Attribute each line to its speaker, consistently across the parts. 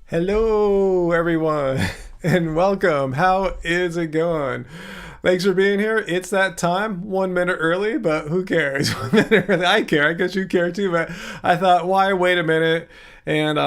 Speaker 1: Hello, everyone, and welcome. How is it going? Thanks for being here. It's that time, 1 minute early, but who cares? 1 minute early. I care. I guess you care too, but I thought, why wait a minute? And,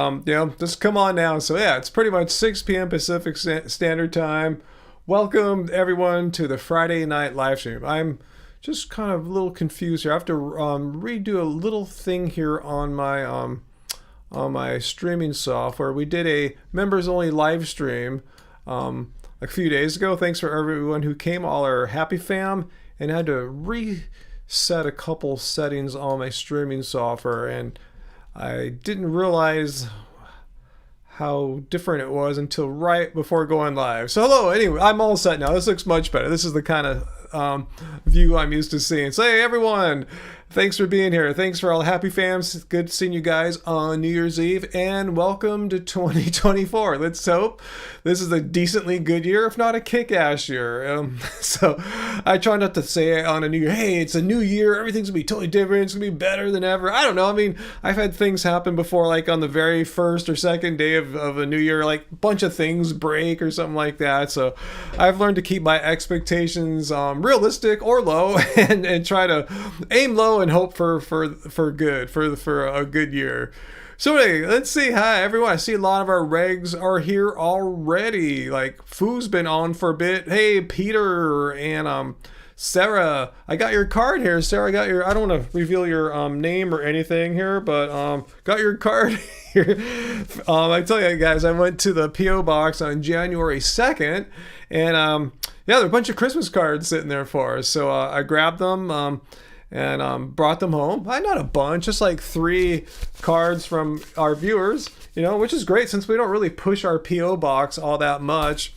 Speaker 1: just come on now. So, yeah, it's pretty much 6 p.m. Pacific Standard Time. Welcome, everyone, to the Friday night live stream. I'm just kind of a little confused here. I have to redo a little thing here on my streaming software. We did a members only live stream a few days ago. Thanks for everyone who came, all our happy fam, and I had to reset a couple settings on my streaming software, and I didn't realize how different it was until right before going live. So hello, anyway, I'm all set now. This looks much better. This is the kind of view I'm used to seeing. So hey everyone, thanks for being here. Thanks for all the happy fams. Good seeing you guys on New Year's Eve, and welcome to 2024. Let's hope this is a decently good year, if not a kick-ass year. So I try not to say on a new year, hey, it's a new year, everything's gonna be totally different, it's gonna be better than ever. I don't know. I mean, I've had things happen before, like on the very first or second day of a new year, like a bunch of things break or something like that. So I've learned to keep my expectations realistic or low, and try to aim low and hope for good, for a good year. So anyway, let's see. Hi everyone. I see a lot of our regs are here already. Like Foo's been on for a bit. Hey Peter and Sarah, I got your card here. Sarah, I got your, I don't want to reveal your name or anything here, but got your card here. I tell you guys, I went to the PO box on January 2nd, and yeah, there are a bunch of Christmas cards sitting there for us. So I grabbed them and brought them home. Not a bunch, just like 3 cards from our viewers, which is great since we don't really push our PO box all that much.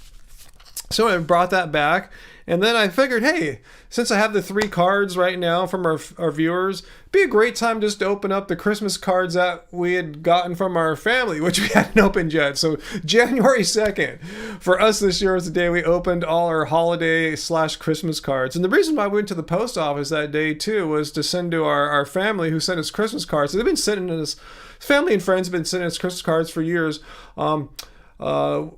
Speaker 1: So I brought that back, and then I figured, hey, since I have the 3 cards right now from our viewers, it'd be a great time just to open up the Christmas cards that we had gotten from our family, which we hadn't opened yet. So January 2nd, for us this year was the day we opened all our holiday/Christmas cards. And the reason why we went to the post office that day too was to send to our family who sent us Christmas cards. So they've been sending us, family and friends have been sending us Christmas cards for years.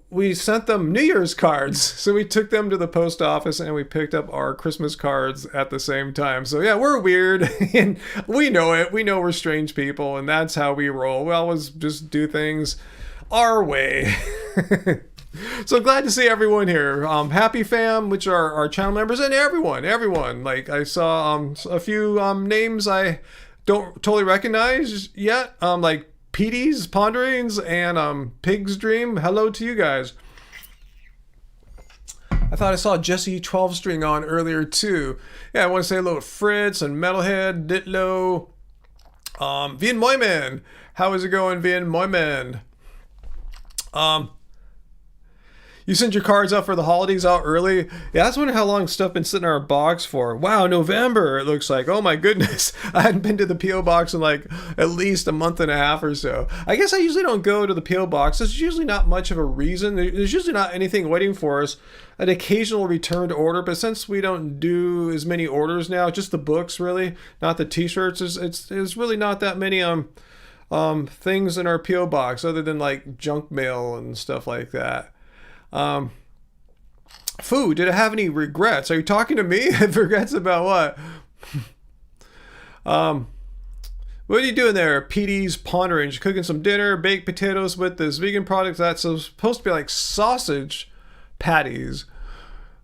Speaker 1: We sent them New Year's cards. So we took them to the post office and we picked up our Christmas cards at the same time. So yeah, we're weird and we know it. We know we're strange people, and that's how we roll. We always just do things our way. So glad to see everyone here. Happy fam, which are our channel members, and everyone. Like I saw a few names I don't totally recognize yet. Like Petey's Ponderings and Pig's Dream. Hello to you guys. I thought I saw Jesse 12 String on earlier too. Yeah, I want to say hello to Fritz and Metalhead, Ditlo, Vien Moyman. How is it going, Vien Moyman? You sent your cards out for the holidays out early? Yeah, I was wondering how long stuff been sitting in our box for. Wow, November it looks like. Oh my goodness. I hadn't been to the P.O. box in like at least a month and a half or so. I guess I usually don't go to the P.O. box. There's usually not much of a reason. There's usually not anything waiting for us. An occasional return to order, but since we don't do as many orders now, just the books really, not the t-shirts, it's really not that many things in our P.O. box other than like junk mail and stuff like that. Foo, did I have any regrets? Are you talking to me? Regrets about what? What are you doing there? Petey's Pondering. You're cooking some dinner, baked potatoes with this vegan product that's supposed to be like sausage patties.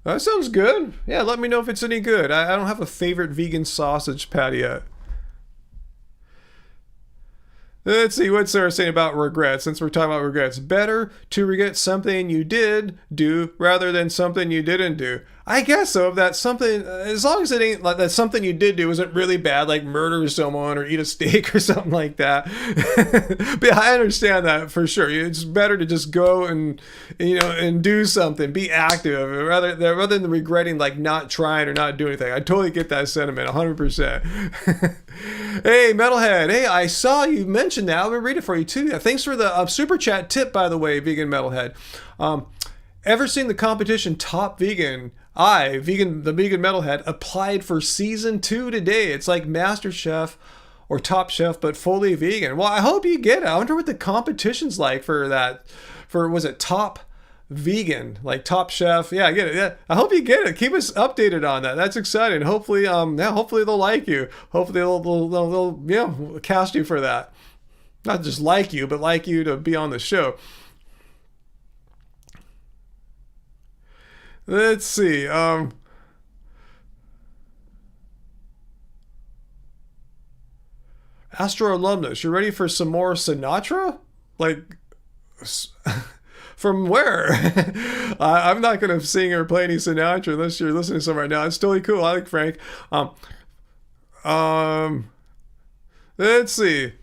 Speaker 1: That sounds good. Yeah, let me know if it's any good. I don't have a favorite vegan sausage patty yet. Let's see what Sarah's saying about regrets, since we're talking about regrets. Better to regret something you did do rather than something you didn't do. I guess so. If that's something, as long as it ain't like that something you did do isn't really bad, like murder someone or eat a steak or something like that. But yeah, I understand that for sure. It's better to just go and do something, be active, rather than regretting like not trying or not doing anything. I totally get that sentiment, 100%. Hey, Metalhead. Hey, I saw you mentioned that. I'm gonna read it for you too. Yeah, thanks for the super chat tip, by the way, Vegan Metalhead. Ever seen the competition Top Vegan? The Vegan Metalhead, applied for season 2 today. It's like MasterChef or Top Chef, but fully vegan. Well, I hope you get it. I wonder what the competition's like for that. Was it Top Vegan, like Top Chef? Yeah, I get it. Yeah, I hope you get it. Keep us updated on that. That's exciting. Hopefully, hopefully they'll like you. Hopefully they'll cast you for that. Not just like you, but like you to be on the show. Let's see. Astro alumnus, you ready for some more Sinatra? Like, from where? I'm not going to sing or play any Sinatra unless you're listening to some right now. It's totally cool. I like Frank. Let's see.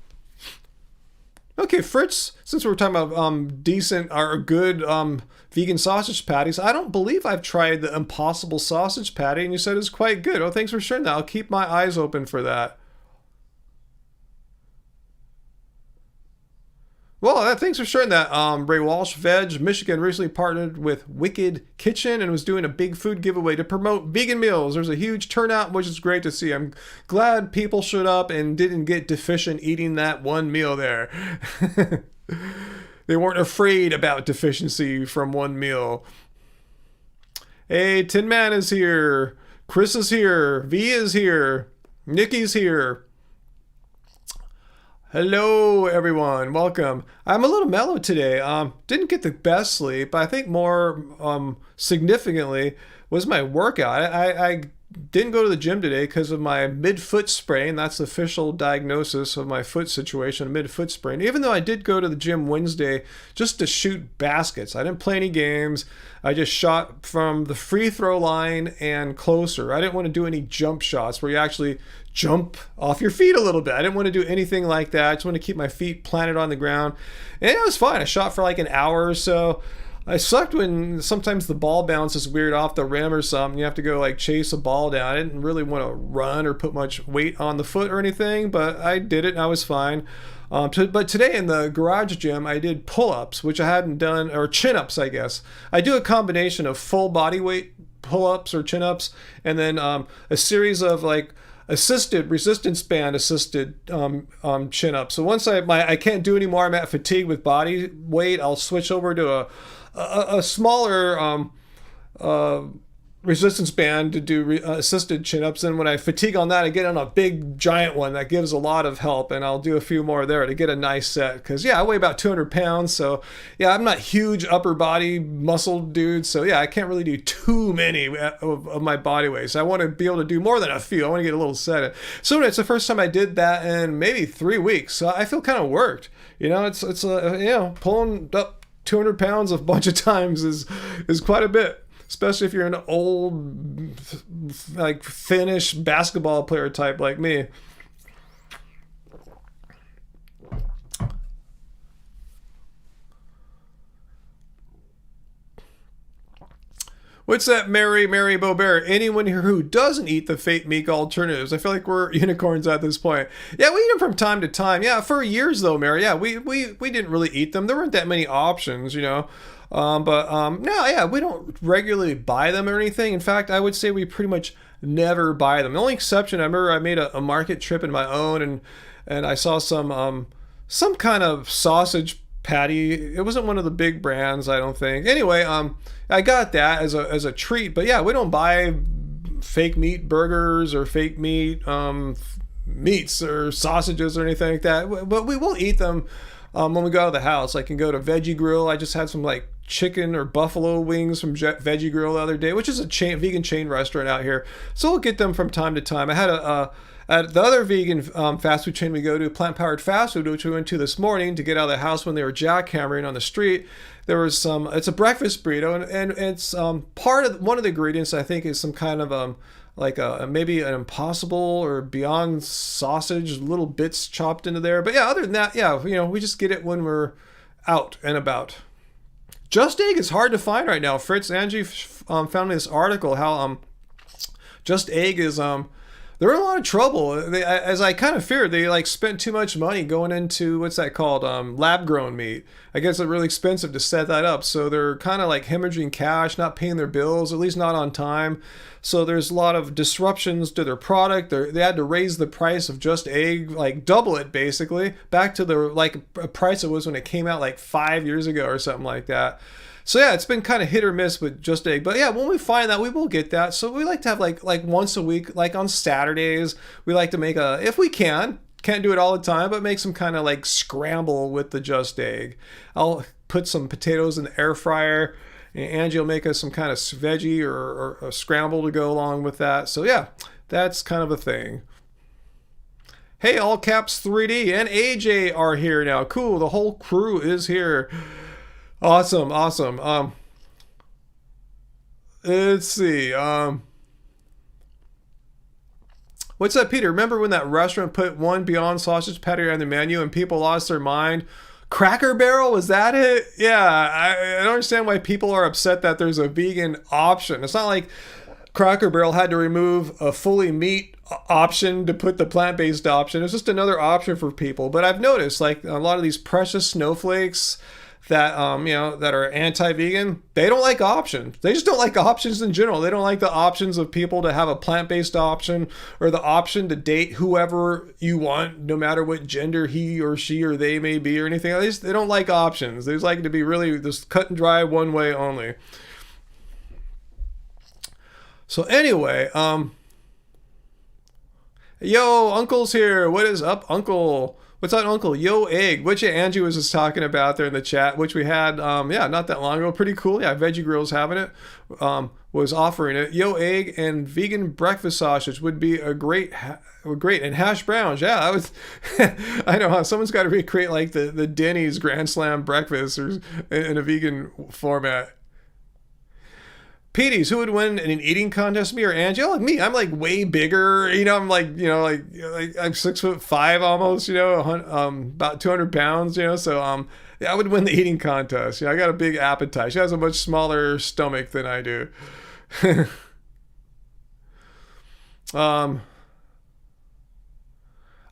Speaker 1: Okay, Fritz, since we're talking about decent or good vegan sausage patties, I don't believe I've tried the Impossible sausage patty, and you said it's quite good. Oh, thanks for sharing that. I'll keep my eyes open for that. Well, thanks for sharing that, Ray Walsh. Veg Michigan recently partnered with Wicked Kitchen and was doing a big food giveaway to promote vegan meals. There's a huge turnout, which is great to see. I'm glad people showed up and didn't get deficient eating that one meal there. They weren't afraid about deficiency from one meal. Hey, Tin Man is here. Chris is here. V is here. Nikki's here. Hello, everyone. Welcome. I'm a little mellow today. Didn't get the best sleep. I think more significantly was my workout. I didn't go to the gym today because of my mid-foot sprain. That's the official diagnosis of my foot situation, mid-foot sprain. Even though I did go to the gym Wednesday just to shoot baskets. I didn't play any games. I just shot from the free throw line and closer. I didn't want to do any jump shots where you actually jump off your feet a little bit. I didn't want to do anything like that. I just want to keep my feet planted on the ground. And it was fine. I shot for like an hour or so. I sucked when sometimes the ball bounces weird off the rim or something. You have to go like chase a ball down. I didn't really want to run or put much weight on the foot or anything, but I did it and I was fine. But today in the garage gym, I did pull-ups, which I hadn't done, or chin-ups, I guess. I do a combination of full body weight pull-ups or chin-ups, and then a series of like assisted resistance band assisted chin-ups. So once I can't do anymore, I'm at fatigue with body weight, I'll switch over to a smaller resistance band to do assisted chin-ups, and when I fatigue on that, I get on a big giant one that gives a lot of help, and I'll do a few more there to get a nice set, because yeah, I weigh about 200 pounds, so yeah, I'm not huge upper body muscle dude, so yeah, I can't really do too many of my body weight, so I want to be able to do more than a few. I want to get a little set. So it's the first time I did that in maybe 3 weeks, so I feel kind of worked. It's pulling up 200 pounds a bunch of times is quite a bit, especially if you're an old, like, Finnish basketball player type like me. What's that, Mary Bobert? Anyone here who doesn't eat the fake meat alternatives? I feel like we're unicorns at this point. Yeah, we eat them from time to time. Yeah, for years though, Mary. Yeah, we didn't really eat them. There weren't that many options, no, yeah, we don't regularly buy them or anything. In fact, I would say we pretty much never buy them. The only exception, I remember I made a market trip in my own, and I saw some kind of sausage patty. It wasn't one of the big brands, I don't think. Anyway, I got that as a treat. But yeah, we don't buy fake meat burgers or fake meat meats or sausages or anything like that. But we will eat them when we go out of the house. I can go to Veggie Grill. I just had some like chicken or buffalo wings from Veggie Grill the other day, which is a vegan chain restaurant out here. So we'll get them from time to time. I had at the other vegan fast food chain we go to, Plant Powered Fast Food, which we went to this morning to get out of the house when they were jackhammering on the street. There was it's a breakfast burrito, and it's part of one of the ingredients, I think, is some kind of maybe an Impossible or Beyond sausage, little bits chopped into there. But yeah, other than that, yeah, we just get it when we're out and about. Just Egg is hard to find right now. Fritz, Angie found me this article how Just Egg is they're in a lot of trouble. As I kind of feared, they like spent too much money going into what's that called, lab grown meat. I guess it's really expensive to set that up, so they're kind of like hemorrhaging cash, not paying their bills, at least not on time. So there's a lot of disruptions to their product. They had to raise the price of Just Egg, like double it basically, back to the like price it was when it came out like 5 years ago or something like that. So yeah, it's been kind of hit or miss with Just Egg, but yeah, when we find that, we will get that. So we like to have like once a week, like on Saturdays, we like to make a, if we can't do it all the time, but make some kind of like scramble with the Just Egg. I'll put some potatoes in the air fryer, and Angie will make us some kind of veggie or a scramble to go along with that. So yeah, that's kind of a thing. Hey, All Caps 3D and AJ are here now. Cool, the whole crew is here. Awesome. Let's see. What's that, Peter? Remember when that restaurant put one Beyond sausage patty on the menu and people lost their mind? Cracker Barrel, was that it? Yeah, I don't understand why people are upset that there's a vegan option. It's not like Cracker Barrel had to remove a fully meat option to put the plant-based option. It's just another option for people. But I've noticed like a lot of these precious snowflakes that that are anti-vegan, they don't like options. They just don't like options in general. They don't like the options of people to have a plant-based option or the option to date whoever you want, no matter what gender he or she or they may be or anything. They don't like options. They just like to be really just cut and dry, one way only. So anyway, yo, Uncle's here. What is up, Uncle? What's up, Uncle? Yo Egg, which Angie was just talking about there in the chat, which we had, not that long ago. Pretty cool. Yeah, Veggie Grill's having it, was offering it. Yo Egg and vegan breakfast sausage would be a great, and hash browns. Yeah, I was, I know, someone's got to recreate like the Denny's Grand Slam breakfast or in a vegan format. Petey's, who would win in an eating contest, me or Angie? Oh, me. I'm like way bigger. I'm like, like I'm 6'5" almost, about 200 pounds, so, yeah, I would win the eating contest. I got a big appetite. She has a much smaller stomach than I do.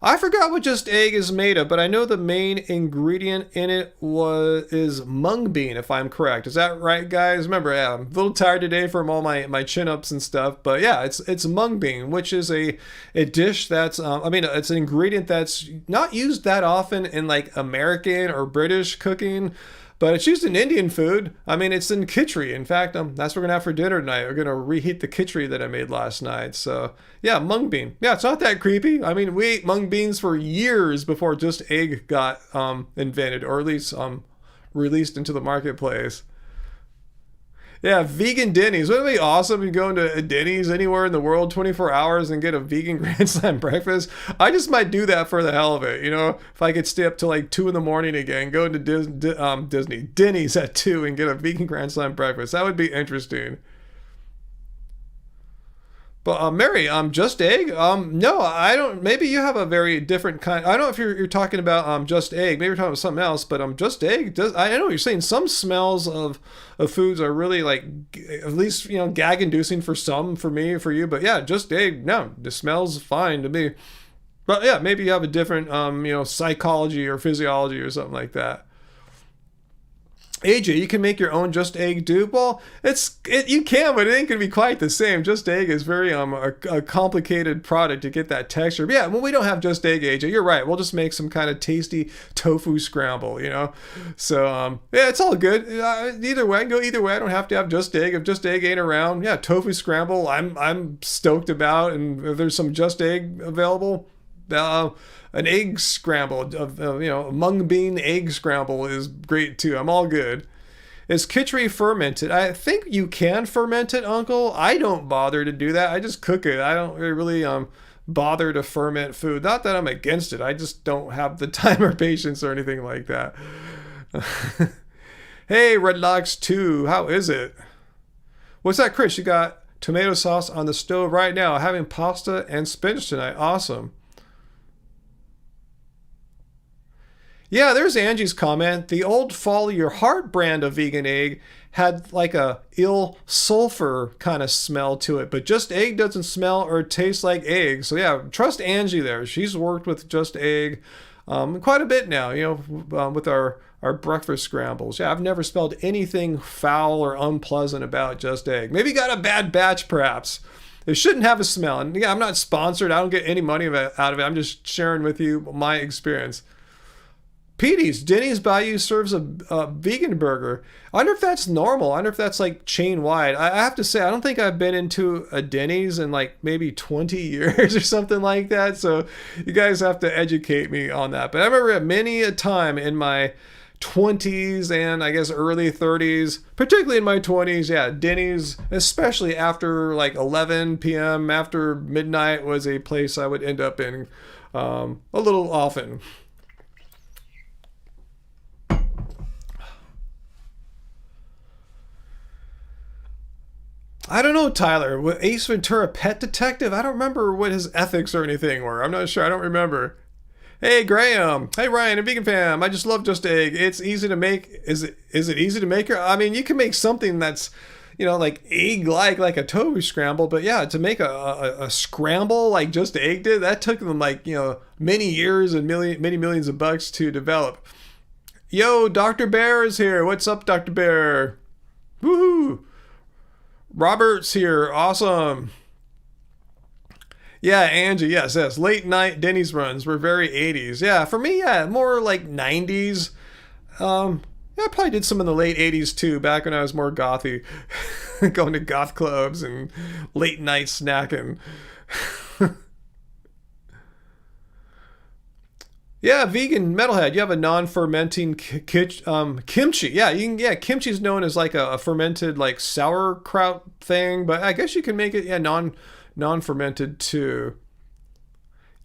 Speaker 1: I forgot what Just Egg is made of, but I know the main ingredient in it is mung bean, if I'm correct. Is that right, guys? Remember, yeah, I'm a little tired today from all my chin-ups and stuff, but yeah, it's mung bean, which is a dish that's, it's an ingredient that's not used that often in like American or British cooking, but it's used in Indian food. It's in khichdi. In fact, that's what we're going to have for dinner tonight. We're going to reheat the khichdi that I made last night. So, yeah, mung bean. Yeah, it's not that creepy. We ate mung beans for years before Just Egg got invented, or at least released into the marketplace. Yeah, vegan Denny's. Wouldn't it be awesome if you go into a Denny's anywhere in the world 24 hours and get a vegan Grand Slam breakfast? I just might do that for the hell of it, if I could stay up till like 2 in the morning again, go into Denny's at 2 and get a vegan Grand Slam breakfast. That would be interesting. But Mary, Just Egg? No, I don't. Maybe you have a very different kind. I don't know if you're talking about Just Egg. Maybe you're talking about something else. But Just Egg does. I know what you're saying. Some smells of foods are really like, at least gag-inducing for some, for me, for you. But yeah, Just Egg. No, the smells fine to me. But yeah, maybe you have a different psychology or physiology or something like that. AJ, you can make your own Just Egg dupe. Well, you can, but it ain't gonna be quite the same. Just Egg is very a complicated product to get that texture. But yeah, when we don't have Just Egg, AJ, you're right. We'll just make some kind of tasty tofu scramble, So yeah, it's all good. Either way, I can go either way. I don't have to have Just Egg. If Just Egg ain't around, yeah, tofu scramble. I'm stoked about. And if there's some Just Egg available, an egg scramble, mung bean egg scramble is great too. I'm all good. Is khichdi fermented? I think you can ferment it, Uncle. I don't bother to do that. I just cook it. I don't really bother to ferment food. Not that I'm against it. I just don't have the time or patience or anything like that. Hey, Redlocks 2, how is it? What's that, Chris? You got tomato sauce on the stove right now. Having pasta and spinach tonight. Awesome. Yeah, there's Angie's comment. The old Follow Your Heart brand of vegan egg had like a ill sulfur kind of smell to it, but Just Egg doesn't smell or taste like egg. So yeah, trust Angie there. She's worked with Just Egg quite a bit now, with our breakfast scrambles. Yeah, I've never smelled anything foul or unpleasant about Just Egg. Maybe got a bad batch, perhaps. It shouldn't have a smell. And yeah, I'm not sponsored. I don't get any money out of it. I'm just sharing with you my experience. Petey's, Denny's by you serves a vegan burger. I wonder if that's normal. I wonder if that's like chain wide. I have to say, I don't think I've been into a Denny's in like maybe 20 years or something like that. So you guys have to educate me on that. But I remember many a time in my 20s and I guess early 30s, particularly in my 20s, yeah, Denny's, especially after like 11 p.m., after midnight, was a place I would end up in a little often. I don't know, Tyler. Ace Ventura, pet detective? I don't remember what his ethics or anything were. I'm not sure. I don't remember. Hey, Graham. Hey, Ryan, a vegan fam. I just love Just Egg. It's easy to make. Is it easy to make? I mean, you can make something that's, like egg-like a tofu scramble. But yeah, to make a scramble like Just Egg did, that took them like, many years and many millions of bucks to develop. Yo, Dr. Bear is here. What's up, Dr. Bear? Woohoo! Robert's here. Awesome. Yeah, Angie. Yes. Late night Denny's runs were very 80s. Yeah, for me, yeah, more like 90s. Yeah, I probably did some in the late 80s too, back when I was more gothy. Going to goth clubs and late night snacking. Yeah, vegan metalhead. You have a non-fermenting kimchi. Yeah, kimchi's known as like a fermented like sauerkraut thing, but I guess you can make it non-fermented too.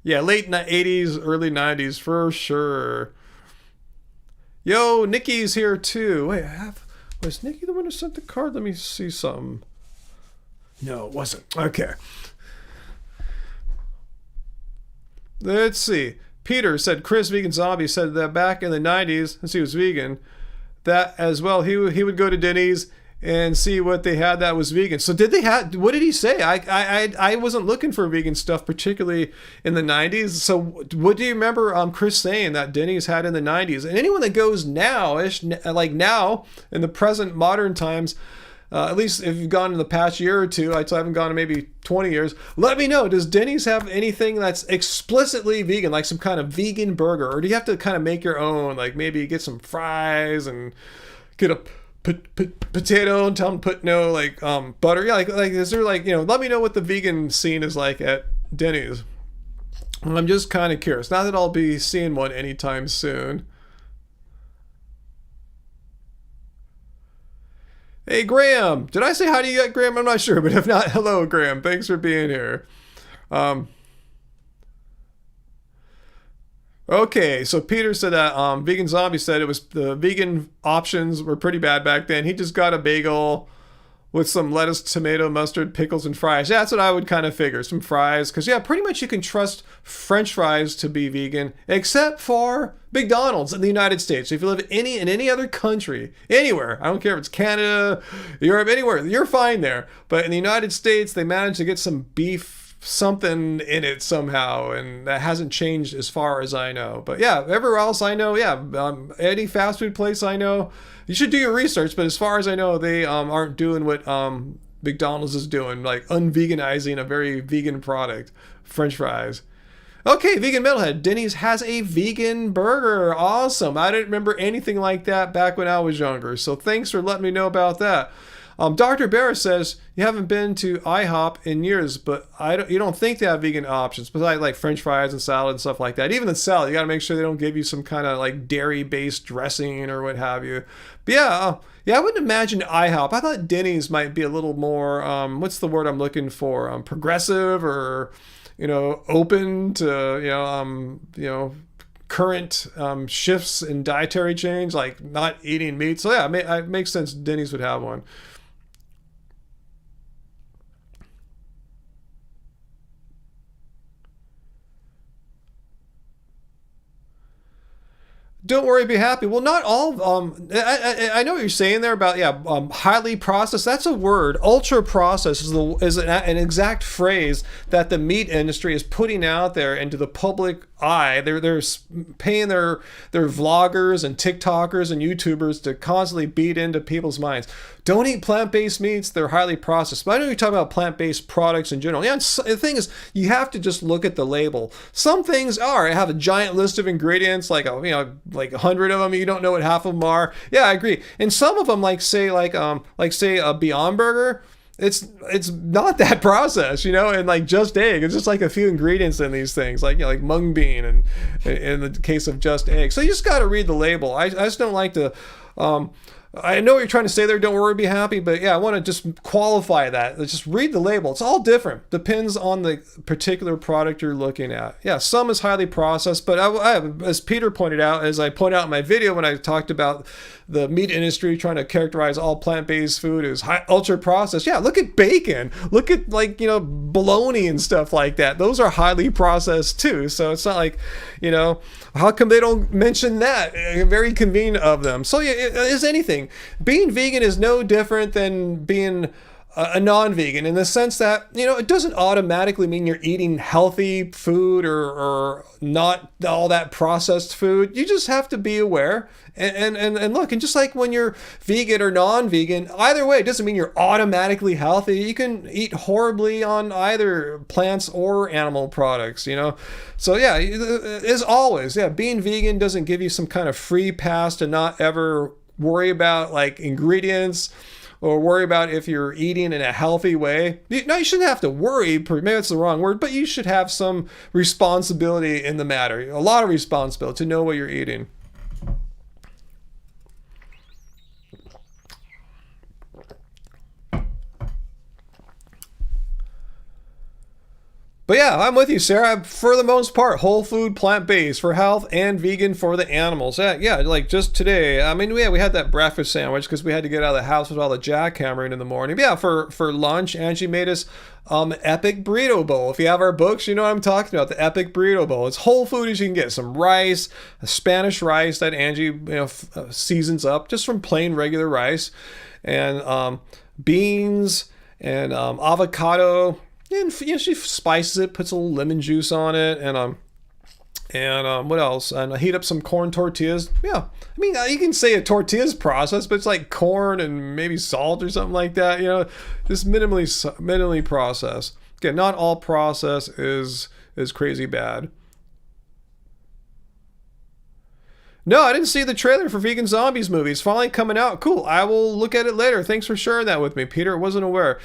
Speaker 1: Yeah, late 80s, early 90s for sure. Yo, Nikki's here too. Wait, was Nikki the one who sent the card? Let me see something. No, it wasn't. Okay. Let's see. Peter said Chris Vegan Zombie said that back in the 90s, since he was vegan, that as well, he would go to Denny's and see what they had that was vegan. So did they have, what did he say? I wasn't looking for vegan stuff, particularly in the 90s. So what do you remember Chris saying that Denny's had in the 90s? And anyone that goes now-ish, like now, in the present modern times, at least if you've gone in the past year or two, I haven't gone in maybe 20 years, let me know. Does Denny's have anything that's explicitly vegan, like some kind of vegan burger? Or do you have to kind of make your own, like maybe get some fries and get a potato and tell them to put butter? Yeah, like is there let me know what the vegan scene is like at Denny's. I'm just kind of curious. Not that I'll be seeing one anytime soon. Hey, Graham. Did I say hi to you yet, Graham? I'm not sure, but if not, hello, Graham. Thanks for being here. Okay, so Peter said that Vegan Zombie said it was the vegan options were pretty bad back then. He just got a bagel with some lettuce, tomato, mustard, pickles, and fries. Yeah, that's what I would kind of figure. Some fries. Because, yeah, pretty much you can trust French fries to be vegan, except for McDonald's in the United States. If you live in any other country, anywhere, I don't care if it's Canada, Europe, anywhere, you're fine there. But in the United States, they managed to get some beef something in it somehow, and that hasn't changed as far as I know. But yeah, everywhere else I know, any fast food place I know, you should do your research, but as far as I know, they aren't doing what McDonald's is doing, like unveganizing a very vegan product, French fries. Okay, vegan metalhead. Denny's has a vegan burger. Awesome. I didn't remember anything like that back when I was younger, so thanks for letting me know about that. Dr. Bear says you haven't been to IHOP in years, but you don't think they have vegan options, besides like French fries and salad and stuff like that. Even the salad, you got to make sure they don't give you some kind of like dairy-based dressing or what have you. But yeah, I wouldn't imagine IHOP. I thought Denny's might be a little more, what's the word I'm looking for? Progressive or, open to, current shifts in dietary change, like not eating meat. So yeah, it makes sense Denny's would have one. Don't worry, be happy. Well, not all. I know what you're saying there about highly processed. That's a word. Ultra processed is an exact phrase that the meat industry is putting out there into the public eye. They're paying their vloggers and TikTokers and YouTubers to constantly beat into people's minds. Don't eat plant-based meats. They're highly processed. But I know you're talking about plant-based products in general. Yeah, the thing is, you have to just look at the label. Some things have a giant list of ingredients, like 100 of them. You don't know what half of them are. Yeah, I agree. And some of them, like say a Beyond Burger, it's not that processed, and like Just Egg, it's just like a few ingredients in these things, like mung bean, and in the case of Just Egg. So you just got to read the label. I just don't like to. I know what you're trying to say there. Don't worry, be happy. But yeah, I want to just qualify that. Just read the label. It's all different. Depends on the particular product you're looking at. Yeah, some is highly processed, but as Peter pointed out, as I pointed out in my video when I talked about the meat industry trying to characterize all plant-based food as ultra processed. Yeah, look at bacon. Look at bologna and stuff like that. Those are highly processed too. So it's not like, how come they don't mention that? Very convenient of them. So yeah, it is anything. Being vegan is no different than being a non-vegan, in the sense that, it doesn't automatically mean you're eating healthy food or not all that processed food. You just have to be aware and look. And just like when you're vegan or non-vegan, either way, it doesn't mean you're automatically healthy. You can eat horribly on either plants or animal products, So yeah, as always, being vegan doesn't give you some kind of free pass to not ever worry about ingredients, or worry about if you're eating in a healthy way. No, you shouldn't have to worry, maybe that's the wrong word, but you should have some responsibility in the matter. A lot of responsibility to know what you're eating. But yeah, I'm with you, Sarah. For the most part, whole food, plant-based for health, and vegan for the animals. Yeah, like just today. I mean, we had that breakfast sandwich because we had to get out of the house with all the jackhammering in the morning. But yeah, for lunch, Angie made us epic burrito bowl. If you have our books, you know what I'm talking about. The epic burrito bowl. It's whole food as you can get. Some rice, Spanish rice that Angie seasons up just from plain regular rice, and beans and avocado. And she spices it, puts a little lemon juice on it, and what else? And heat up some corn tortillas. Yeah, I mean, you can say a tortilla's processed, but it's like corn and maybe salt or something like that. Just minimally processed. Again, not all process is crazy bad. No, I didn't see the trailer for Vegan Zombies movie. It's finally coming out. Cool. I will look at it later. Thanks for sharing that with me, Peter. I wasn't aware.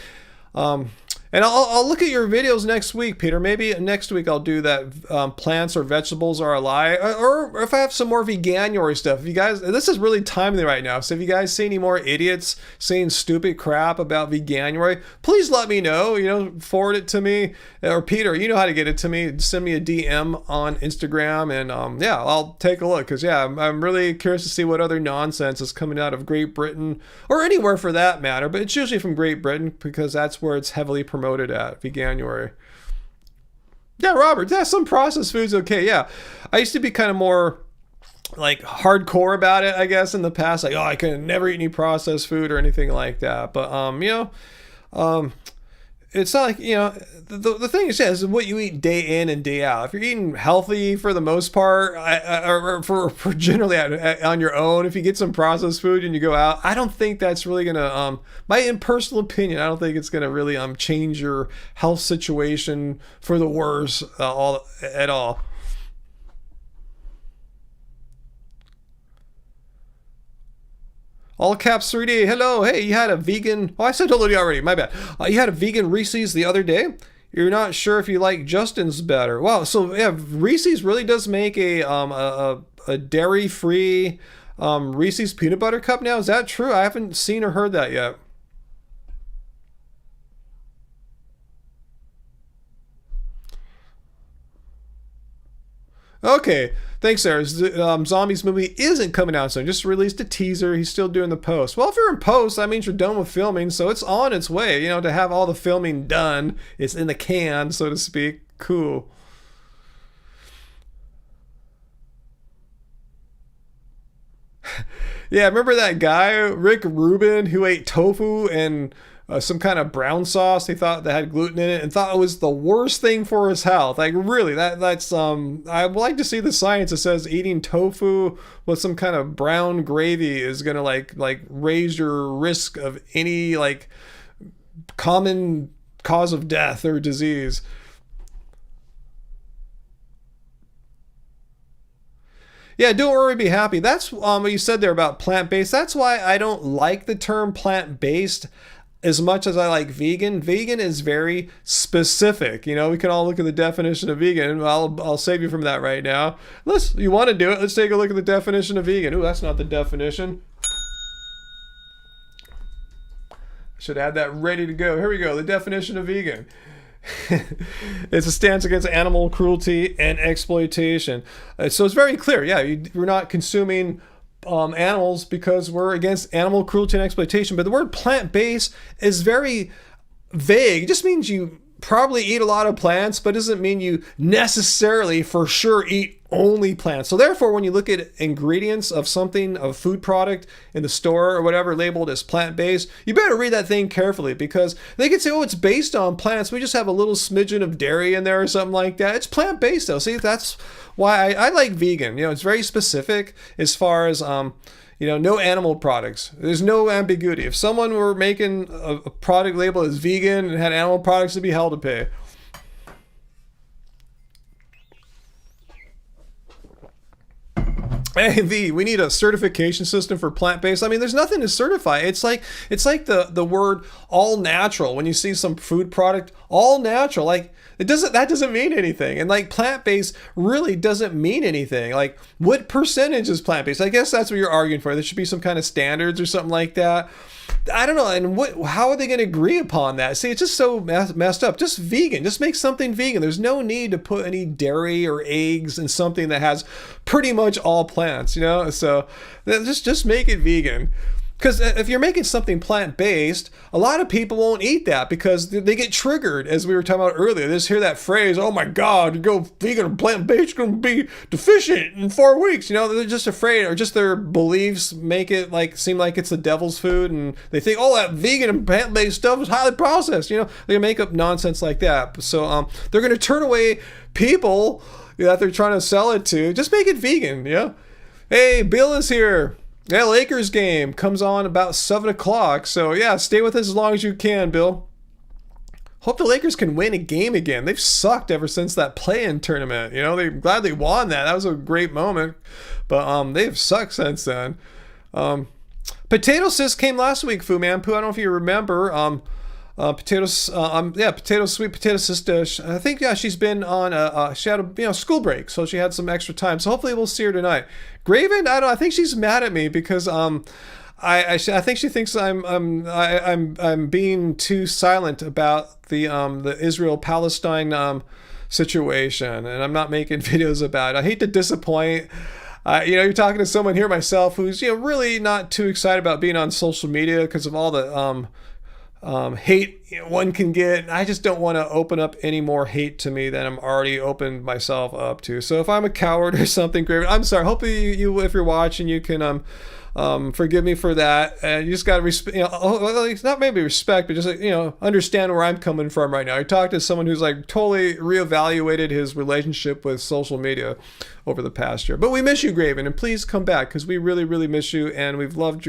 Speaker 1: And I'll look at your videos next week, Peter. Maybe next week I'll do that plants or vegetables are a lie. Or if I have some more veganuary stuff. If you guys, this is really timely right now. So if you guys see any more idiots saying stupid crap about veganuary, please let me know. Forward it to me. Or Peter, you know how to get it to me. Send me a DM on Instagram. And I'll take a look. Because I'm really curious to see what other nonsense is coming out of Great Britain. Or anywhere for that matter. But it's usually from Great Britain because that's where it's heavily promoted at veganuary. Yeah, Robert, some processed foods okay. Yeah, I used to be kind of more hardcore about it, I guess, in the past. I can never eat any processed food or anything like that. But it's not like, the thing is what you eat day in and day out. If you're eating healthy for the most part, or for generally on your own, if you get some processed food and you go out, I don't think that's really gonna, my personal opinion, I don't think it's gonna really change your health situation for the worse at all. All caps 3D. Hello. Hey, you had a vegan. Oh, I said hello to you already. My bad. You had a vegan Reese's the other day. You're not sure if you like Justin's better. Wow. So yeah, Reese's really does make a dairy-free Reese's peanut butter cup now. Is that true? I haven't seen or heard that yet. Okay, thanks, Sarah. Zombies movie isn't coming out soon. Just released a teaser. He's still doing the post. Well, if you're in post, that means you're done with filming, so it's on its way. To have all the filming done. It's in the can, so to speak. Cool. Yeah, remember that guy, Rick Rubin, who ate tofu and some kind of brown sauce he thought that had gluten in it and thought it was the worst thing for his health. Like really, that's I would like to see the science that says eating tofu with some kind of brown gravy is gonna like raise your risk of any like common cause of death or disease. Yeah, don't worry, be happy. That's what you said there about plant-based. That's why I don't like the term plant-based as much as I like vegan. Vegan is very specific. You know, we can all look at the definition of vegan. I'll save you from that right now. You want to do it? Let's take a look at the definition of vegan. Ooh, that's not the definition. Should add that ready to go. Here we go. The definition of vegan. It's a stance against animal cruelty and exploitation. So it's very clear. Yeah, we're not consuming animals because we're against animal cruelty and exploitation. But the word plant-based is very vague. It just means you probably eat a lot of plants, but doesn't mean you necessarily for sure eat only plants. So therefore, when you look at ingredients of something, a food product in the store or whatever labeled as plant-based, you better read that thing carefully because they could say, oh, it's based on plants. We just have a little smidgen of dairy in there or something like that. It's plant-based though. See, that's why I like vegan. You know, it's very specific as far as, no animal products. There's no ambiguity. If someone were making a product labeled as vegan and had animal products, it'd be hell to pay. Hey, we need a certification system for plant-based. I mean, there's nothing to certify. It's like the word all natural. When you see some food product, all natural, like that doesn't mean anything. And like plant-based really doesn't mean anything. Like what percentage is plant-based? I guess that's what you're arguing for. There should be some kind of standards or something like that. I don't know. And how are they going to agree upon that? See, it's just so messed up. Just vegan. Just make something vegan. There's no need to put any dairy or eggs in something that has pretty much all plants, So just make it vegan. Because if you're making something plant-based, a lot of people won't eat that because they get triggered, as we were talking about earlier. They just hear that phrase, oh my God, you go vegan or plant-based, you're going to be deficient in 4 weeks. They're just afraid, or just their beliefs make it seem like it's the devil's food. And they think, oh, that vegan and plant-based stuff is highly processed. They make up nonsense like that. So they're going to turn away people that they're trying to sell it to. Just make it vegan, Hey, Bill is here. Yeah, Lakers game comes on about 7 o'clock. So, yeah, stay with us as long as you can, Bill. Hope the Lakers can win a game again. They've sucked ever since that play-in tournament. They're glad they won that. That was a great moment. But they've sucked since then. Potato Sis came last week, Fu Manpu. I don't know if you remember. Sweet Potato Sister. I think she's been on she had a school break, so she had some extra time. So hopefully we'll see her tonight. Graven, I think she's mad at me because I think she thinks I'm being too silent about the Israel-Palestine situation, and I'm not making videos about it. I hate to disappoint. You're talking to someone here myself who's really not too excited about being on social media because of all the hate one can get. I just don't want to open up any more hate to me than I'm already opened myself up to. So if I'm a coward or something, I'm sorry. Hopefully you if you're watching, you can forgive me for that. And you just got to respect. It's not maybe respect, but just understand where I'm coming from right now. I talked to someone who's totally reevaluated his relationship with social media over the past year. But we miss you, Graven, and please come back because we really, really miss you, and we've loved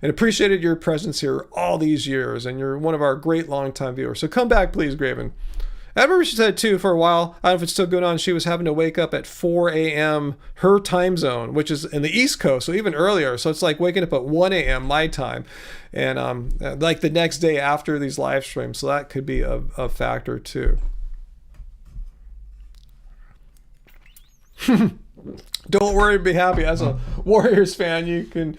Speaker 1: and appreciated your presence here all these years, and you're one of our great longtime viewers. So come back, please, Graven. I remember she said, too, for a while, I don't know if it's still going on, she was having to wake up at 4 a.m. her time zone, which is in the East Coast, so even earlier. So it's like waking up at 1 a.m. my time, and the next day after these live streams. So that could be a factor, too. Don't worry, be happy. As a Warriors fan, you can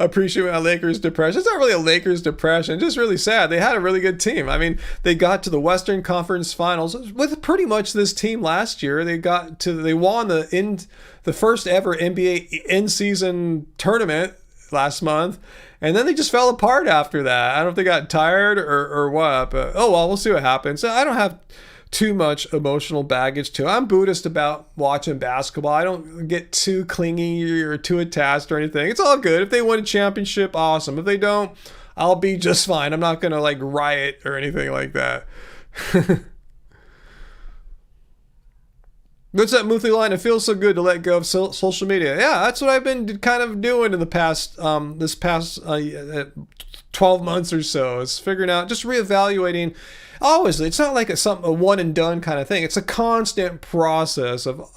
Speaker 1: appreciate my Lakers depression. It's not really a Lakers depression. It's just really sad. They had a really good team. I mean, they got to the Western Conference Finals with pretty much this team last year. They won the first ever NBA in-season tournament last month, and then they just fell apart after that. I don't know if they got tired or what, but oh well, we'll see what happens. So I don't have too much emotional baggage to. I'm Buddhist about watching basketball. I don't get too clingy or too attached or anything. It's all good. If they win a championship, awesome. If they don't, I'll be just fine. I'm not going to like riot or anything like that. What's that Muthli line? It feels so good to let go of social media. Yeah, that's what I've been kind of doing in the past, this past 12 months or so. Is figuring out, just reevaluating. Always, it's not like a one and done kind of thing. It's a constant process of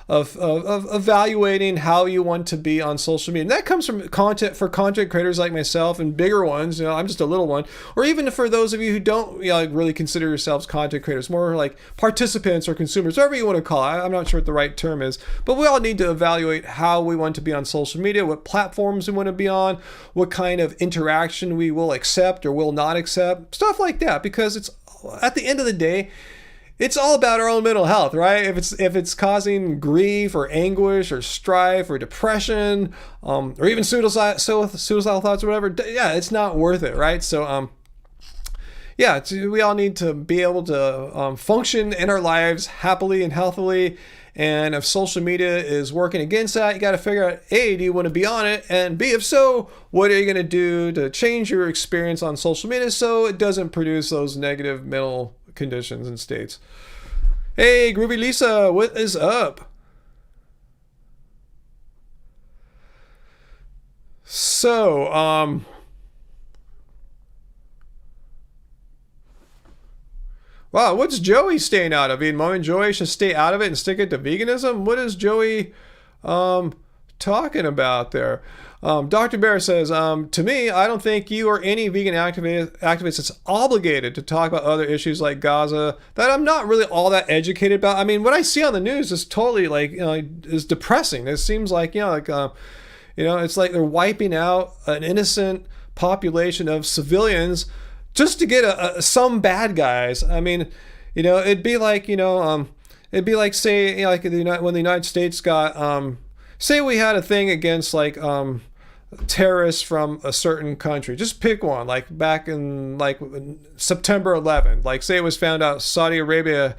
Speaker 1: evaluating how you want to be on social media. And that comes from content creators like myself and bigger ones. I'm just a little one. Or even for those of you who don't really consider yourselves content creators, more like participants or consumers, whatever you want to call it. I'm not sure what the right term is. But we all need to evaluate how we want to be on social media, what platforms we want to be on, what kind of interaction we will accept or will not accept, stuff like that. Because it's, at the end of the day, it's all about our own mental health, right? If it's causing grief or anguish or strife or depression, or even suicidal thoughts or whatever, yeah, it's not worth it, right? So, yeah, we all need to be able to function in our lives happily and healthily. And if social media is working against that, you got to figure out, A, do you want to be on it? And B, if so, what are you going to do to change your experience on social media so it doesn't produce those negative mental conditions and states? Hey, Groovy Lisa, what is up? So, wow, what's Joey staying out of? Mom and Joey should stay out of it and stick it to veganism? What is Joey talking about there? Dr. Bear says, to me, I don't think you or any vegan activist is obligated to talk about other issues like Gaza that I'm not really all that educated about. I mean, what I see on the news is totally is depressing. It seems like, it's like they're wiping out an innocent population of civilians just to get some bad guys. I mean, it'd be like, say, like when the United States got, say we had a thing against like terrorists from a certain country. Just pick one, like back in like September 11th. Like say it was found out Saudi Arabia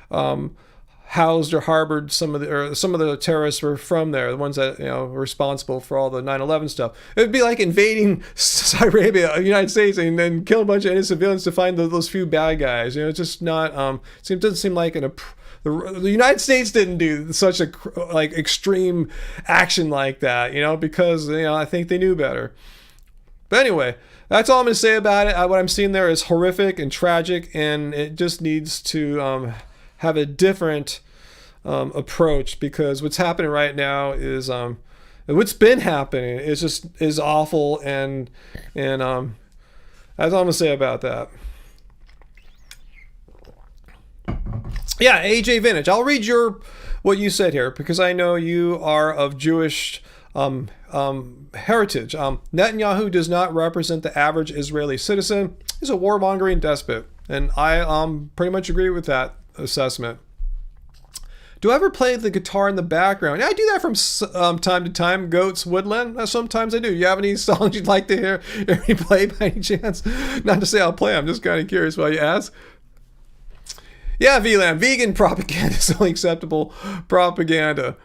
Speaker 1: housed or harbored some of the terrorists were from there, the ones that were responsible for all the 9/11 stuff. It'd be like invading Saudi Arabia, the United States, and then kill a bunch of innocent civilians to find those few bad guys. It's just not. It doesn't seem like the United States didn't do such a extreme action like that, because I think they knew better. But anyway, that's all I'm going to say about it. What I'm seeing there is horrific and tragic, and it just needs to have a different approach, because what's happening right now is what's been happening is awful, and that's all I'm going to say about that. Yeah, AJ Vintage. I'll read what you said here, because I know you are of Jewish heritage. Netanyahu does not represent the average Israeli citizen. He's a warmongering despot, and I pretty much agree with that assessment. Do I ever play the guitar in the background? Yeah, I do that from time to time. Goats Woodland. Sometimes I do. You have any songs you'd like to hear me play by any chance? Not to say I'll play. I'm just kind of curious why you ask. Yeah, VLAN, vegan propaganda is only acceptable propaganda.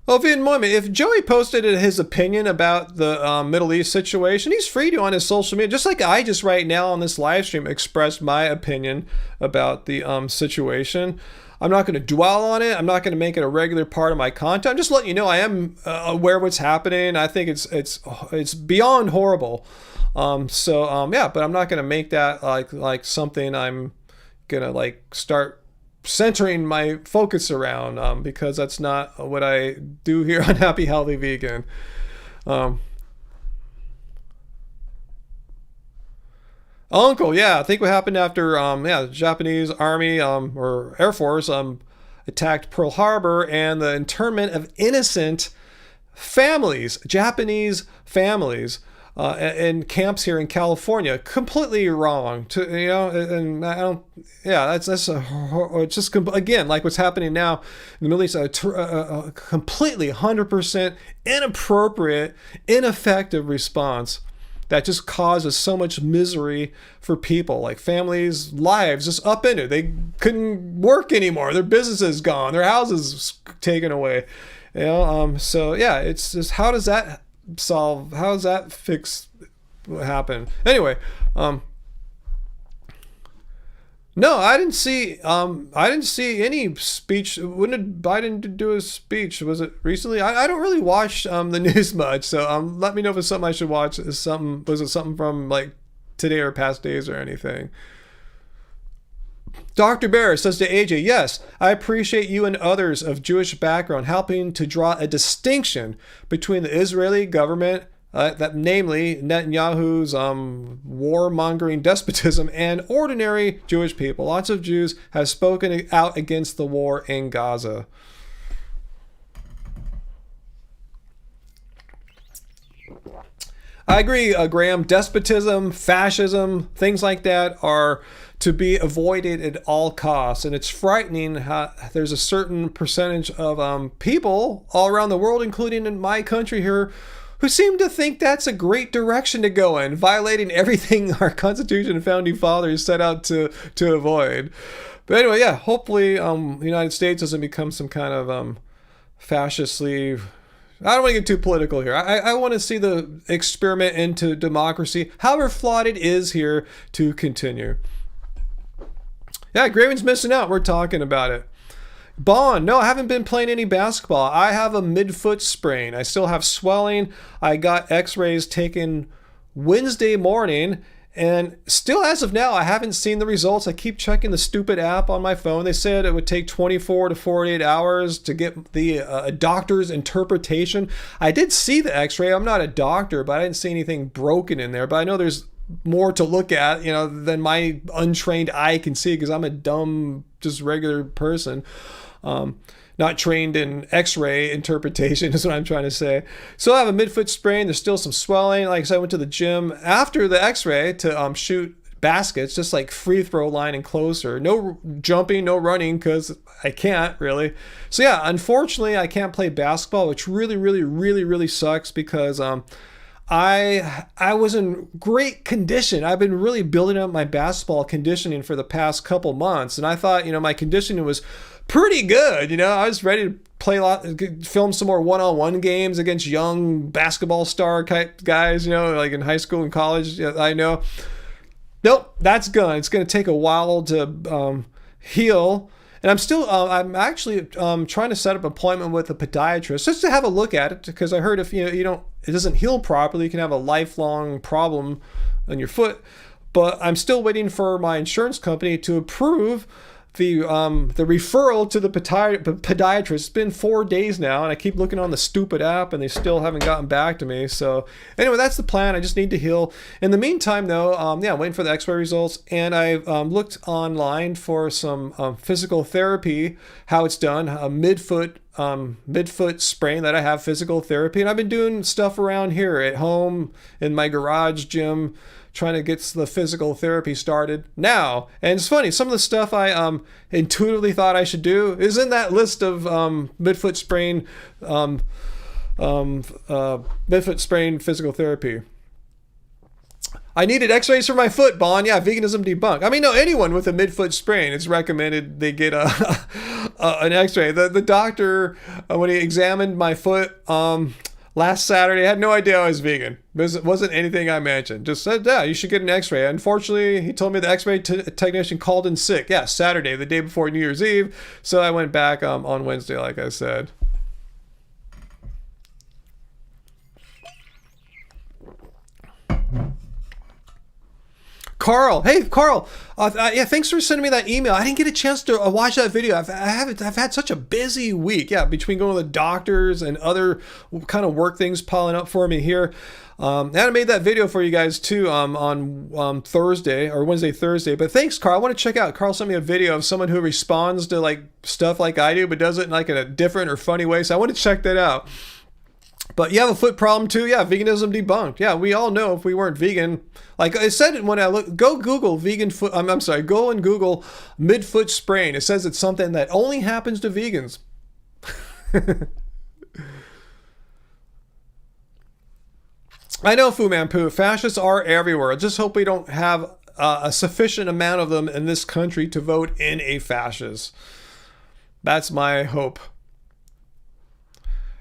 Speaker 1: Oh, if Joey posted his opinion about the Middle East situation, he's free to on his social media. Just like I just right now on this live stream expressed my opinion about the situation. I'm not going to dwell on it. I'm not going to make it a regular part of my content. I'm just letting you know I am aware of what's happening. I think it's beyond horrible. Yeah, but I'm not going to make that like something I'm going to start centering my focus around, because that's not what I do here on Happy Healthy Vegan. Uncle, yeah, I think what happened after the Japanese Army or Air Force attacked Pearl Harbor, and the internment of innocent families, Japanese families, in camps here in California, completely wrong. And I don't. Yeah, it's just again like what's happening now in the Middle East. Completely 100% inappropriate, ineffective response. that just causes so much misery for people, like families' lives just upended. They couldn't work anymore. Their businesses gone. Their houses taken away. So yeah, it's just, how does that solve? How does that fix what happened? Anyway, no, I didn't see. I didn't see any speech. When did Biden do a speech? Was it recently? I don't really watch the news much, so let me know if it's something I should watch. Was it something from like today or past days or anything? Dr. Bear says to AJ, yes, I appreciate you and others of Jewish background helping to draw a distinction between the Israeli government, that namely Netanyahu's warmongering despotism, and ordinary Jewish people. Lots of Jews have spoken out against the war in Gaza. I agree, Graham. Despotism, fascism, things like that are to be avoided at all costs. And it's frightening how there's a certain percentage of people all around the world, including in my country here, who seem to think that's a great direction to go in, violating everything our Constitution and Founding Fathers set out to avoid. But anyway, yeah, hopefully the United States doesn't become some kind of fascistly... I don't want to get too political here. I want to see the experiment into democracy, however flawed it is here, to continue. Yeah, Graven's missing out. We're talking about it. Bond, no, I haven't been playing any basketball. I have a midfoot sprain. I still have swelling. I got x-rays taken Wednesday morning, and still as of now, I haven't seen the results. I keep checking the stupid app on my phone. They said it would take 24 to 48 hours to get the doctor's interpretation. I did see the x-ray. I'm not a doctor, but I didn't see anything broken in there. But I know there's more to look at, than my untrained eye can see, because I'm a dumb, just regular person. Not trained in x-ray interpretation is what I'm trying to say. So I have a midfoot sprain. There's still some swelling. Like I said, I went to the gym after the x-ray to shoot baskets, just like free throw line and closer. No jumping, no running, because I can't really. So yeah, unfortunately, I can't play basketball, which really, really, really, really sucks, because I was in great condition. I've been really building up my basketball conditioning for the past couple months, and I thought, my conditioning was pretty good. I was ready to play film some more one-on-one games against young basketball star type guys, like in high school and college. I know. Nope, that's gone. It's going to take a while to heal. And I'm actually trying to set up an appointment with a podiatrist just to have a look at it, because I heard if it doesn't heal properly, you can have a lifelong problem on your foot. But I'm still waiting for my insurance company to approve the referral to the podiatrist. It's been 4 days now, and I keep looking on the stupid app, and they still haven't gotten back to me. So anyway, that's the plan. I just need to heal. In the meantime, though, I'm waiting for the x-ray results, and I've looked online for some physical therapy, how it's done, a midfoot sprain that I have physical therapy, and I've been doing stuff around here at home in my garage gym, trying to get the physical therapy started now. And it's funny, some of the stuff I intuitively thought I should do is in that list of midfoot sprain physical therapy. I needed x-rays for my foot, Bond. Yeah, veganism debunk. I mean, no, anyone with a midfoot sprain, it's recommended they get an x-ray. The doctor, when he examined my foot last Saturday, I had no idea I was vegan. It wasn't anything I mentioned. Just said, yeah, you should get an x-ray. Unfortunately, he told me the x-ray technician called in sick. Yeah, Saturday, the day before New Year's Eve. So I went back on Wednesday, like I said. Carl, hey Carl, yeah, thanks for sending me that email. I didn't get a chance to watch that video. I've had such a busy week. Yeah, between going to the doctors and other kind of work things piling up for me here. And I made that video for you guys too on Thursday or Wednesday, Thursday. But thanks, Carl. I want to check out. Carl sent me a video of someone who responds to like stuff like I do, but does it in like in a different or funny way. So I want to check that out. But you have a foot problem too? Yeah, veganism debunked. Yeah, we all know if we weren't vegan, like I said when I look, go Google vegan foot, I'm sorry, go and Google midfoot sprain. It says it's something that only happens to vegans. I know, Fu Manpu, fascists are everywhere. I just hope we don't have a sufficient amount of them in this country to vote in a fascist. That's my hope.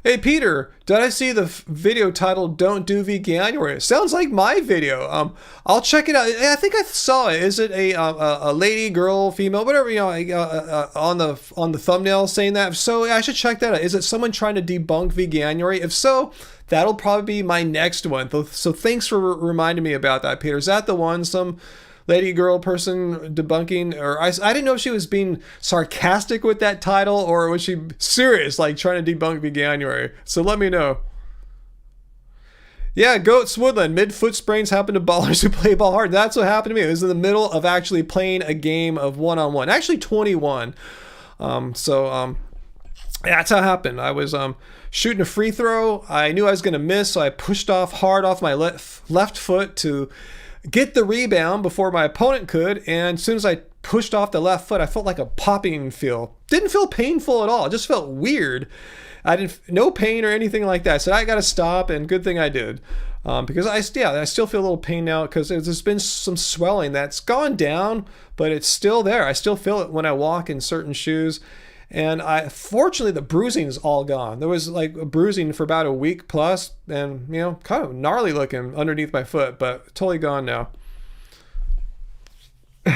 Speaker 1: Hey Peter, did I see the video titled "Don't Do Veganuary"? Sounds like my video. I'll check it out. I think I saw it. Is it a lady, girl, female, whatever, on the thumbnail saying that? If so, I should check that out. Is it someone trying to debunk Veganuary? If so, that'll probably be my next one. So thanks for reminding me about that, Peter. Is that the one? Some lady, girl, person debunking? Or I didn't know if she was being sarcastic with that title, or was she serious, like trying to debunk Veganuary? So let me know. Yeah, Goats Woodland. Mid-foot sprains happen to ballers who play ball hard. That's what happened to me. It was in the middle of actually playing a game of one-on-one. Actually 21. That's how it happened. I was shooting a free throw. I knew I was going to miss, so I pushed hard off my left foot to get the rebound before my opponent could, and as soon as I pushed off the left foot, I felt like a popping feel. Didn't feel painful at all. It just felt weird. No pain or anything like that. I said, I got to stop, and good thing I did. Because I still feel a little pain now because there's been some swelling that's gone down, but it's still there. I still feel it when I walk in certain shoes. And fortunately, the bruising is all gone. There was like a bruising for about a week plus, and kind of gnarly looking underneath my foot, but totally gone now.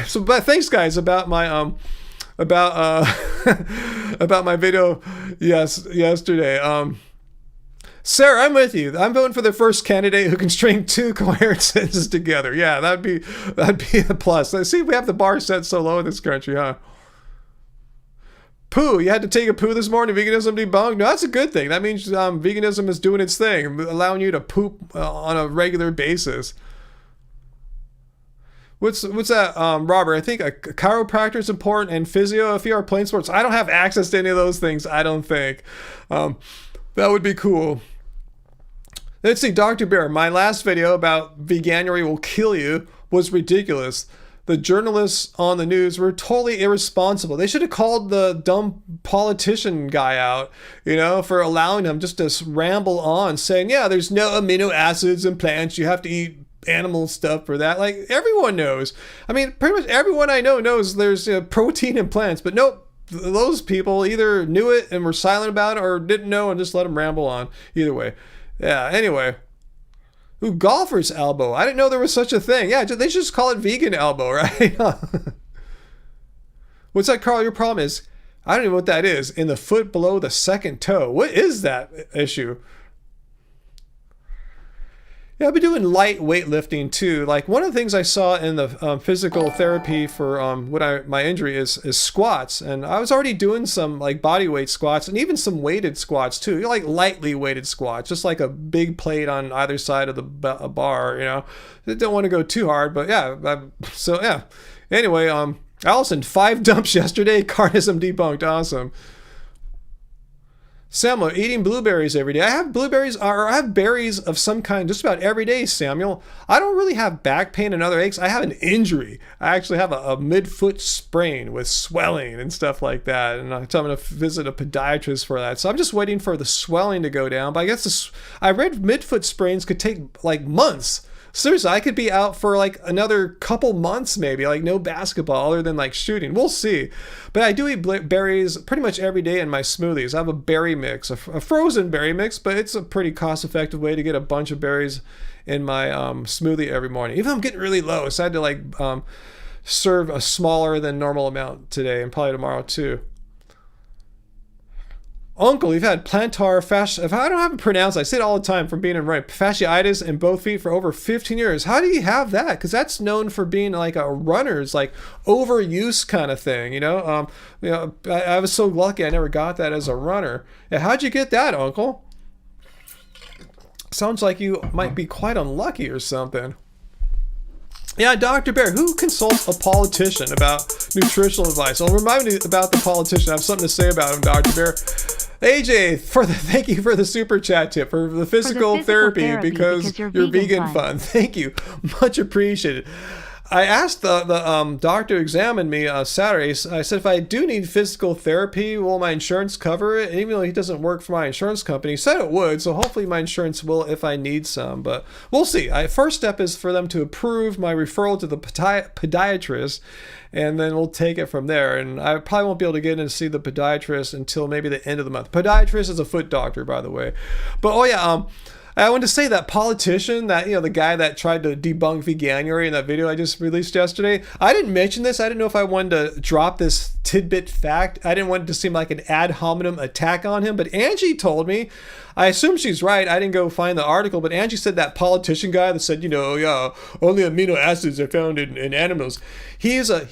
Speaker 1: So, but thanks guys about my about my video yesterday. Sarah, I'm with you. I'm voting for the first candidate who can string 2 coherent sentences together. Yeah, that'd be a plus. See, we have the bar set so low in this country, huh? Poo, you had to take a poo this morning. Veganism debunked. No, that's a good thing. That means veganism is doing its thing, allowing you to poop on a regular basis. What's that, Robert? I think a chiropractor is important, and physio if you are playing sports. I don't have access to any of those things, I don't think. That would be cool. Let's see, Dr. Bear. My last video about Veganuary will kill you was ridiculous. The journalists on the news were totally irresponsible. They should have called the dumb politician guy out, for allowing him just to ramble on saying, yeah, there's no amino acids in plants. You have to eat animal stuff for that. Like, everyone knows. I mean, pretty much everyone I know knows there's protein in plants, but nope. Those people either knew it and were silent about it or didn't know and just let them ramble on. Either way. Yeah, anyway. Ooh, golfer's elbow. I didn't know there was such a thing. Yeah, they should just call it vegan elbow, right? What's that, Carl? Your problem is, I don't even know what that is. In the foot below the second toe. What is that issue? Yeah, I've been doing light weightlifting too. Like, one of the things I saw in the physical therapy for my injury is squats, and I was already doing some like body weight squats and even some weighted squats too. Like lightly weighted squats, just like a big plate on either side of the bar. I don't want to go too hard, but yeah. Anyway, Allison, 5 dumps yesterday. Carnism debunked. Awesome. Samuel, eating blueberries every day. I have blueberries, or I have berries of some kind just about every day, Samuel. I don't really have back pain and other aches. I have an injury. I actually have a mid-foot sprain with swelling and stuff like that. And I'm going to visit a podiatrist for that. So I'm just waiting for the swelling to go down. But I guess I read mid-foot sprains could take like months. Seriously, I could be out for like another couple months maybe, like no basketball other than like shooting. We'll see. But I do eat berries pretty much every day in my smoothies. I have a berry mix, a frozen berry mix, but it's a pretty cost-effective way to get a bunch of berries in my smoothie every morning. Even though I'm getting really low, so I had to like serve a smaller than normal amount today and probably tomorrow too. Uncle, you've had plantar fascia. If I don't have it pronounced, I say it all the time from being in running. Fasciitis in both feet for over 15 years. How do you have that? Because that's known for being like a runner's like overuse kind of thing. I was so lucky I never got that as a runner. Yeah, how'd you get that, Uncle? Sounds like you might be quite unlucky or something. Yeah, Dr. Bear, who consults a politician about nutritional advice? Well, remind me about the politician. I have something to say about him, Dr. Bear. AJ, thank you for the super chat tip for the physical therapy because you're vegan fun. Thank you. Much appreciated. I asked the doctor who examined me Saturday. I said, if I do need physical therapy, will my insurance cover it? And even though he doesn't work for my insurance company, he said it would. So hopefully my insurance will if I need some. But we'll see. First step is for them to approve my referral to the podiatrist, and then we'll take it from there. And I probably won't be able to get in to see the podiatrist until maybe the end of the month. Podiatrist is a foot doctor, by the way. But oh yeah, I want to say that politician, that, the guy that tried to debunk veganuary in that video I just released yesterday, I didn't mention this. I didn't know if I wanted to drop this tidbit fact. I didn't want it to seem like an ad hominem attack on him, but Angie told me. I assume she's right. I didn't go find the article, but Angie said that politician guy that said, yeah, only amino acids are found in animals. He's a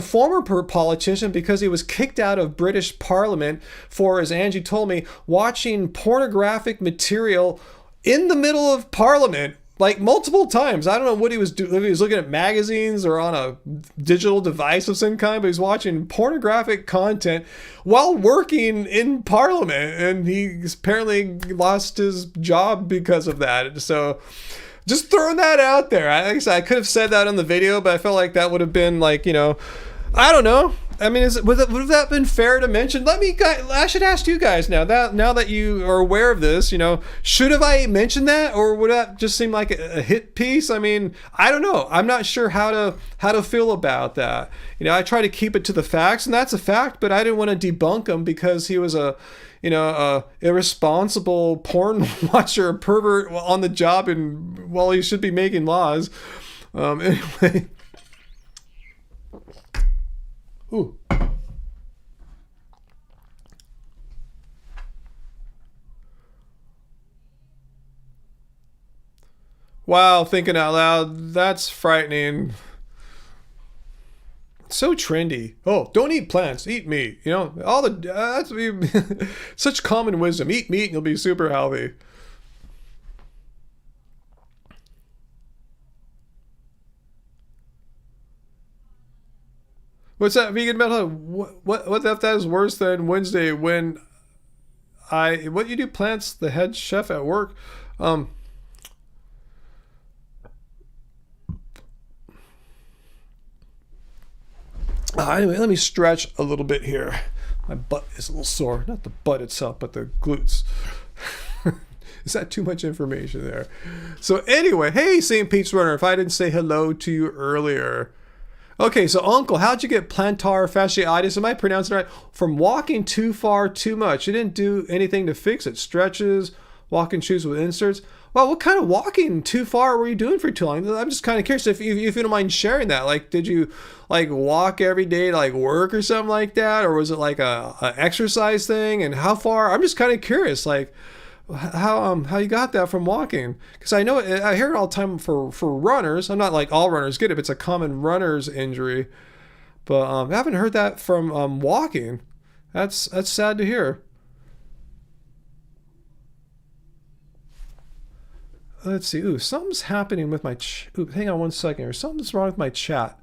Speaker 1: former politician because he was kicked out of British Parliament for, as Angie told me, watching pornographic material in the middle of Parliament, like multiple times. I don't know what he was doing. If he was looking at magazines or on a digital device of some kind, but he's watching pornographic content while working in Parliament, and he apparently lost his job because of that. So just throwing that out there. I could have said that on the video, but I felt like that would have been like, I don't know. I mean, would that been fair to mention? I should ask you guys now that you are aware of this, should have I mentioned that, or would that just seem like a hit piece? I mean, I don't know. I'm not sure how to feel about that. I try to keep it to the facts, and that's a fact, but I didn't want to debunk him because he was a irresponsible porn watcher, pervert on the job, and he should be making laws. Anyway. Ooh. Wow, thinking out loud, that's frightening. So trendy. Oh, don't eat plants, eat meat. All that's such common wisdom. Eat meat and you'll be super healthy. What's that, vegan metal? What if that is worse than Wednesday when what you do, plants, the head chef at work? Anyway, let me stretch a little bit here. My butt is a little sore. Not the butt itself, but the glutes. Is that too much information there? So anyway, hey, St. Pete's Runner, if I didn't say hello to you earlier. Okay, so Uncle, how'd you get plantar fasciitis? Am I pronouncing it right? From walking too far too much. You didn't do anything to fix it. Stretches, walking shoes with inserts. Well, what kind of walking too far were you doing for too long? I'm just kind of curious if you don't mind sharing that. Like, did you walk every day to work or something like that? Or was it like a exercise thing? And how far? I'm just kind of curious, how you got that from walking, because I know I hear it all the time for runners. I'm not like all runners get it, but it's a common runner's injury, but I haven't heard that from walking. That's sad to hear. Let's see. Ooh, something's happening with my hang on one second here. Something's wrong with my chat.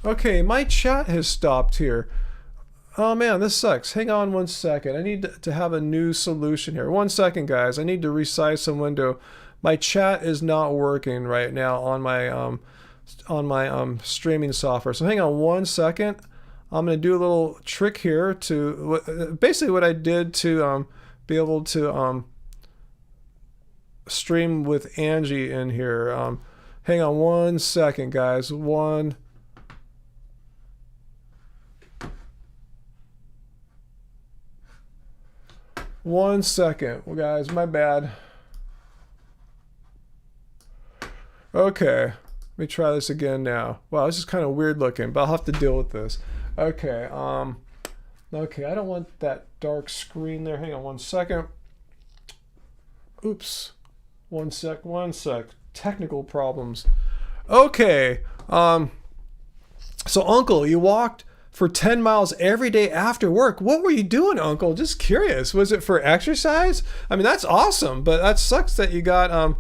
Speaker 1: Okay, my chat has stopped here. Oh man, this sucks. Hang on one second. I need to have a new solution here. 1 second, guys. I need to resize some window. My chat is not working right now on my streaming software. So hang on 1 second. I'm going to do a little trick here to basically what I did to be able to stream with Angie in here. Hang on 1 second, guys. One second. Well, guys, my bad. Okay, let me try this again now. Wow, this is kind of weird looking, but I'll have to deal with this. Okay, okay, I don't want that dark screen there. Hang on 1 second. Oops. One sec. Technical problems. Okay, so Uncle, you walked for 10 miles every day after work. What were you doing, Uncle? Just curious. Was it for exercise? I mean, that's awesome, but that sucks that you got an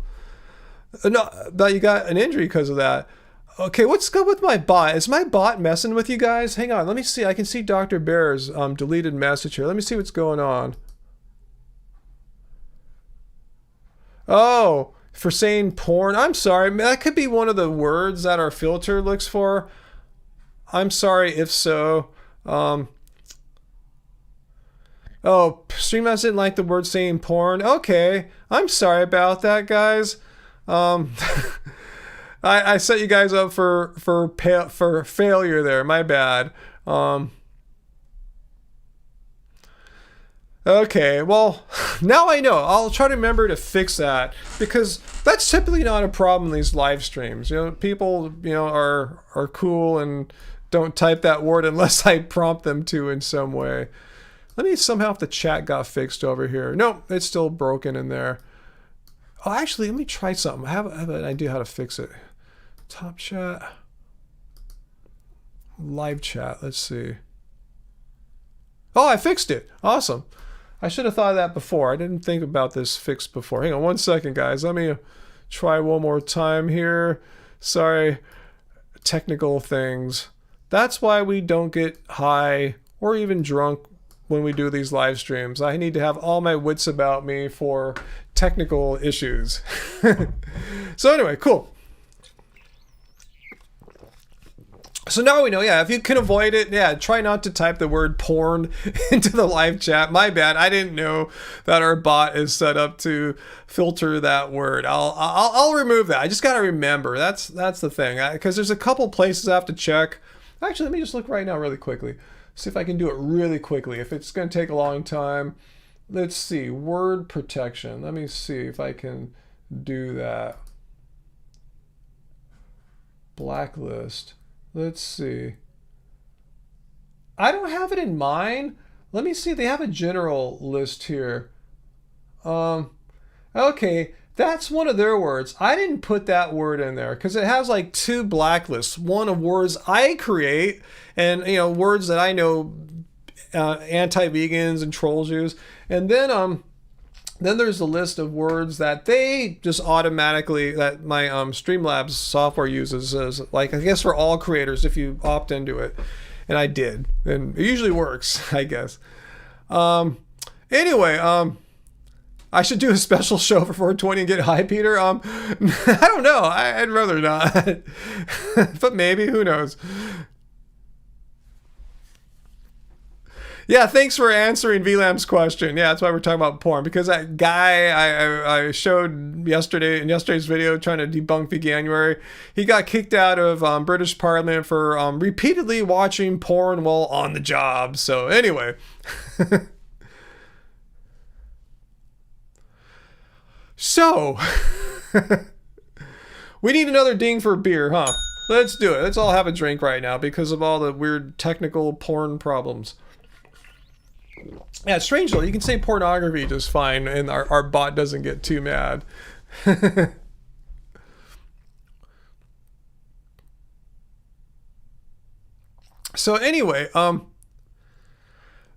Speaker 1: injury because of that. Okay, what's good with my bot? Is my bot messing with you guys? Hang on, let me see. I can see Dr. Bear's deleted message here. Let me see what's going on. Oh, for saying porn. I'm sorry. That could be one of the words that our filter looks for. I'm sorry if so. Oh, Streamlabs didn't like the word saying porn. Okay, I'm sorry about that, guys. I set you guys up for failure there. My bad. Okay, well, now I know. I'll try to remember to fix that, because that's typically not a problem in these live streams. You know, people, you know, are cool and don't type that word unless I prompt them to in some way. Let me somehow if the chat got fixed over here. No, it's still broken in there. Oh, actually, let me try something. I have an idea how to fix it. Top chat. Live chat. Let's see. Oh, I fixed it. Awesome. I should have thought of that before. I didn't think about this fix before. Hang on one second, guys. Let me try one more time here. Sorry. Technical things. That's why we don't get high or even drunk when we do these live streams. I need to have all my wits about me for technical issues. So anyway, cool. So now we know, yeah, if you can avoid it, yeah, try not to type the word porn into the live chat. My bad. I didn't know that our bot is set up to filter that word. I'll remove that. I just got to remember. That's the thing, because there's a couple places I have to check. Actually, let me just look right now really quickly. See if I can do it really quickly. If it's going to take a long time, let's see. Word protection. Let me see if I can do that. Blacklist. Let's see. I don't have it in mind. Let me see. They have a general list here. Okay. That's one of their words. I didn't put that word in there because it has like two blacklists. One of words I create and, you know, words that I know anti-vegans and trolls use. And then there's a list of words that they just automatically, that my Streamlabs software uses as, like, I guess for all creators if you opt into it. And I did. And it usually works, I guess. Anyway, I should do a special show for 420 and get high, Peter. I don't know. I'd rather not. But maybe, who knows? Yeah, thanks for answering VLAM's question. Yeah, that's why we're talking about porn. Because that guy I showed yesterday in yesterday's video trying to debunk Veganuary, he got kicked out of British Parliament for repeatedly watching porn while on the job. So anyway. So, we need another ding for beer, huh? Let's do it. Let's all have a drink right now because of all the weird technical porn problems. Yeah, strangely, you can say pornography just fine and our bot doesn't get too mad. So anyway,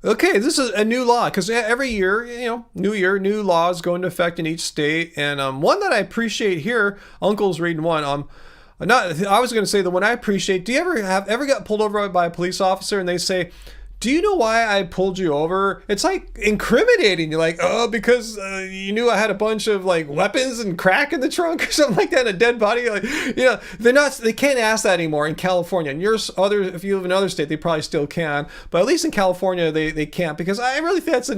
Speaker 1: okay, this is a new law because every year, you know, new year, new laws go into effect in each state. And one that I appreciate here, Uncle's reading one. I was going to say the one I appreciate. Do you ever got pulled over by a police officer and they say, do you know why I pulled you over? It's like incriminating. You're like, oh, because you knew I had a bunch of like weapons and crack in the trunk or something like that, a dead body. Like, you know, they can't ask that anymore in California. And if you live in another state, they probably still can. But at least in California, they can't, because I really think that's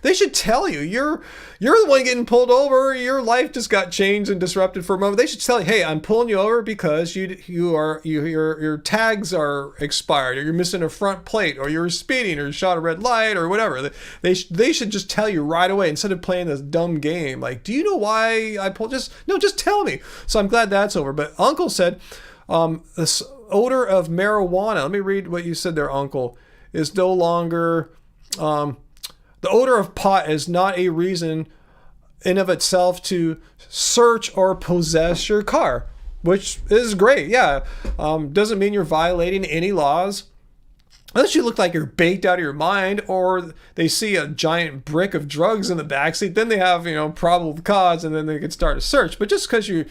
Speaker 1: they should tell you, you're the one getting pulled over. Your life just got changed and disrupted for a moment. They should tell you, hey, I'm pulling you over because your tags are expired, or you're missing a front plate, or you're speeding, or shot a red light, or whatever. They should just tell you right away instead of playing this dumb game. Like, do you know why I pulled? Just tell me. So I'm glad that's over. But Uncle said, this odor of marijuana. Let me read what you said there, Uncle. Is no longer. The odor of pot is not a reason in of itself to search or possess your car, which is great. Yeah, doesn't mean you're violating any laws. Unless you look like you're baked out of your mind, or they see a giant brick of drugs in the backseat, then they have, probable cause, and then they can start a search. But just because you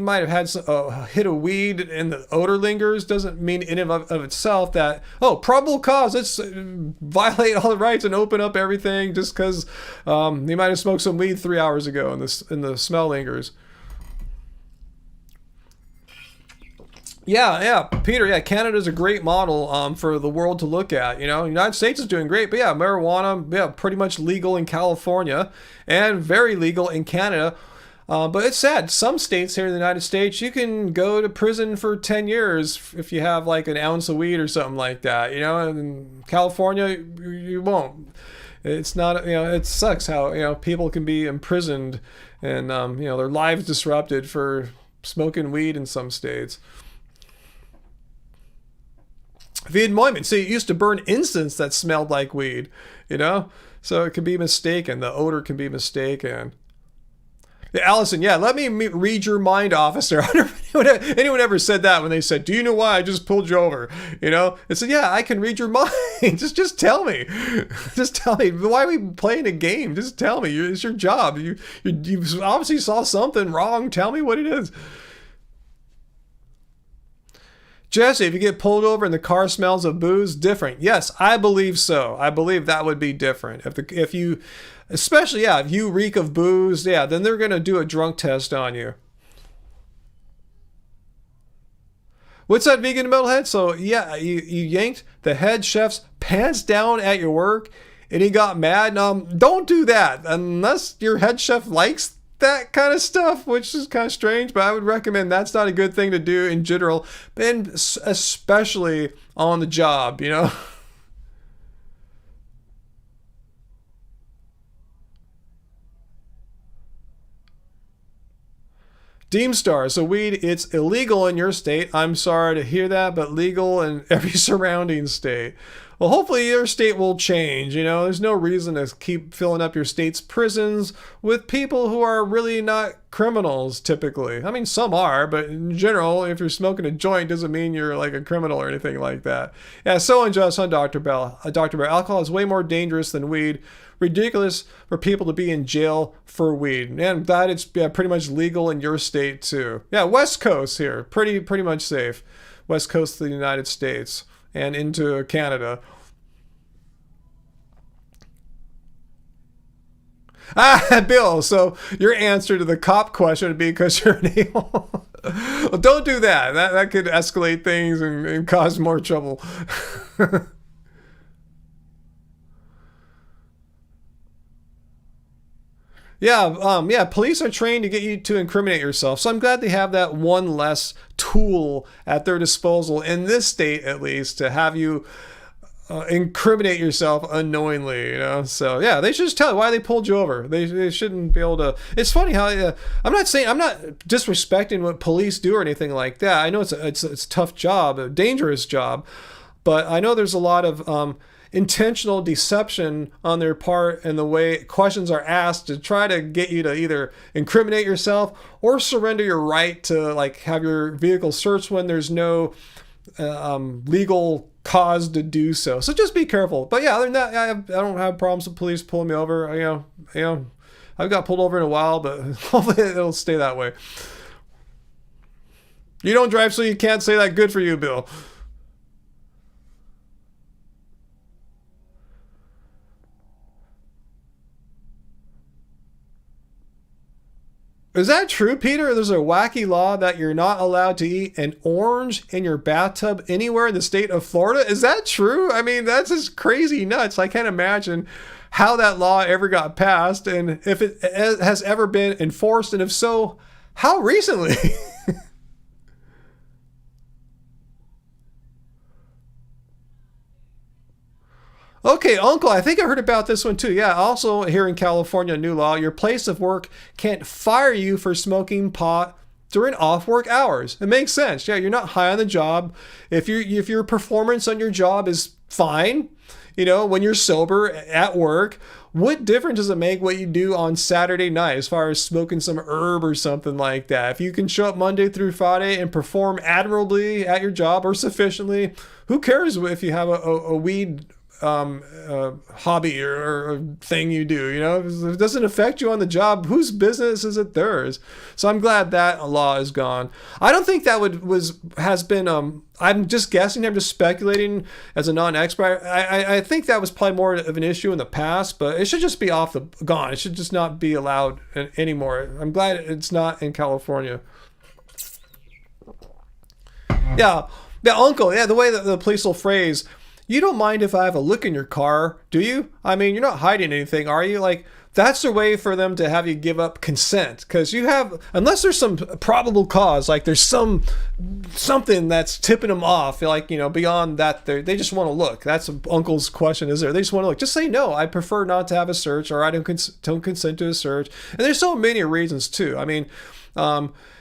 Speaker 1: might have had a hit of weed and the odor lingers doesn't mean in and of itself that, probable cause, let's violate all the rights and open up everything just because you might have smoked some weed 3 hours ago and the smell lingers. Yeah, Peter. Yeah, Canada's a great model for the world to look at. The United States is doing great, but yeah, marijuana, pretty much legal in California and very legal in Canada. But it's sad. Some states here in the United States, you can go to prison for 10 years if you have like an ounce of weed or something like that. And in California, you won't. It's not. It sucks how people can be imprisoned and their lives disrupted for smoking weed in some states. Vietnamese, see, it used to burn incense that smelled like weed, so it can be mistaken. The odor can be mistaken. Yeah, Allison, let me read your mind, officer. Anyone ever said that when they said, do you know why I just pulled you over? It said, I can read your mind. just tell me. Just tell me. Why are we playing a game? Just tell me. It's your job. You obviously saw something wrong. Tell me what it is. Jesse, if you get pulled over and the car smells of booze, different. Yes, I believe so. I believe that would be different. If you reek of booze, then they're going to do a drunk test on you. What's that, vegan metalhead? So, you yanked the head chef's pants down at your work and he got mad. Don't do that unless your head chef likes that kind of stuff, which is kind of strange, but I would recommend that's not a good thing to do in general, and especially on the job, Deemstar, so weed, it's illegal in your state. I'm sorry to hear that, but legal in every surrounding state. Well, hopefully your state will change. There's no reason to keep filling up your state's prisons with people who are really not criminals, typically. I mean, some are, but in general, if you're smoking a joint, doesn't mean you're like a criminal or anything like that. Yeah, so unjust on Dr. Bell. Dr. Bell, alcohol is way more dangerous than weed. Ridiculous for people to be in jail for weed. And that it's pretty much legal in your state, too. Yeah, West Coast here. Pretty much safe. West Coast of the United States. And into Canada. Bill, so your answer to the cop question would be because you're an a-hole. Well, don't do that. That could escalate things and cause more trouble. Police are trained to get you to incriminate yourself. So I'm glad they have that one less tool at their disposal, in this state at least, to have you incriminate yourself unknowingly, So they should just tell you why they pulled you over. They shouldn't be able to. It's funny how I'm not disrespecting what police do or anything like that. I know it's a tough job, a dangerous job, but I know there's a lot of intentional deception on their part and the way questions are asked to try to get you to either incriminate yourself or surrender your right to have your vehicle searched when there's no legal cause to do so. So just be careful. But other than that, I don't have problems with police pulling me over. I've got pulled over in a while, but hopefully it'll stay that way. You don't drive, so you can't say that. Good for you, Bill. Is that true, Peter? There's a wacky law that you're not allowed to eat an orange in your bathtub anywhere in the state of Florida. Is that true? I mean, that's just crazy nuts. I can't imagine how that law ever got passed and if it has ever been enforced. And if so, how recently? Okay, Uncle, I think I heard about this one too. Yeah, also here in California, new law, your place of work can't fire you for smoking pot during off work hours. It makes sense. Yeah, you're not high on the job. If your performance on your job is fine, when you're sober at work, what difference does it make what you do on Saturday night as far as smoking some herb or something like that? If you can show up Monday through Friday and perform admirably at your job or sufficiently, who cares if you have a weed hobby or thing you do? If it doesn't affect you on the job, whose business is it theirs? So I'm glad that law is gone. I don't think that has been I'm just guessing, I'm just speculating as a non-expert. I think that was probably more of an issue in the past, but it should just be gone. It should just not be allowed anymore. I'm glad it's not in California. Yeah, the uncle, the way that the police will phrase, you don't mind if I have a look in your car, do you? I mean, you're not hiding anything, are you? Like, that's the way for them to have you give up consent. Because unless there's some probable cause, like there's something that's tipping them off, like, beyond that, they just want to look. That's uncle's question, is there? They just want to look. Just say, no, I prefer not to have a search, or I don't consent to a search. And there's so many reasons, too. I mean,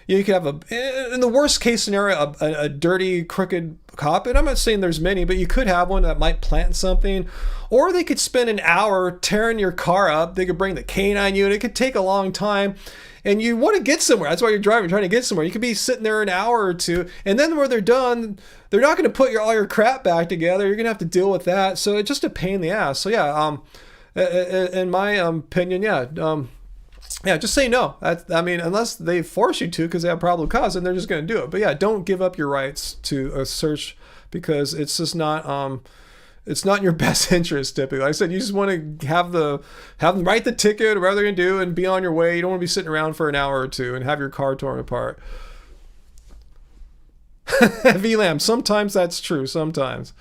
Speaker 1: you could have in the worst case scenario, a dirty, crooked cop. And I'm not saying there's many, but you could have one that might plant something. Or they could spend an hour tearing your car up. They could bring the canine unit. It could take a long time. And you want to get somewhere. That's why you're driving, trying to get somewhere. You could be sitting there an hour or two. And then when they're done, they're not going to put all your crap back together. You're going to have to deal with that. So it's just a pain in the ass. So yeah, in my opinion, yeah, just say no. Unless they force you to because they have probable cause, then they're just going to do it. But yeah, don't give up your rights to a search because it's just not it's not in your best interest typically. Like I said, you just want to have them write the ticket or whatever they're going to do and be on your way. You don't want to be sitting around for an hour or two and have your car torn apart. VLAM, sometimes that's true, sometimes.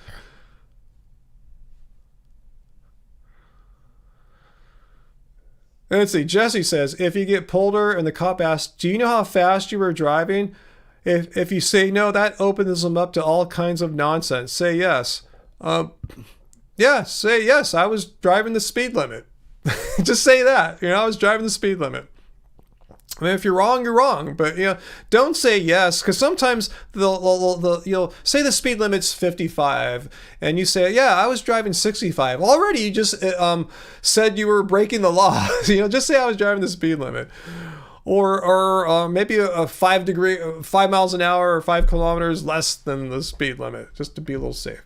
Speaker 1: Let's see. Jesse says, if you get pulled over and the cop asks, do you know how fast you were driving? If you say no, that opens them up to all kinds of nonsense. Say yes. Say yes. I was driving the speed limit. Just say that. I was driving the speed limit. I mean, if you're wrong, you're wrong. But, don't say yes, because sometimes you'll say the speed limit's 55, and you say, yeah, I was driving 65. Already, you just said you were breaking the law. Just say I was driving the speed limit. Or maybe a 5 miles an hour or 5 kilometers less than the speed limit, just to be a little safe.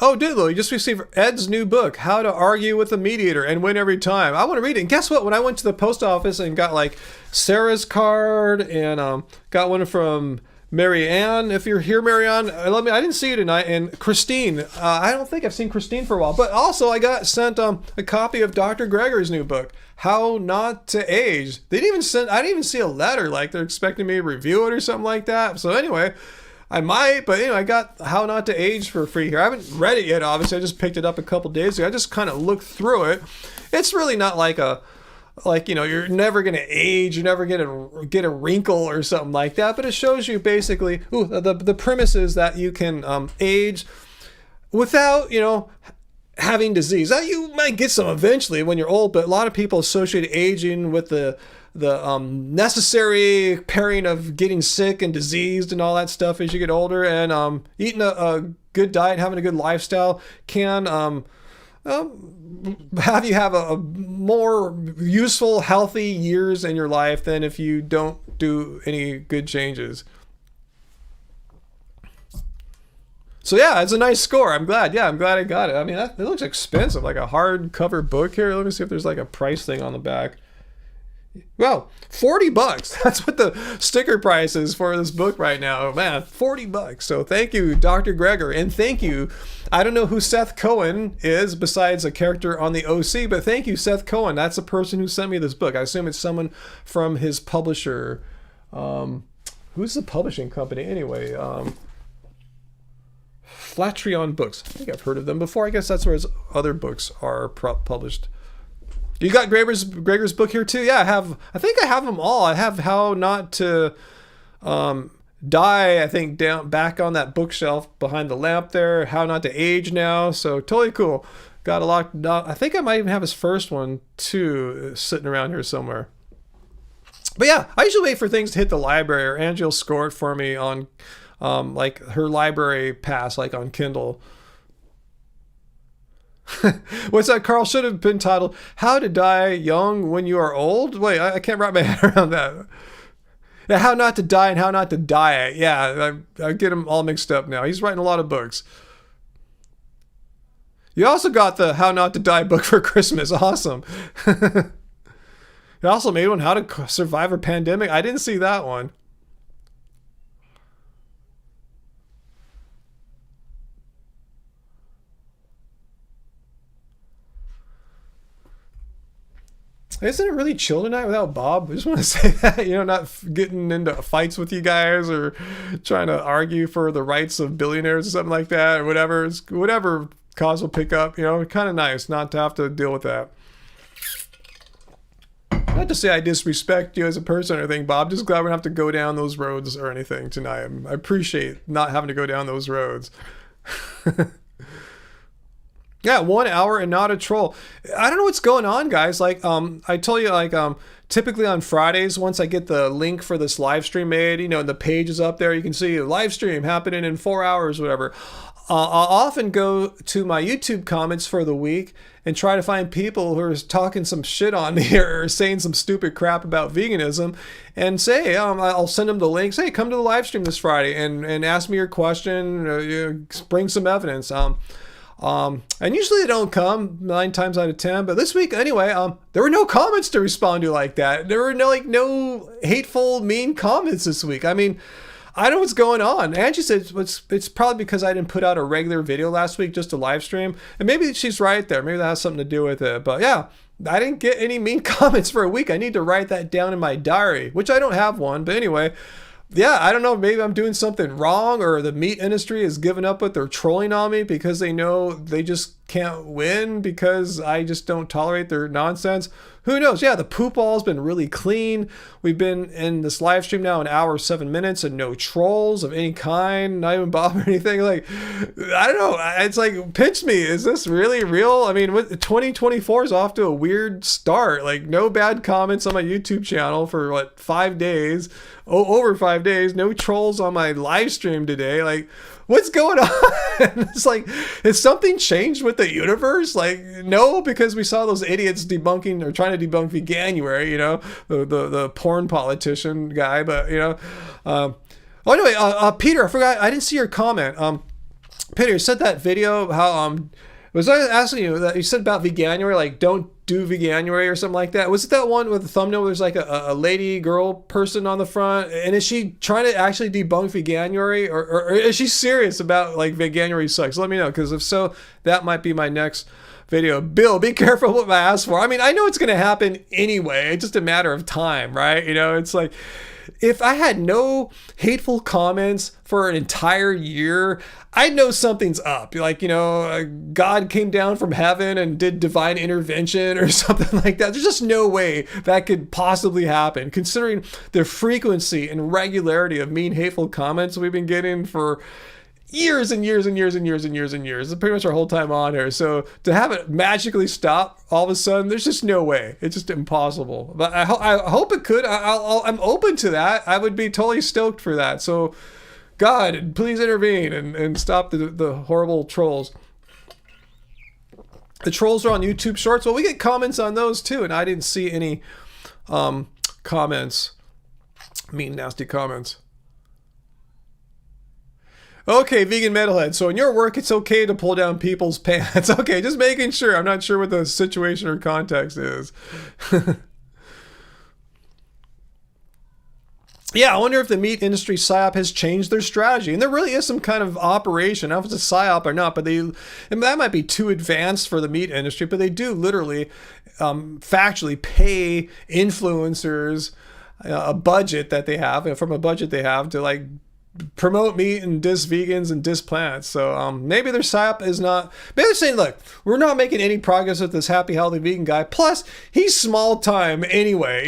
Speaker 1: Oh, Diddler, you just received Ed's new book, How to Argue with a Mediator and Win Every Time. I want to read it. And guess what? When I went to the post office and got like Sarah's card and got one from Mary Ann. If you're here, Mary Ann, I didn't see you tonight. And Christine, I don't think I've seen Christine for a while. But also I got sent a copy of Dr. Greger's new book, How Not to Age. I didn't even see a letter like they're expecting me to review it or something like that. So anyway, I might, but I got How Not to Age for free here. I haven't read it yet, obviously. I just picked it up a couple days ago. I just kind of looked through it. It's really not like you're never going to age, you're never going to get a wrinkle or something like that, but it shows you basically, the premise is that you can age without, having disease. Now, you might get some eventually when you're old, but a lot of people associate aging with the necessary pairing of getting sick and diseased and all that stuff as you get older. And eating a good diet, having a good lifestyle can have you have a more useful, healthy years in your life than if you don't do any good changes. So yeah, it's a nice score. I'm glad I got it. I mean, it looks expensive, like a hardcover book here. Let me see if there's like a price thing on the back. Well, $40. That's what the sticker price is for this book right now. Man, $40. So thank you, Dr. Greger. And thank you. I don't know who Seth Cohen is besides a character on the OC, but thank you, Seth Cohen. That's the person who sent me this book. I assume it's someone from his publisher. Who's the publishing company anyway? Flatrion Books. I think I've heard of them before. I guess that's where his other books are published. You got Greger's book here too? Yeah, I think I have them all. I have How Not to Die, I think, down back on that bookshelf behind the lamp there. How Not to Age Now. So totally cool. Got a lot. I think I might even have his first one too, sitting around here somewhere. But yeah, I usually wait for things to hit the library, or Angie will score it for me on like her library pass, like on Kindle. What's that, Carl? Should have been titled How to Die Young When You Are Old? Wait, I can't wrap my head around that. Yeah, How Not to Die and How Not to Diet. Yeah, I get them all mixed up now. He's writing a lot of books. You also got the How Not to Die book for Christmas. Awesome. He also made one, How to Survive a Pandemic. I didn't see that one. Isn't it really chill tonight without Bob? I just want to say that, not getting into fights with you guys or trying to argue for the rights of billionaires or something like that, or whatever. Whatever cause will pick up, kind of nice not to have to deal with that. Not to say I disrespect you as a person or anything, Bob. Just glad we don't have to go down those roads or anything tonight. I appreciate not having to go down those roads. Yeah, 1 hour and not a troll. I don't know what's going on, guys. Like, I told you, like, typically on Fridays, once I get the link for this live stream made, the page is up there. You can see a live stream happening in 4 hours, whatever. I'll often go to my YouTube comments for the week and try to find people who are talking some shit on me or saying some stupid crap about veganism, and say, I'll send them the links. Hey, come to the live stream this Friday and ask me your question. Bring some evidence. And usually they don't come 9 times out of 10, but this week anyway, there were no comments to respond to like that. There were no hateful, mean comments this week. I mean, I don't know what's going on. Angie said it's probably because I didn't put out a regular video last week, just a live stream. And maybe she's right there. Maybe that has something to do with it. But yeah, I didn't get any mean comments for a week. I need to write that down in my diary, which I don't have one. But anyway, yeah, I don't know. Maybe I'm doing something wrong, or the meat industry has given up with their trolling on me because they know they just can't win because I just don't tolerate their nonsense. Who knows? Yeah, the poop ball's been really clean. We've been in this live stream now an hour, 7 minutes, and no trolls of any kind, not even Bob or anything. Like, I don't know. It's like, pinch me. Is this really real? I mean, 2024 is off to a weird start. Like, no bad comments on my YouTube channel for 5 days. Over 5 days. No trolls on my live stream today. Like, what's going on? It's like, has something changed with the universe? Like, no, because we saw those idiots debunking or trying to debunk Veganuary, the porn politician guy. But, anyway, Peter, I forgot, I didn't see your comment. Peter, you said that video, how, was I asking you that you said about Veganuary, like, don't do Veganuary or something like that? Was it that one with the thumbnail where there's like a lady girl person on the front, and is she trying to actually debunk Veganuary, or is she serious about like Veganuary sucks? Let me know, because if so, that might be my next video. Bill, be careful what I ask for. I mean, I know it's going to happen anyway. It's just a matter of time, right? It's like, if I had no hateful comments for an entire year, I'd know something's up. Like, God came down from heaven and did divine intervention or something like that. There's just no way that could possibly happen, considering the frequency and regularity of mean, hateful comments we've been getting for years and years and years and years and years and years. It's pretty much our whole time on here. So to have it magically stop all of a sudden, there's just no way. It's just impossible. But I hope it could. I'm open to that. I would be totally stoked for that. So God, please intervene and stop the horrible trolls. The trolls are on YouTube Shorts. Well, we get comments on those too, and I didn't see any comments. Mean, nasty comments. Okay, vegan metalhead. So in your work, it's okay to pull down people's pants. Okay, just making sure. I'm not sure what the situation or context is. Yeah, I wonder if the meat industry PSYOP has changed their strategy. And there really is some kind of operation. I don't know if it's a PSYOP or not, but that might be too advanced for the meat industry, but they do literally factually pay influencers a budget that they have, from a budget they have to like promote meat and diss vegans and diss plants. So maybe their psyop is not. Maybe they're saying, look, we're not making any progress with this happy, healthy vegan guy. Plus, he's small time anyway.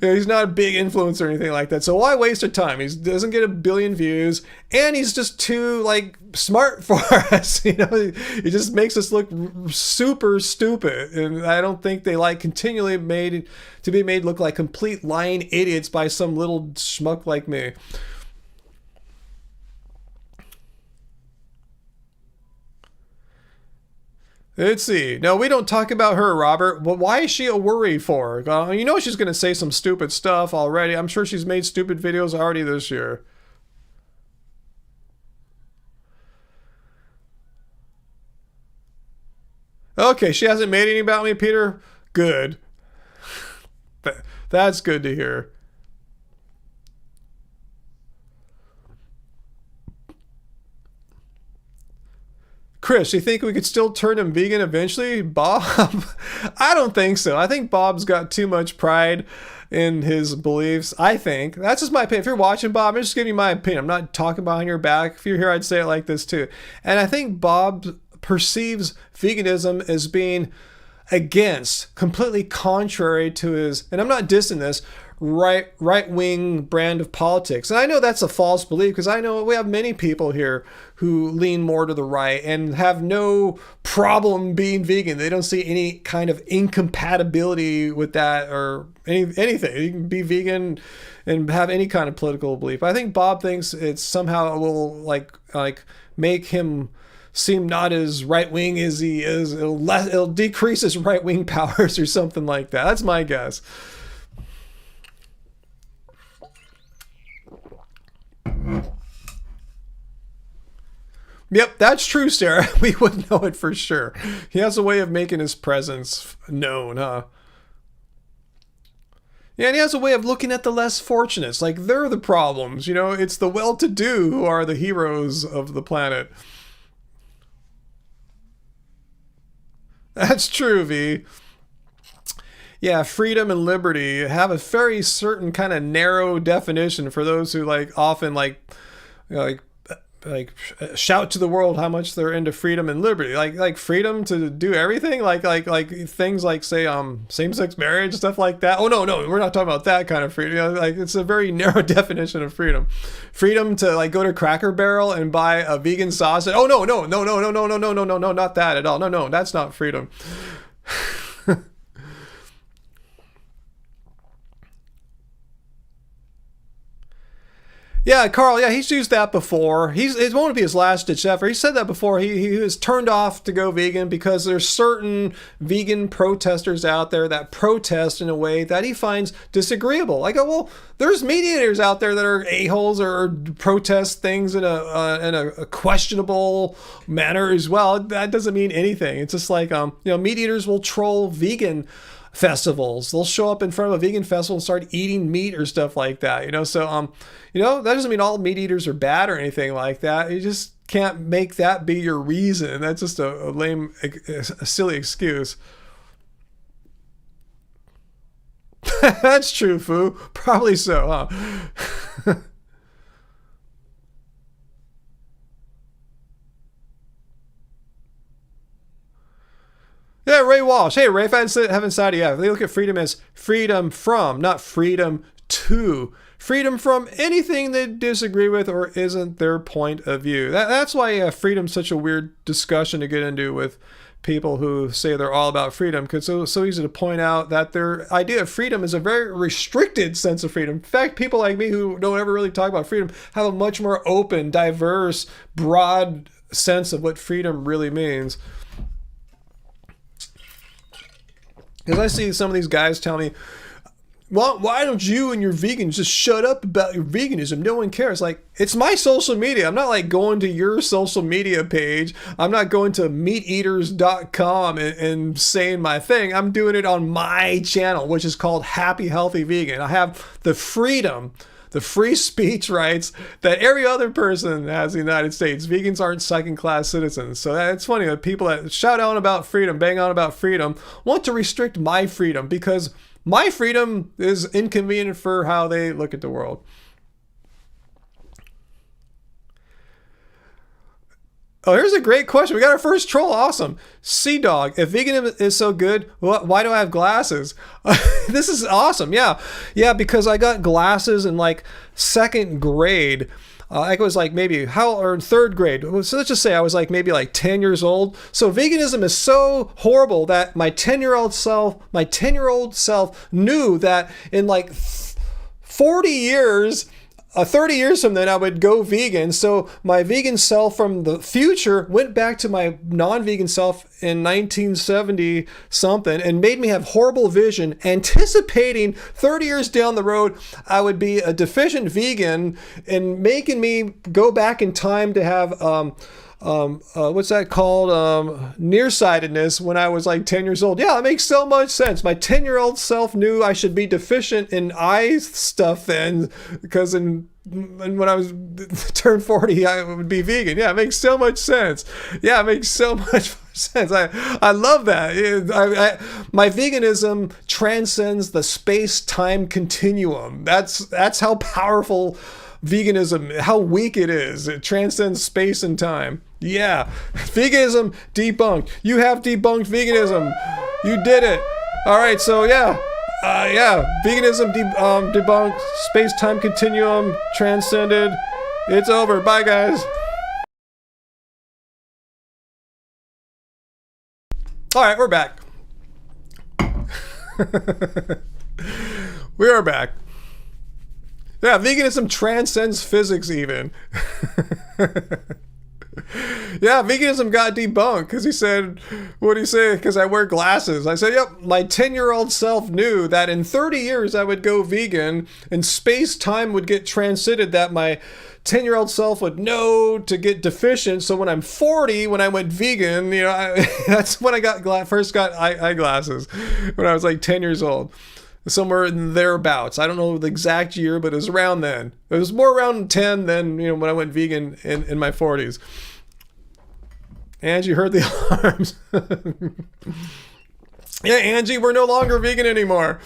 Speaker 1: He's not a big influencer or anything like that. So why waste our time? He doesn't get a billion views, and he's just too smart for us. He just makes us look super stupid, and I don't think they continually made look like complete lying idiots by some little schmuck like me. Let's see. No, we don't talk about her, Robert. But why is she a worry for? She's going to say some stupid stuff already. I'm sure she's made stupid videos already this year. Okay, she hasn't made any about me, Peter? Good. That's good to hear. Chris, you think we could still turn him vegan eventually? Bob? I don't think so. I think Bob's got too much pride in his beliefs. I think. That's just my opinion. If you're watching, Bob, I'm just giving you my opinion. I'm not talking behind your back. If you're here, I'd say it like this too. And I think Bob perceives veganism as being completely contrary to his, and I'm not dissing this, right-wing brand of politics. And I know that's a false belief, because I know we have many people here who lean more to the right and have no problem being vegan. They don't see any kind of incompatibility with that or anything. You can be vegan and have any kind of political belief. I think Bob thinks it's somehow will make him seem not as right-wing as he is. It'll decrease his right-wing powers or something like that. That's my guess. Yep, that's true, Sarah. We would know it for sure. He has a way of making his presence known, huh? Yeah, and he has a way of looking at the less fortunates. Like, they're the problems, It's the well-to-do who are the heroes of the planet. That's true, V. Yeah, freedom and liberty have a very certain kind of narrow definition for those who often shout to the world how much they're into freedom and liberty, like freedom to do everything, like things like, say, same-sex marriage, stuff like that. Oh no, we're not talking about that kind of freedom. It's a very narrow definition of freedom. Freedom to go to Cracker Barrel and buy a vegan sausage. Oh no, not that at all. No, that's not freedom. Yeah, Carl, he's used that before. It won't be his last ditch effort. He said that before. He was turned off to go vegan because there's certain vegan protesters out there that protest in a way that he finds disagreeable. I go, well, there's meat eaters out there that are a-holes or protest things in a questionable manner as well. That doesn't mean anything. It's just meat eaters will troll vegan festivals. They'll show up in front of a vegan festival and start eating meat or stuff like that, So, that doesn't mean all meat eaters are bad or anything like that. You just can't make that be your reason. That's just a lame, a silly excuse. That's true, Fu. Probably so, huh? Yeah, Ray Walsh. Hey, Ray, if I haven't said it yet, they look at freedom as freedom from, not freedom to. Freedom from anything they disagree with or isn't their point of view. That's why freedom's such a weird discussion to get into with people who say they're all about freedom, because it's so easy to point out that their idea of freedom is a very restricted sense of freedom. In fact, people like me who don't ever really talk about freedom have a much more open, diverse, broad sense of what freedom really means. Because I see some of these guys tell me, well, why don't you and your vegans just shut up about your veganism? No one cares. It's my social media. I'm not going to your social media page. I'm not going to meateaters.com and saying my thing. I'm doing it on my channel, which is called Happy Healthy Vegan. I have the freedom, the free speech rights that every other person has in the United States. Vegans aren't second-class citizens. So it's funny that people that shout on about freedom, bang on about freedom, want to restrict my freedom because my freedom is inconvenient for how they look at the world. Oh, here's a great question. We got our first troll. Awesome. Sea Dog, if veganism is so good, why do I have glasses? This is awesome. Yeah. Yeah, because I got glasses in like second grade. I was like maybe or in third grade. So let's just say I was like maybe like 10 years old. So veganism is so horrible that my 10-year-old self knew that in like 40 years, 30 years from then, I would go vegan. So my vegan self from the future went back to my non-vegan self in 1970 something and made me have horrible vision, anticipating 30 years down the road, I would be a deficient vegan and making me go back in time to have, what's that called? Nearsightedness when I was like 10 years old. Yeah, it makes so much sense. My 10-year-old self knew I should be deficient in eye stuff then, because when I was turned 40, I would be vegan. Yeah, it makes so much sense. Yeah, it makes so much sense. I love that. My veganism transcends the space-time continuum. That's how powerful veganism, how weak it is. It transcends space and time. Yeah. Veganism debunked. You have debunked veganism. You did it. All right. So yeah. Veganism debunked. Space-time continuum transcended. It's over. Bye, guys. All right. We're back. We are back. Yeah, veganism transcends physics even. Yeah, veganism got debunked because he said, what did he say? Because I wear glasses. I said, yep, my 10-year-old self knew that in 30 years I would go vegan and space-time would get transcended, that my 10-year-old self would know to get deficient. So when I'm 40, when I went vegan, that's when I first got eyeglasses, when I was like 10 years old. Somewhere in thereabouts. I don't know the exact year, but it was around then. It was more around 10 than when I went vegan in my 40s. Angie heard the alarms. Yeah, Angie, we're no longer vegan anymore.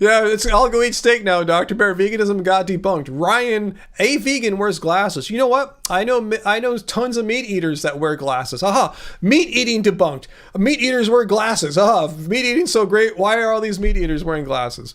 Speaker 1: Yeah, I'll go eat steak now, Dr. Bear. Veganism got debunked. Ryan, a vegan, wears glasses. You know what? I know tons of meat eaters that wear glasses. Aha, meat eating debunked. Meat eaters wear glasses. Aha, meat eating so great. Why are all these meat eaters wearing glasses?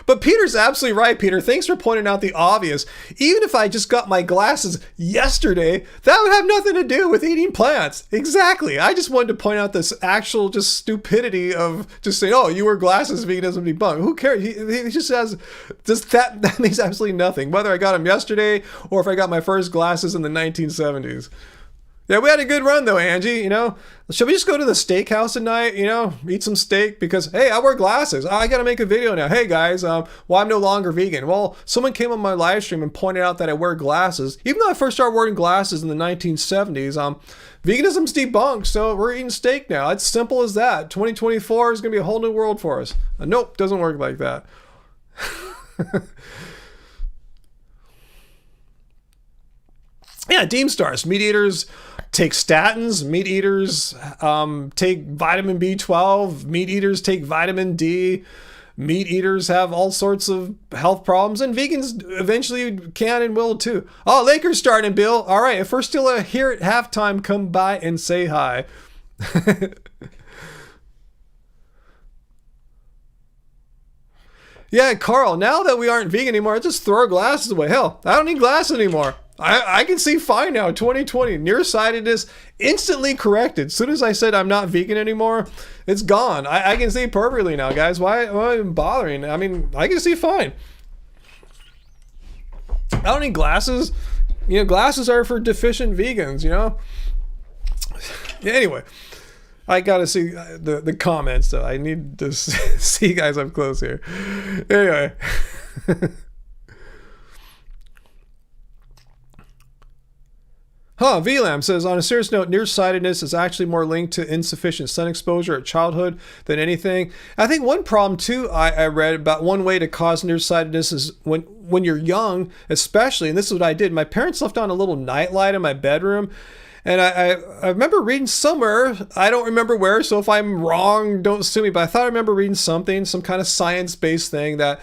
Speaker 1: But Peter's absolutely right, Peter. Thanks for pointing out the obvious. Even if I just got my glasses yesterday, that would have nothing to do with eating plants. Exactly. I just wanted to point out this actual just stupidity of just saying, oh, you wear glasses, veganism debunked. Who cares? He just says, that means absolutely nothing. Whether I got them yesterday or if I got my first glasses in the 1970s. Yeah, we had a good run though, Angie, Should we just go to the steakhouse tonight, eat some steak? Because, hey, I wear glasses. I got to make a video now. Hey, guys, I'm no longer vegan. Well, someone came on my live stream and pointed out that I wear glasses. Even though I first started wearing glasses in the 1970s, veganism's debunked, so we're eating steak now. It's simple as that. 2024 is going to be a whole new world for us. Nope, doesn't work like that. Yeah, Deem Stars. Meat eaters take statins. Meat eaters take vitamin B12. Meat eaters take vitamin D. Meat eaters have all sorts of health problems, and vegans eventually can and will too. Oh, Lakers starting, Bill. All right, if we're still here at halftime, come by and say hi. Yeah, Carl, now that we aren't vegan anymore, just throw our glasses away. Hell, I don't need glasses anymore. I can see fine now, 2020. Nearsightedness instantly corrected. As soon as I said I'm not vegan anymore, it's gone. I can see perfectly now, guys. Why am I even bothering? I mean, I can see fine. I don't need glasses. Glasses are for deficient vegans, Yeah, anyway, I gotta see the comments, though. I need to see you guys up close here. Anyway. VLAM says, on a serious note, nearsightedness is actually more linked to insufficient sun exposure at childhood than anything. I think one problem, too, I read about one way to cause nearsightedness is when you're young, especially, and this is what I did. My parents left on a little nightlight in my bedroom, and I remember reading somewhere, I don't remember where, so if I'm wrong, don't sue me, but I thought I remember reading something, some kind of science-based thing that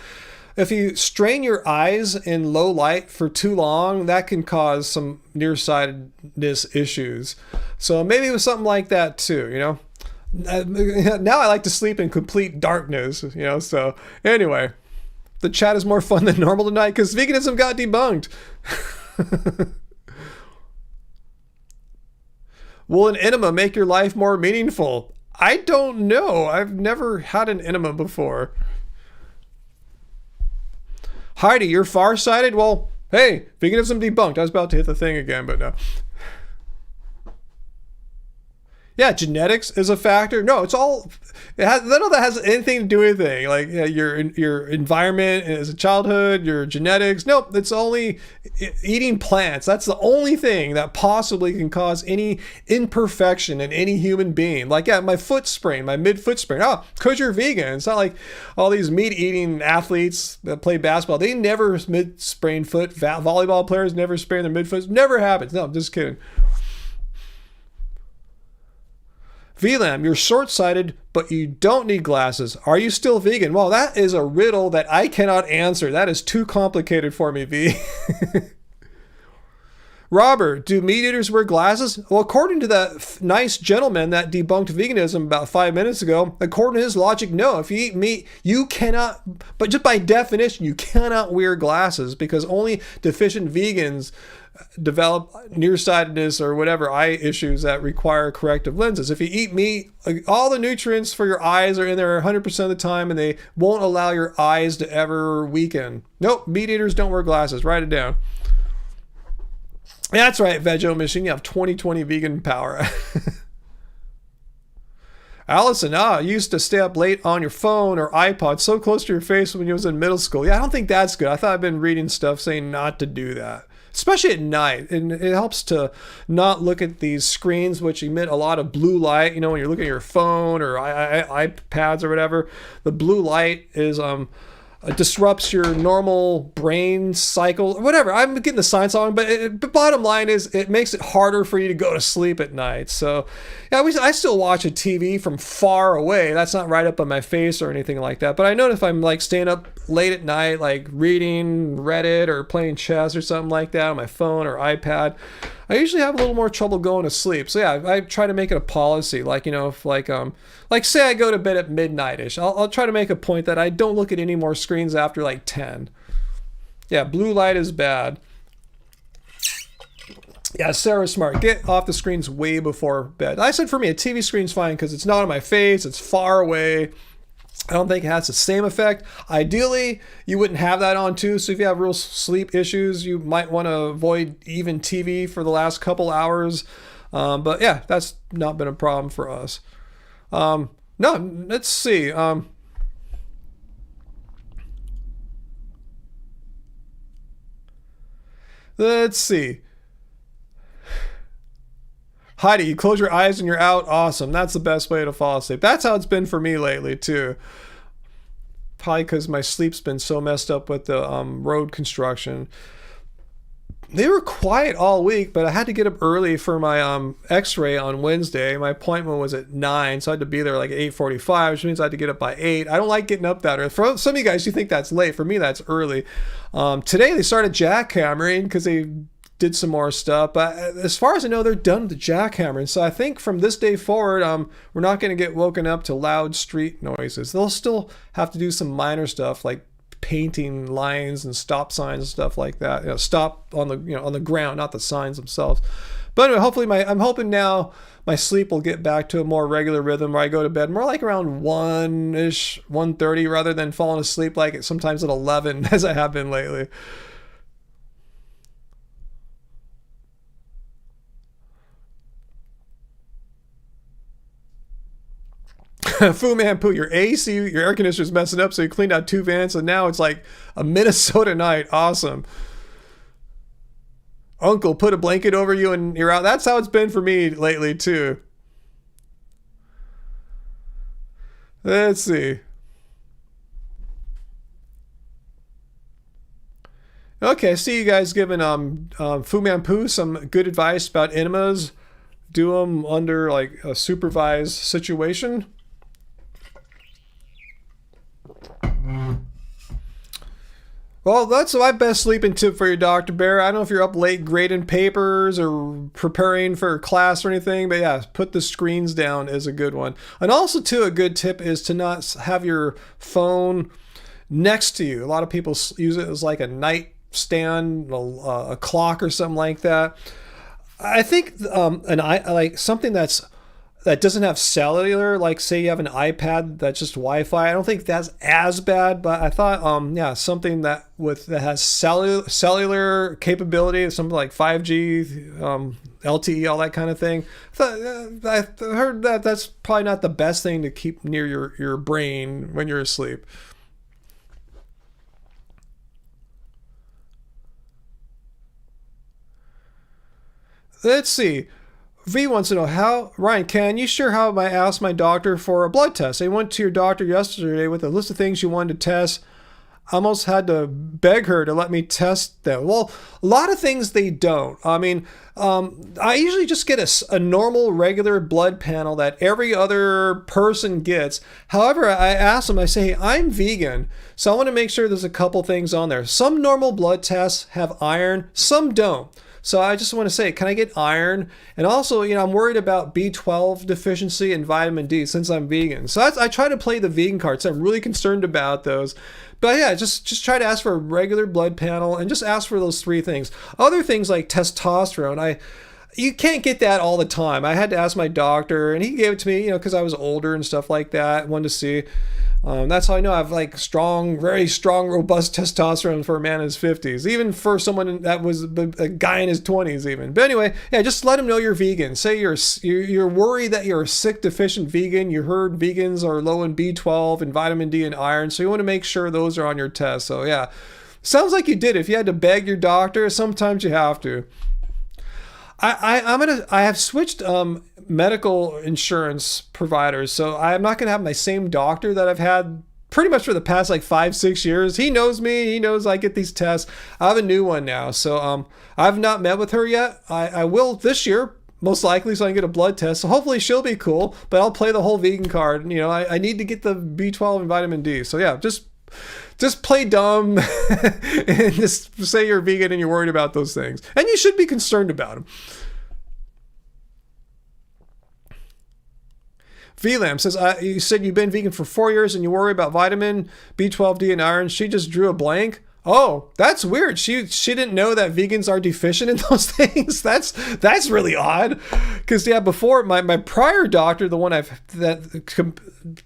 Speaker 1: if you strain your eyes in low light for too long, that can cause some nearsightedness issues. So maybe it was something like that too, you know. Now I like to sleep in complete darkness, you know. So anyway, the chat is more fun than normal tonight because veganism got debunked. Will an enema make your life more meaningful? I don't know. I've never had an enema before. Heidi, you're farsighted? Well, hey, veganism debunked. I was about to hit the thing again, but no. Yeah, genetics is a factor. No, it's all. None of that has anything to do with anything. Like your environment as a childhood, your genetics. Nope, it's only eating plants. That's the only thing that possibly can cause any imperfection in any human being. Like, yeah, my foot sprain, my mid-foot sprain. Oh, because you're vegan. It's not like all these meat-eating athletes that play basketball. They never mid-sprain foot. Volleyball players never sprain their mid-foot. Never happens. No, I'm just kidding. VLAM, you're short-sighted, but you don't need glasses. Are you still vegan? Well, that is a riddle that I cannot answer. That is too complicated for me, V. Robert, do meat eaters wear glasses? Well, according to that nice gentleman that debunked veganism about 5 minutes ago, according to his logic, no. If you eat meat, you cannot, but just by definition, you cannot wear glasses because only deficient vegans develop nearsightedness or whatever eye issues that require corrective lenses. If you eat meat, all the nutrients for your eyes are in there 100% of the time and they won't allow your eyes to ever weaken. Nope, meat eaters don't wear glasses. Write it down. That's right, Veggie Machine. You have 20/20 vegan power. Allison, you used to stay up late on your phone or iPod so close to your face when you was in middle school. Yeah, I don't think that's good. I thought I've been reading stuff saying not to do that, especially at night. And it helps to not look at these screens, which emit a lot of blue light. You know, when you're looking at your phone or iPads or whatever, the blue light is disrupts your normal brain cycle, whatever. I'm getting the science on, but the bottom line is it makes it harder for you to go to sleep at night. So yeah, I still watch a TV from far away. That's not right up on my face or anything like that. But I know if I'm like staying up late at night, like reading Reddit or playing chess or something like that on my phone or iPad, I usually have a little more trouble going to sleep. So yeah, I try to make it a policy. Like, you know, if like say I go to bed at midnight-ish, I'll try to make a point that I don't look at any more screens after like 10. Yeah, blue light is bad. Yeah, Sarah's smart. Get off the screens way before bed. I said for me, a TV screen's fine because it's not on my face, it's far away. I don't think it has the same effect. Ideally, you wouldn't have that on too. So if you have real sleep issues, you might want to avoid even TV for the last couple hours. But yeah, that's not been a problem for us. No, let's see. Let's see. Heidi, you close your eyes and you're out. Awesome. That's the best way to fall asleep. That's how it's been for me lately too. Probably because my sleep's been so messed up with the road construction. They were quiet all week, but I had to get up early for my x-ray on Wednesday. My appointment was at 9, so I had to be there like at 8:45, which means I had to get up by 8. I don't like getting up that early. For some of you guys, you think that's late. For me, that's early. Today, they started jackhammering because they did some more stuff, but as far as I know, they're done with the jackhammering. So I think from this day forward, we're not going to get woken up to loud street noises. They'll still have to do some minor stuff like painting lines and stop signs and stuff like that. You know, stop on the on the ground, not the signs themselves. But anyway, hopefully I'm hoping now my sleep will get back to a more regular rhythm where I go to bed more like around 1-ish, 1:30 rather than falling asleep like sometimes at 11 as I have been lately. Fu Man Poo, your AC, your air conditioner's messing up, so you cleaned out 2 vents, and now it's like a Minnesota night. Awesome. Uncle, put a blanket over you and you're out. That's how it's been for me lately, too. Let's see. Okay, I see you guys giving Fu Man Poo some good advice about enemas. Do them under like a supervised situation. Well, that's my best sleeping tip for you, Dr. Bear. I don't know if you're up late grading papers or preparing for class or anything, but yeah, put the screens down is a good one. And also, too, a good tip is to not have your phone next to you. A lot of people use it as like a nightstand, a clock or something like that. I think like something that doesn't have cellular, like say you have an iPad that's just Wi-Fi. I don't think that's as bad, but I thought, something that has cellular capability, something like 5G, LTE, all that kind of thing. I heard that that's probably not the best thing to keep near your brain when you're asleep. Let's see. V wants to know Ryan, can you share how I asked my doctor for a blood test? I went to your doctor yesterday with a list of things you wanted to test. I almost had to beg her to let me test them. Well, a lot of things they don't. I mean, I usually just get a normal, regular blood panel that every other person gets. However, I ask them, I say, hey, I'm vegan, so I want to make sure there's a couple things on there. Some normal blood tests have iron, some don't. So I just want to say, can I get iron? And also, I'm worried about B12 deficiency and vitamin D since I'm vegan. So I try to play the vegan card. So I'm really concerned about those. But yeah, just try to ask for a regular blood panel and just ask for those three things. Other things like testosterone, you can't get that all the time. I had to ask my doctor, and he gave it to me, because I was older and stuff like that. Wanted to see. That's how I know I have like very strong, robust testosterone for a man in his 50s, even for someone that was a guy in his 20s even. But anyway, yeah, just let him know you're vegan. Say you're worried that you're a sick, deficient vegan. You heard vegans are low in B12 and vitamin D and iron, so you want to make sure those are on your test. So yeah, sounds like you did. If you had to beg your doctor, sometimes you have to. I have switched medical insurance providers, so I'm not gonna have my same doctor that I've had pretty much for the past like 5-6 years. He knows me. He knows I get these tests. I have a new one now, so I've not met with her yet. I will this year, most likely, so I can get a blood test. So hopefully she'll be cool. But I'll play the whole vegan card. I need to get the B12 and vitamin D. So yeah, just play dumb and just say you're vegan and you're worried about those things. And you should be concerned about them. VLAM says, you said you've been vegan for 4 years and you worry about vitamin B12, D, and iron. She just drew a blank. Oh, that's weird. She didn't know that vegans are deficient in those things. That's really odd. Because yeah, before my prior doctor, the one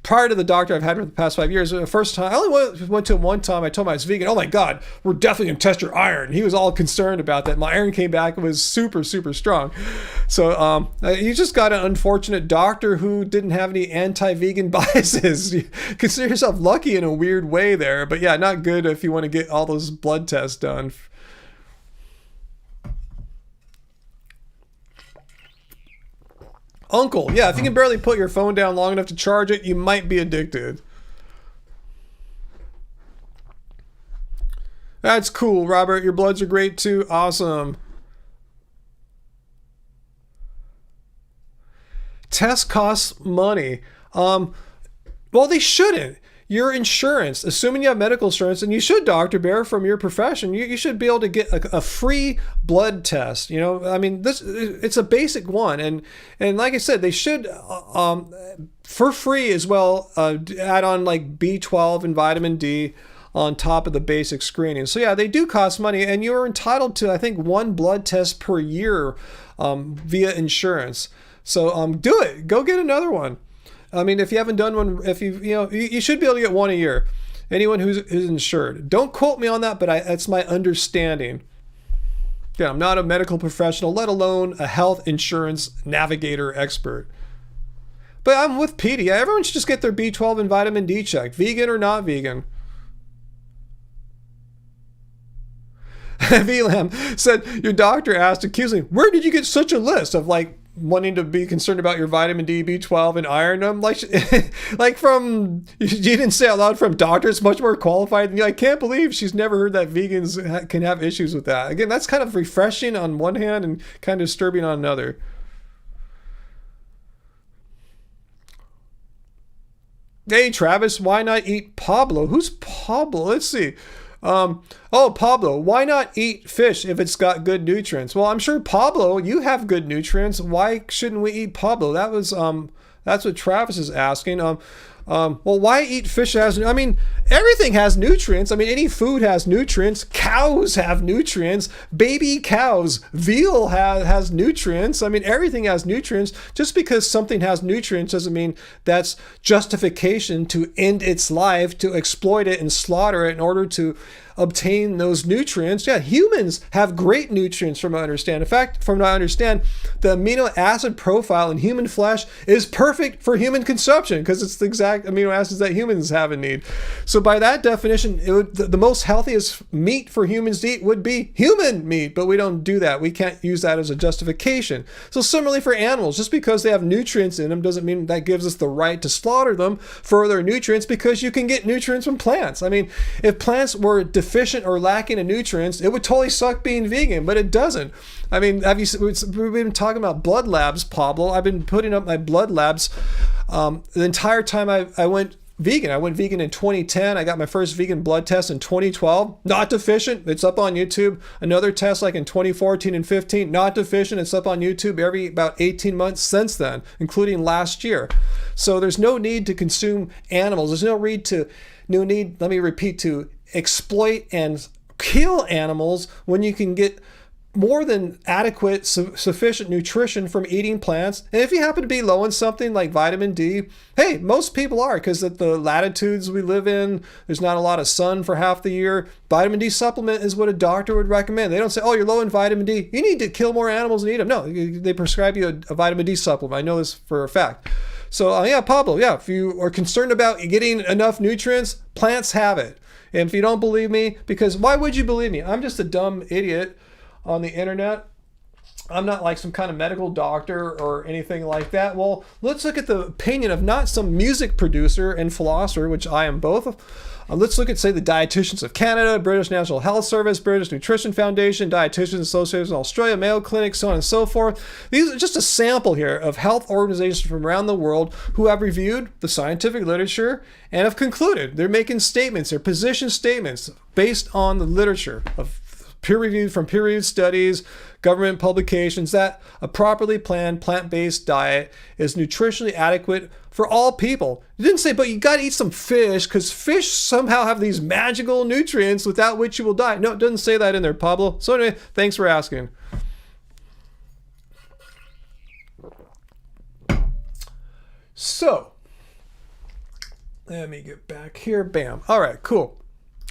Speaker 1: prior to the doctor I've had for the past 5 years, the first time I only went to him one time. I told him I was vegan. Oh my God, we're definitely gonna test your iron. He was all concerned about that. My iron came back and was super, super strong. So you just got an unfortunate doctor who didn't have any anti-vegan biases. You consider yourself lucky in a weird way there. But yeah, not good if you want to get all those blood tests done. Uncle, yeah, if you can barely put your phone down long enough to charge it, you might be addicted. That's cool, Robert. Your bloods are great too. Awesome. Tests cost money. Well, they shouldn't. Your insurance, assuming you have medical insurance, and you should, Dr. Bear, from your profession, you should be able to get a free blood test. I mean, it's a basic one. And like I said, they should, for free as well, add on like B12 and vitamin D on top of the basic screening. So yeah, they do cost money, and you're entitled to, I think, one blood test per year via insurance. So do it. Go get another one. I mean, if you haven't done one, you should be able to get one a year. Anyone who's insured. Don't quote me on that, but that's my understanding. Yeah, I'm not a medical professional, let alone a health insurance navigator expert. But I'm with Petey. Yeah, everyone should just get their B12 and vitamin D checked, vegan or not vegan. VLAM said, your doctor asked accusingly, where did you get such a list of wanting to be concerned about your vitamin D, B12, and iron? I'm like from, you didn't say out loud, from doctors much more qualified than you. I can't believe she's never heard that vegans can have issues with that. Again, that's kind of refreshing on one hand and kind of disturbing on another. Hey, Travis, why not eat Pablo? Who's Pablo? Let's see. Oh, Pablo, why not eat fish if it's got good nutrients? Well, I'm sure, Pablo, you have good nutrients. Why shouldn't we eat, Pablo? That's what Travis is asking. Well, why eat fish I mean, everything has nutrients. I mean, any food has nutrients. Cows have nutrients. Baby cows. Veal has nutrients. I mean, everything has nutrients. Just because something has nutrients doesn't mean that's justification to end its life, to exploit it and slaughter it in order to obtain those nutrients. Yeah, humans have great nutrients from what I understand. In fact, from what I understand, the amino acid profile in human flesh is perfect for human consumption because it's the exact amino acids that humans have in need. So by that definition, the most healthiest meat for humans to eat would be human meat, but we don't do that. We can't use that as a justification. So similarly for animals, just because they have nutrients in them doesn't mean that gives us the right to slaughter them for their nutrients, because you can get nutrients from plants. I mean, if plants were deficient or lacking in nutrients, it would totally suck being vegan, but it doesn't. I mean, we've been talking about blood labs, Pablo. I've been putting up my blood labs the entire time I went vegan. I went vegan in 2010. I got my first vegan blood test in 2012. Not deficient. It's up on YouTube. Another test like in 2014 and 15. Not deficient. It's up on YouTube every about 18 months since then, including last year. So there's no need to consume animals. There's no need, let me repeat, to exploit and kill animals when you can get more than adequate, sufficient nutrition from eating plants. And if you happen to be low in something like vitamin D, hey, most people are, because at the latitudes we live in, there's not a lot of sun for half the year. Vitamin D supplement is what a doctor would recommend. They don't say, oh, you're low in vitamin D, you need to kill more animals and eat them. No, they prescribe you a vitamin D supplement. I know this for a fact. So yeah, Pablo, yeah, if you are concerned about getting enough nutrients, plants have it. And if you don't believe me, because why would you believe me? I'm just a dumb idiot on the internet. I'm not like some kind of medical doctor or anything like that. Well, let's look at the opinion of not some music producer and philosopher, which I am both. Let's look at, say, the Dietitians of Canada, British National Health Service, British Nutrition Foundation, Dietitians Association of Australia, Mayo Clinic, so on and so forth. These are just a sample here of health organizations from around the world who have reviewed the scientific literature and have concluded. They're making statements, they're position statements based on the literature of peer-reviewed studies, government publications, that a properly planned plant-based diet is nutritionally adequate for all people. It didn't say, but you got to eat some fish because fish somehow have these magical nutrients without which you will die. No, it doesn't say that in there, Pablo. So anyway, thanks for asking. So, let me get back here. Bam. All right, cool.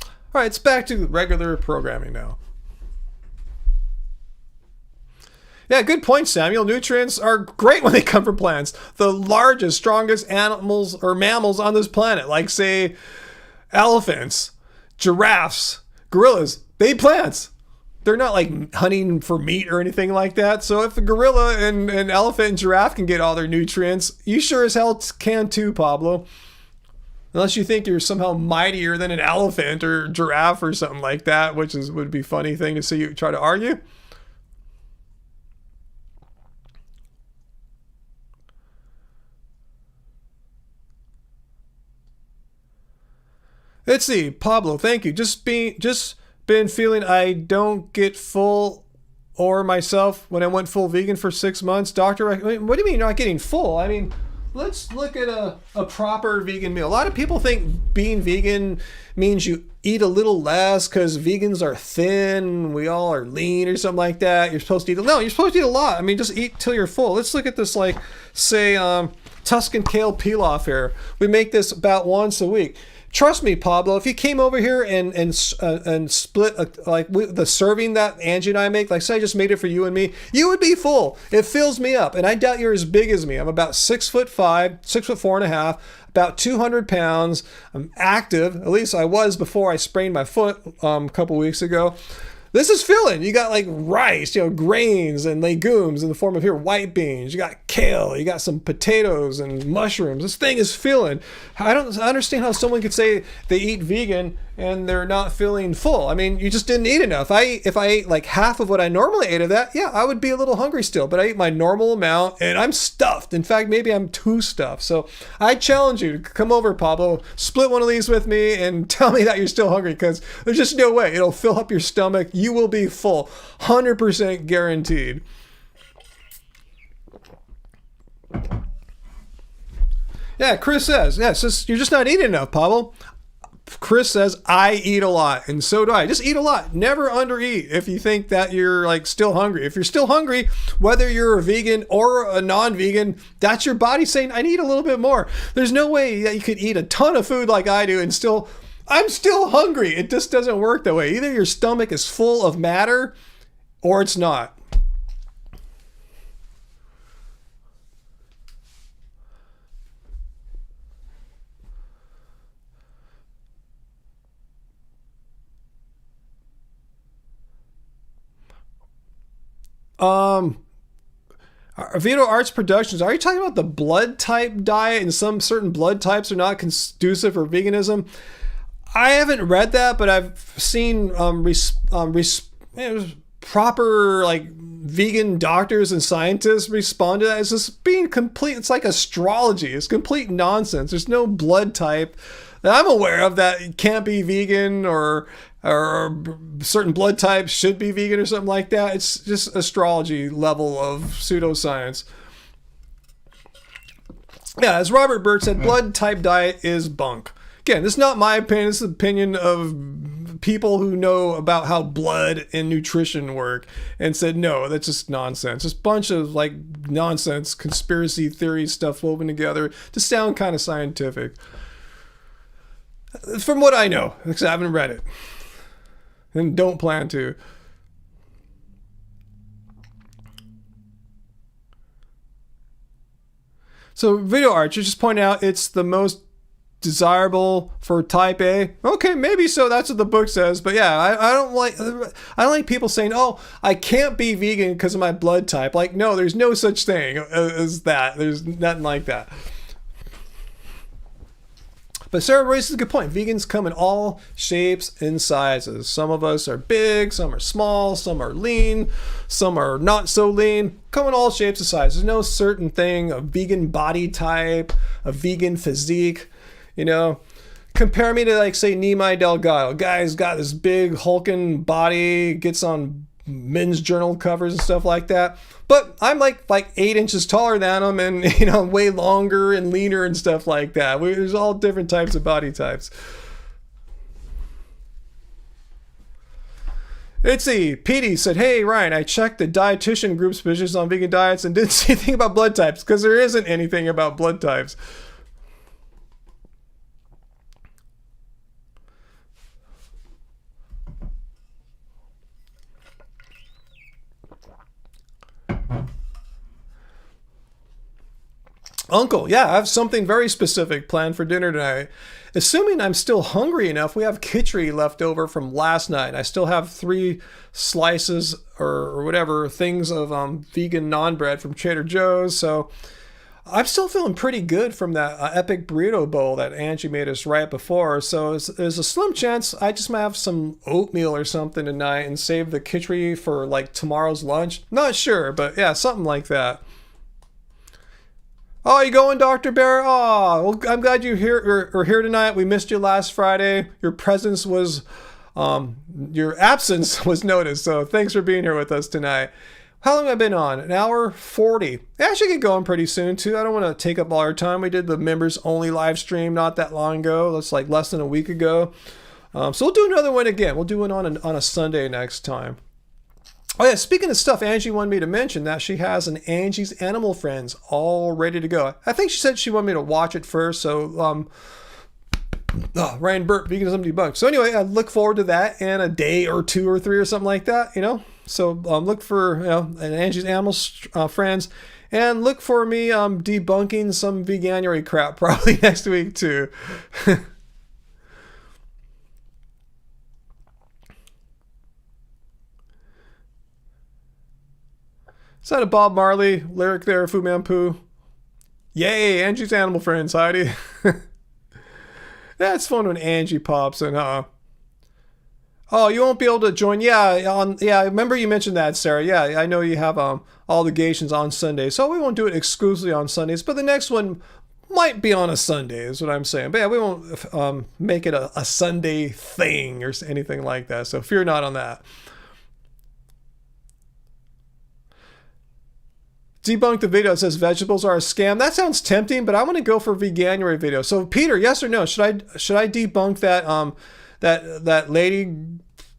Speaker 1: All right, it's back to regular programming now. Yeah, good point, Samuel. Nutrients are great when they come from plants. The largest, strongest animals or mammals on this planet, like, say, elephants, giraffes, gorillas, they eat plants. They're not like hunting for meat or anything like that. So if a gorilla and an elephant and giraffe can get all their nutrients, you sure as hell can too, Pablo. Unless you think you're somehow mightier than an elephant or giraffe or something like that, which would be a funny thing to see you try to argue. Let's see, Pablo, thank you. Just been feeling I don't get full or myself when I went full vegan for 6 months. Doctor, what do you mean you're not getting full? I mean, let's look at a proper vegan meal. A lot of people think being vegan means you eat a little less because vegans are thin, we all are lean or something like that. You're supposed to eat, no, you're supposed to eat a lot. I mean, just eat till you're full. Let's look at this, like, say, Tuscan kale pilaf here. We make this about once a week. Trust me, Pablo, if you came over here and split the serving that Angie and I make, like say I just made it for you and me, you would be full. It fills me up. And I doubt you're as big as me. I'm about 6'5", 6'4.5", about 200 pounds. I'm active. At least I was before I sprained my foot a couple weeks ago. This is filling. You got like rice, grains and legumes in the form of here white beans. You got kale. You got some potatoes and mushrooms. This thing is filling. I don't understand how someone could say they eat vegan and they're not feeling full. I mean, you just didn't eat enough. If I ate like half of what I normally ate of that, yeah, I would be a little hungry still, but I ate my normal amount and I'm stuffed. In fact, maybe I'm too stuffed. So I challenge you to come over, Pablo, split one of these with me and tell me that you're still hungry, because there's just no way. It'll fill up your stomach. You will be full. 100% guaranteed. Yeah, Chris says, yeah, you're just not eating enough, Pablo. Chris says, I eat a lot, and so do I. Just eat a lot. Never undereat if you think that you're like still hungry. If you're still hungry, whether you're a vegan or a non-vegan, that's your body saying, I need a little bit more. There's no way that you could eat a ton of food like I do and I'm still hungry. It just doesn't work that way. Either your stomach is full of matter or it's not. Vito Arts Productions, are you talking about the blood type diet and some certain blood types are not conducive for veganism? I haven't read that, but I've seen proper like vegan doctors and scientists respond to that. It's just being complete. It's like astrology. It's complete nonsense. There's no blood type that I'm aware of that can't be vegan, or certain blood types should be vegan or something like that. It's just astrology level of pseudoscience. Yeah, as Robert Burt said, blood type diet is bunk. Again, this is not my opinion. This is the opinion of people who know about how blood and nutrition work, and said, no, that's just nonsense. Just a bunch of like nonsense, conspiracy theory stuff woven together to sound kind of scientific. From what I know, because I haven't read it and don't plan to. So Video Archer just pointed out it's the most desirable for type A. Okay, maybe so. That's what the book says. But yeah, I don't like people saying, oh, I can't be vegan because of my blood type. Like, no, there's no such thing as that. There's nothing like that. But Sarah raises a good point. Vegans come in all shapes and sizes. Some of us are big, some are small, some are lean, some are not so lean. Come in all shapes and sizes. There's no certain thing, a vegan body type, a vegan physique. You know, compare me to like, say, Nimai Delgado. Guy's got this big hulking body, gets on men's journal covers and stuff like that. But I'm like 8 inches taller than him, and way longer and leaner and stuff like that. There's all different types of body types. Let's see. Petey said, hey, Ryan, I checked the dietitian group's positions on vegan diets and didn't see anything about blood types, because there isn't anything about blood types. Uncle, yeah, I have something very specific planned for dinner tonight. Assuming I'm still hungry enough, we have khichdi left over from last night. I still have 3 slices or whatever things of vegan naan bread from Trader Joe's. So I'm still feeling pretty good from that epic burrito bowl that Angie made us right before. So there's a slim chance I just might have some oatmeal or something tonight and save the khichdi for like tomorrow's lunch. Not sure, but yeah, something like that. Oh, you going, Dr. Bear? Oh, well, I'm glad you're here tonight. We missed you last Friday. Your presence was, your absence was noticed. So thanks for being here with us tonight. How long have I been on? An hour 40. I should get going pretty soon too. I don't want to take up all our time. We did the members only live stream not that long ago. That's like less than a week ago. So we'll do another one again. We'll do it on a Sunday next time. Oh yeah, speaking of stuff, Angie wanted me to mention that she has an Angie's Animal Friends all ready to go. I think she said she wanted me to watch it first, so Ryan Burt, Veganism Debunked. So anyway, I look forward to that in a day or 2 or 3 or something like that, So look for an Angie's Animal Friends, and look for me debunking some veganuary crap probably next week too. Is that a Bob Marley lyric there, Fu Man Poo? Yay, Angie's Animal Friends, Heidi. Yeah, it's fun when Angie pops in, huh? Oh, you won't be able to join. Yeah, remember you mentioned that, Sarah. Yeah, I know you have obligations on Sundays, so we won't do it exclusively on Sundays. But the next one might be on a Sunday, is what I'm saying. But yeah, we won't make it a Sunday thing or anything like that. So fear not on that. Debunk the video that says vegetables are a scam. That sounds tempting, but I'm going to go for Veganuary video. So Peter, yes or no? Should I debunk that that lady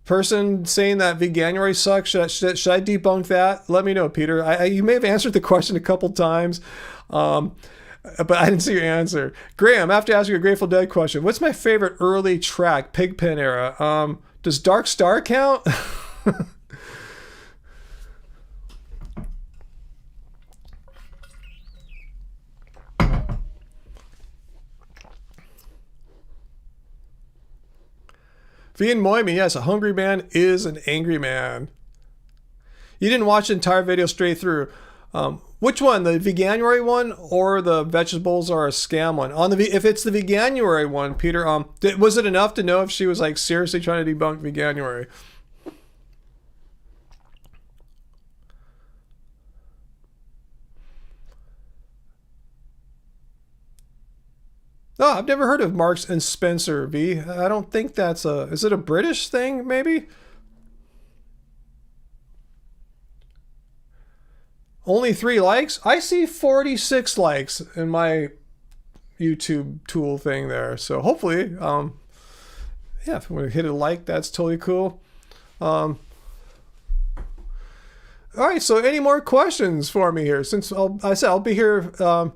Speaker 1: person saying that Veganuary sucks? Should I debunk that? Let me know, Peter. You may have answered the question a couple times, but I didn't see your answer. Graham, I have to ask you a Grateful Dead question. What's my favorite early track, Pigpen era? Does Dark Star count? Vian Moimi, yes, a hungry man is an angry man. You didn't watch the entire video straight through. Which one, the Veganuary one or the vegetables are a scam one? If it's the Veganuary one, Peter, was it enough to know if she was like seriously trying to debunk Veganuary? No, I've never heard of Marks and Spencer, V. I don't think is it a British thing, maybe? Only 3 likes? I see 46 likes in my YouTube tool thing there. So hopefully, yeah, if I'm going to hit a like, that's totally cool. All right, so any more questions for me here? Since I said I'll be here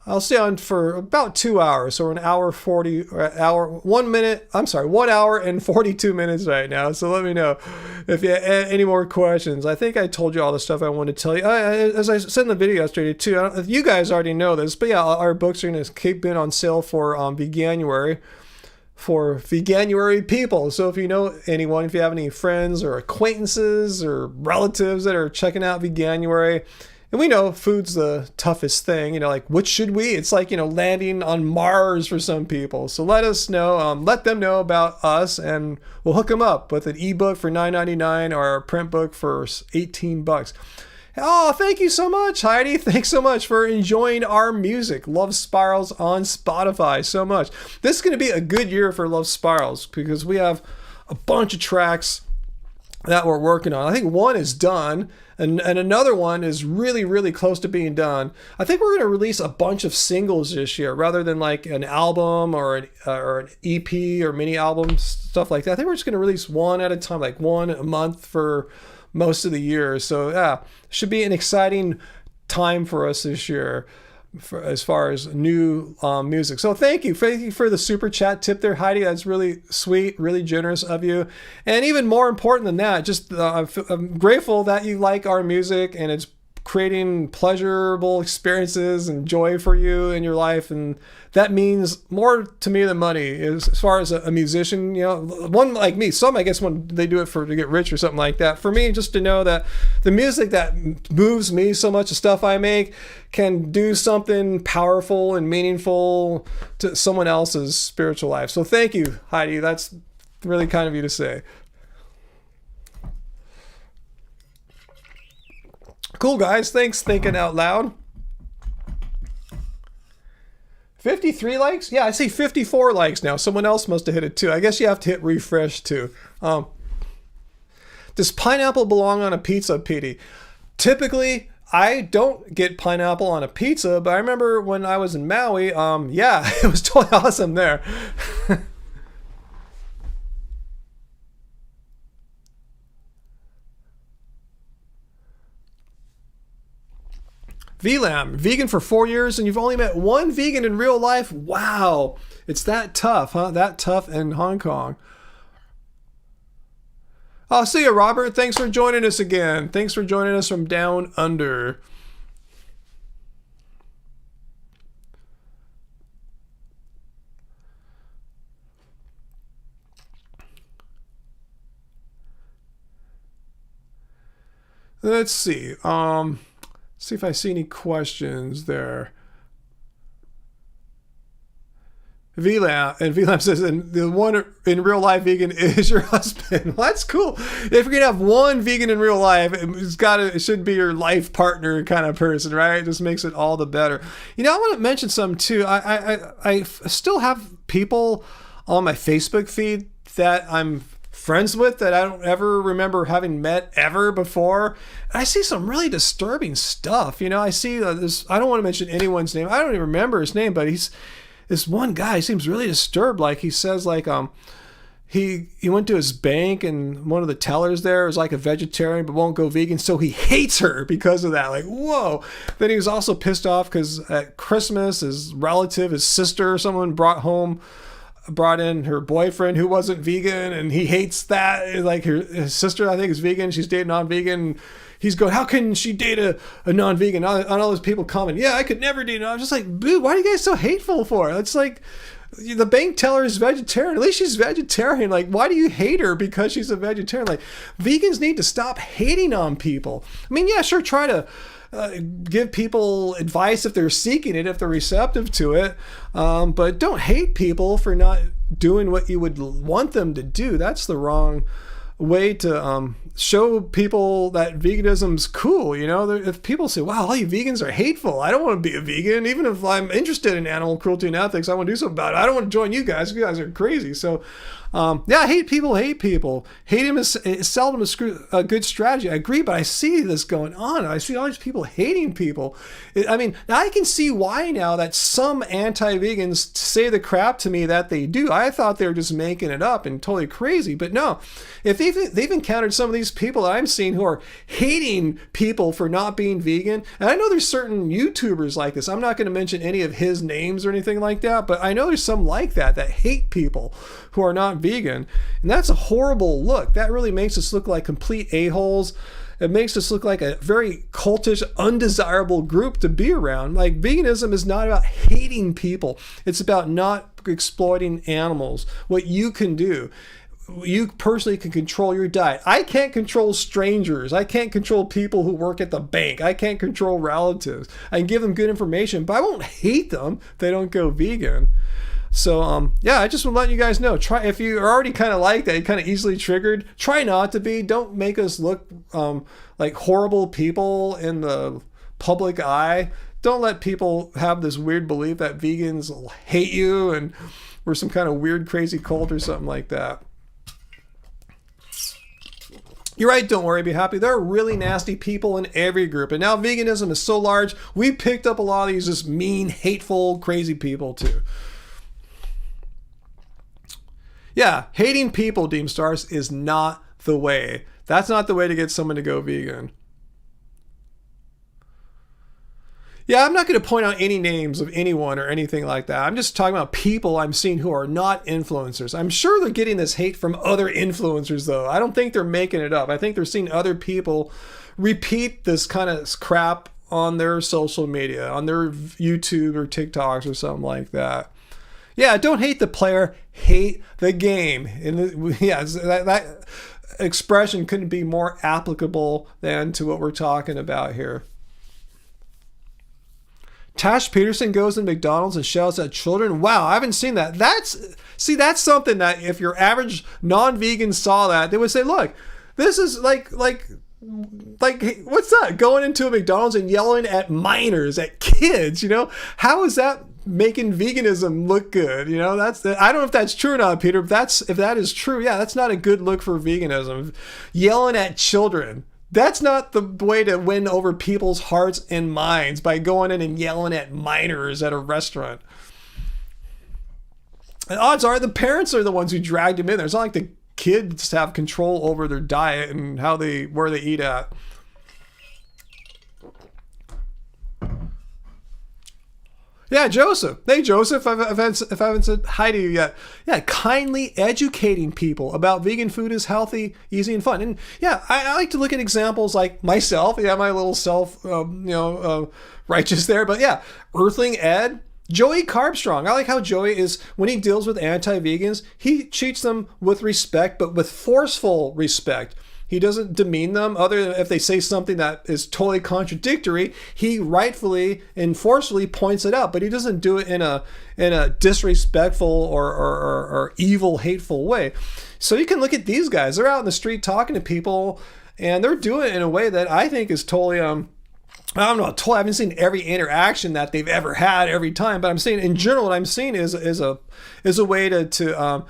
Speaker 1: I'll stay on for about 2 hours, so an hour 40 or hour 1 minute. I'm sorry, 1 hour and 42 minutes right now. So let me know if you have any more questions. I think I told you all the stuff I wanted to tell you. As I said in the video yesterday too, you guys already know this, but yeah, our books are going to keep being on sale for Veganuary. For Veganuary people. So if you know anyone, if you have any friends or acquaintances or relatives that are checking out Veganuary. And we know food's the toughest thing, like what should we? It's like, landing on Mars for some people. So let us know, let them know about us, and we'll hook them up with an ebook for $9.99 or a print book for $18. Oh, thank you so much, Heidi. Thanks so much for enjoying our music. Love Spirals on Spotify so much. This is going to be a good year for Love Spirals because we have a bunch of tracks that we're working on. I think one is done. And another one is really, really close to being done. I think we're going to release a bunch of singles this year rather than like an album or an EP or mini album, stuff like that. I think we're just going to release one at a time, like one a month for most of the year. So yeah, should be an exciting time for us this year as far as new music. So thank you for the super chat tip there, Heidi. That's really sweet, really generous of you. And even more important than that, just I'm grateful that you like our music and it's creating pleasurable experiences and joy for you in your life, and that means more to me than money. As far as a musician, one like me, some I guess when they do it to get rich or something like that. For me, just to know that the music that moves me so much, the stuff I make, can do something powerful and meaningful to someone else's spiritual life. So thank you, Heidi. That's really kind of you to say. Cool, guys. Thanks, thinking out loud. 53 likes? Yeah, I see 54 likes now. Someone else must have hit it too. I guess you have to hit refresh too. Does pineapple belong on a pizza, Petey? Typically, I don't get pineapple on a pizza, but I remember when I was in Maui, yeah, it was totally awesome there. VLAM, vegan for 4 years and you've only met one vegan in real life? Wow. It's that tough, huh? That tough in Hong Kong. I'll see you, Robert. Thanks for joining us again. Thanks for joining us from down under. Let's see. See if I see any questions there. VLAM, and VLAM says, and the one in real life vegan is your husband. Well, that's cool. If you're gonna have one vegan in real life, it should be your life partner kind of person, right? It just makes it all the better. You know, I want to mention something too. I still have people on my Facebook feed that I'm friends with that I don't ever remember having met ever before. I see some really disturbing stuff. You know, I see this. I don't want to mention anyone's name. I don't even remember his name, but this one guy seems really disturbed. Like he says, like he went to his bank and one of the tellers there is like a vegetarian but won't go vegan, so he hates her because of that. Like, whoa. Then he was also pissed off because at Christmas his relative, his sister, someone brought in her boyfriend who wasn't vegan, and he hates that. Like his sister, I think, is vegan. She's dating non-vegan. He's going, how can she date a non-vegan? And all those people comment, yeah, I could never date. I'm just like, dude, why are you guys so hateful for? It's like, the bank teller is vegetarian. At least she's vegetarian. Like, why do you hate her because she's a vegetarian? Like, vegans need to stop hating on people. I mean, yeah, sure, try to give people advice if they're seeking it, if they're receptive to it. But don't hate people for not doing what you would want them to do. That's the wrong way to show people that veganism's cool. You know, if people say, wow, all you vegans are hateful, I don't want to be a vegan. Even if I'm interested in animal cruelty and ethics, I want to do something about it. I don't want to join you guys. You guys are crazy. So yeah, hate people. Hating is seldom a good strategy. I agree, but I see this going on. I see all these people hating people. I mean, I can see why now that some anti-vegans say the crap to me that they do. I thought they were just making it up and totally crazy, but no. If they've encountered some of these people that I'm seeing who are hating people for not being vegan, and I know there's certain YouTubers like this. I'm not going to mention any of his names or anything like that, but I know there's some like that hate people who are not vegan, and that's a horrible look. That really makes us look like complete a-holes. It makes us look like a very cultish, undesirable group to be around. Like, veganism is not about hating people. It's about not exploiting animals. What you can do. You personally can control your diet. I can't control strangers. I can't control people who work at the bank. I can't control relatives. I can give them good information, but I won't hate them if they don't go vegan. So, yeah, I just want to let you guys know. Try, if you are already kind of like that, you're kind of easily triggered, try not to be. Don't make us look like horrible people in the public eye. Don't let people have this weird belief that vegans hate you and we're some kind of weird, crazy cult or something like that. You're right, don't worry, be happy. There are really nasty people in every group. And now veganism is so large, we picked up a lot of these just mean, hateful, crazy people too. Yeah, hating people, Deem Stars, is not the way. That's not the way to get someone to go vegan. Yeah, I'm not going to point out any names of anyone or anything like that. I'm just talking about people I'm seeing who are not influencers. I'm sure they're getting this hate from other influencers, though. I don't think they're making it up. I think they're seeing other people repeat this kind of crap on their social media, on their YouTube or TikToks or something like that. Yeah, don't hate the player, hate the game. And yeah, that expression couldn't be more applicable than to what we're talking about here. Tash Peterson goes to McDonald's and shouts at children. Wow, I haven't seen that. That's something that if your average non-vegan saw that, they would say, look, this is like what's that? Going into a McDonald's and yelling at minors, at kids, you know? How is that making veganism look good? You know, I don't know if that's true or not, Peter, but if that is true, yeah, that's not a good look for veganism. Yelling at children. That's not the way to win over people's hearts and minds, by going in and yelling at minors at a restaurant. And odds are the parents are the ones who dragged him in there. It's not like the kids have control over their diet and where they eat at. Yeah, Joseph. Hey, Joseph, if I haven't said hi to you yet. Yeah, kindly educating people about vegan food is healthy, easy, and fun. And yeah, I like to look at examples like myself. Yeah, my little self, righteous there. But yeah, Earthling Ed, Joey Carbstrong. I like how Joey is, when he deals with anti-vegans, he treats them with respect, but with forceful respect. He doesn't demean them, other than if they say something that is totally contradictory, he rightfully and forcefully points it out. But he doesn't do it in a disrespectful or evil, hateful way. So you can look at these guys. They're out in the street talking to people, and they're doing it in a way that I think is totally I don't know. I haven't seen every interaction that they've ever had every time, but I'm saying in general, what I'm seeing is a way to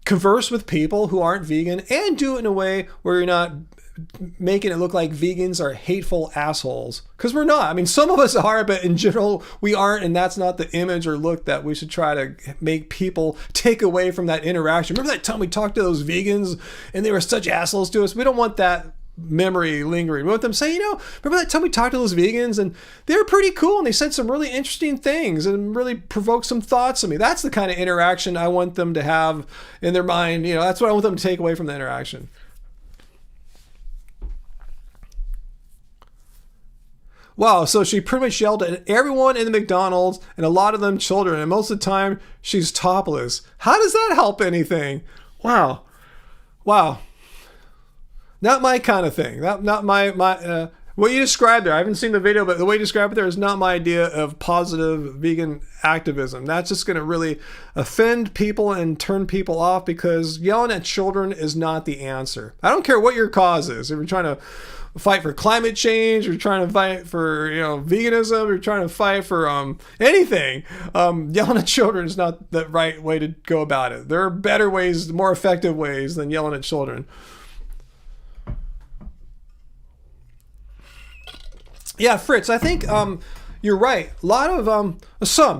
Speaker 1: converse with people who aren't vegan and do it in a way where you're not making it look like vegans are hateful assholes, because we're not. I mean, some of us are, but in general, we aren't, and that's not the image or look that we should try to make people take away from that interaction. Remember that time we talked to those vegans and they were such assholes to us? We don't want that memory lingering. We want them to say, remember that time we talked to those vegans and they were pretty cool and they said some really interesting things and really provoked some thoughts in me. That's the kind of interaction I want them to have in their mind. That's what I want them to take away from the interaction. Wow, so she pretty much yelled at everyone in the McDonald's and a lot of them children, and most of the time she's topless. How does that help anything? Wow. Not my kind of thing. Not my what you described there. I haven't seen the video, but the way you described it there is not my idea of positive vegan activism. That's just going to really offend people and turn people off, because yelling at children is not the answer. I don't care what your cause is. If you're trying to fight for climate change, or trying to fight for veganism, or trying to fight for anything, yelling at children is not the right way to go about it. There are better ways, more effective ways than yelling at children. Yeah, Fritz, I think you're right. A lot of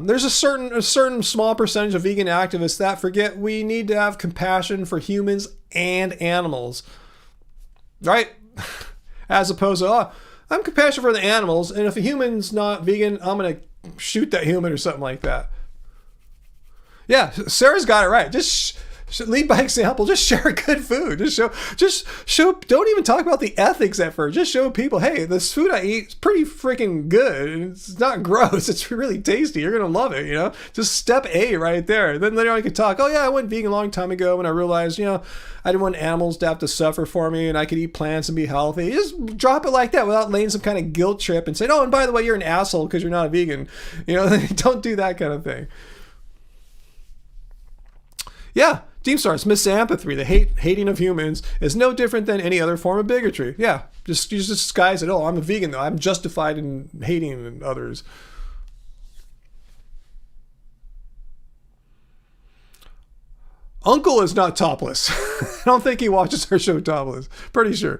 Speaker 1: there's a certain small percentage of vegan activists that forget we need to have compassion for humans and animals, right? As opposed to, I'm compassionate for the animals, and if a human's not vegan, I'm gonna shoot that human or something like that. Yeah, Sarah's got it right. Just lead by example. Just share good food. Just show. Don't even talk about the ethics at first. Just show people, hey, this food I eat is pretty freaking good. And it's not gross. It's really tasty. You're gonna love it. Just step A right there. Then later on you can talk. Oh yeah, I went vegan a long time ago when I realized, I didn't want animals to have to suffer for me, and I could eat plants and be healthy. Just drop it like that without laying some kind of guilt trip and say, oh, and by the way, you're an asshole because you're not a vegan. Don't do that kind of thing. Yeah. Deep Stars, misanthropy, the hating of humans, is no different than any other form of bigotry. Yeah, you just disguise it. Oh, I'm a vegan, though. I'm justified in hating others. Uncle is not topless. I don't think he watches our show topless. Pretty sure.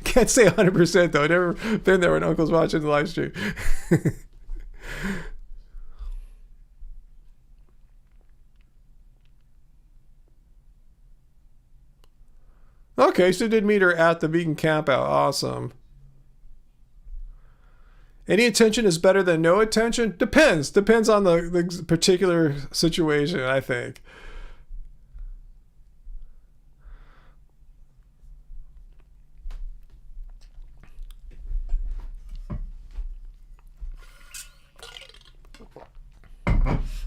Speaker 1: Can't say 100%, though. I've never been there when Uncle's watching the live stream. Okay, so did meet her at the vegan camp out. Awesome. Any attention is better than no attention? Depends. Depends on the particular situation, I think.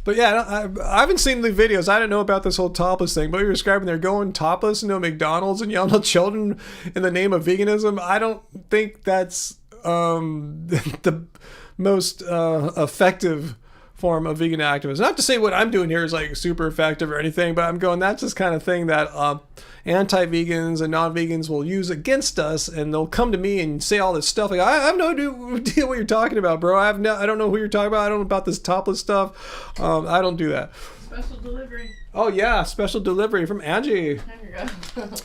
Speaker 1: But yeah, I haven't seen the videos. I didn't know about this whole topless thing. But you're describing they're going topless into a McDonald's and yelling at children in the name of veganism. I don't think that's the most effective form of vegan activism. Not to say what I'm doing here is like super effective or anything, but I'm going, that's just kind of thing that anti-vegans and non-vegans will use against us, and they'll come to me and say all this stuff like, I have no idea what you're talking about, bro. I don't know who you're talking about. I don't know about this topless stuff. I don't do that.
Speaker 2: Special delivery.
Speaker 1: Oh yeah, special delivery from Angie.
Speaker 2: There you go.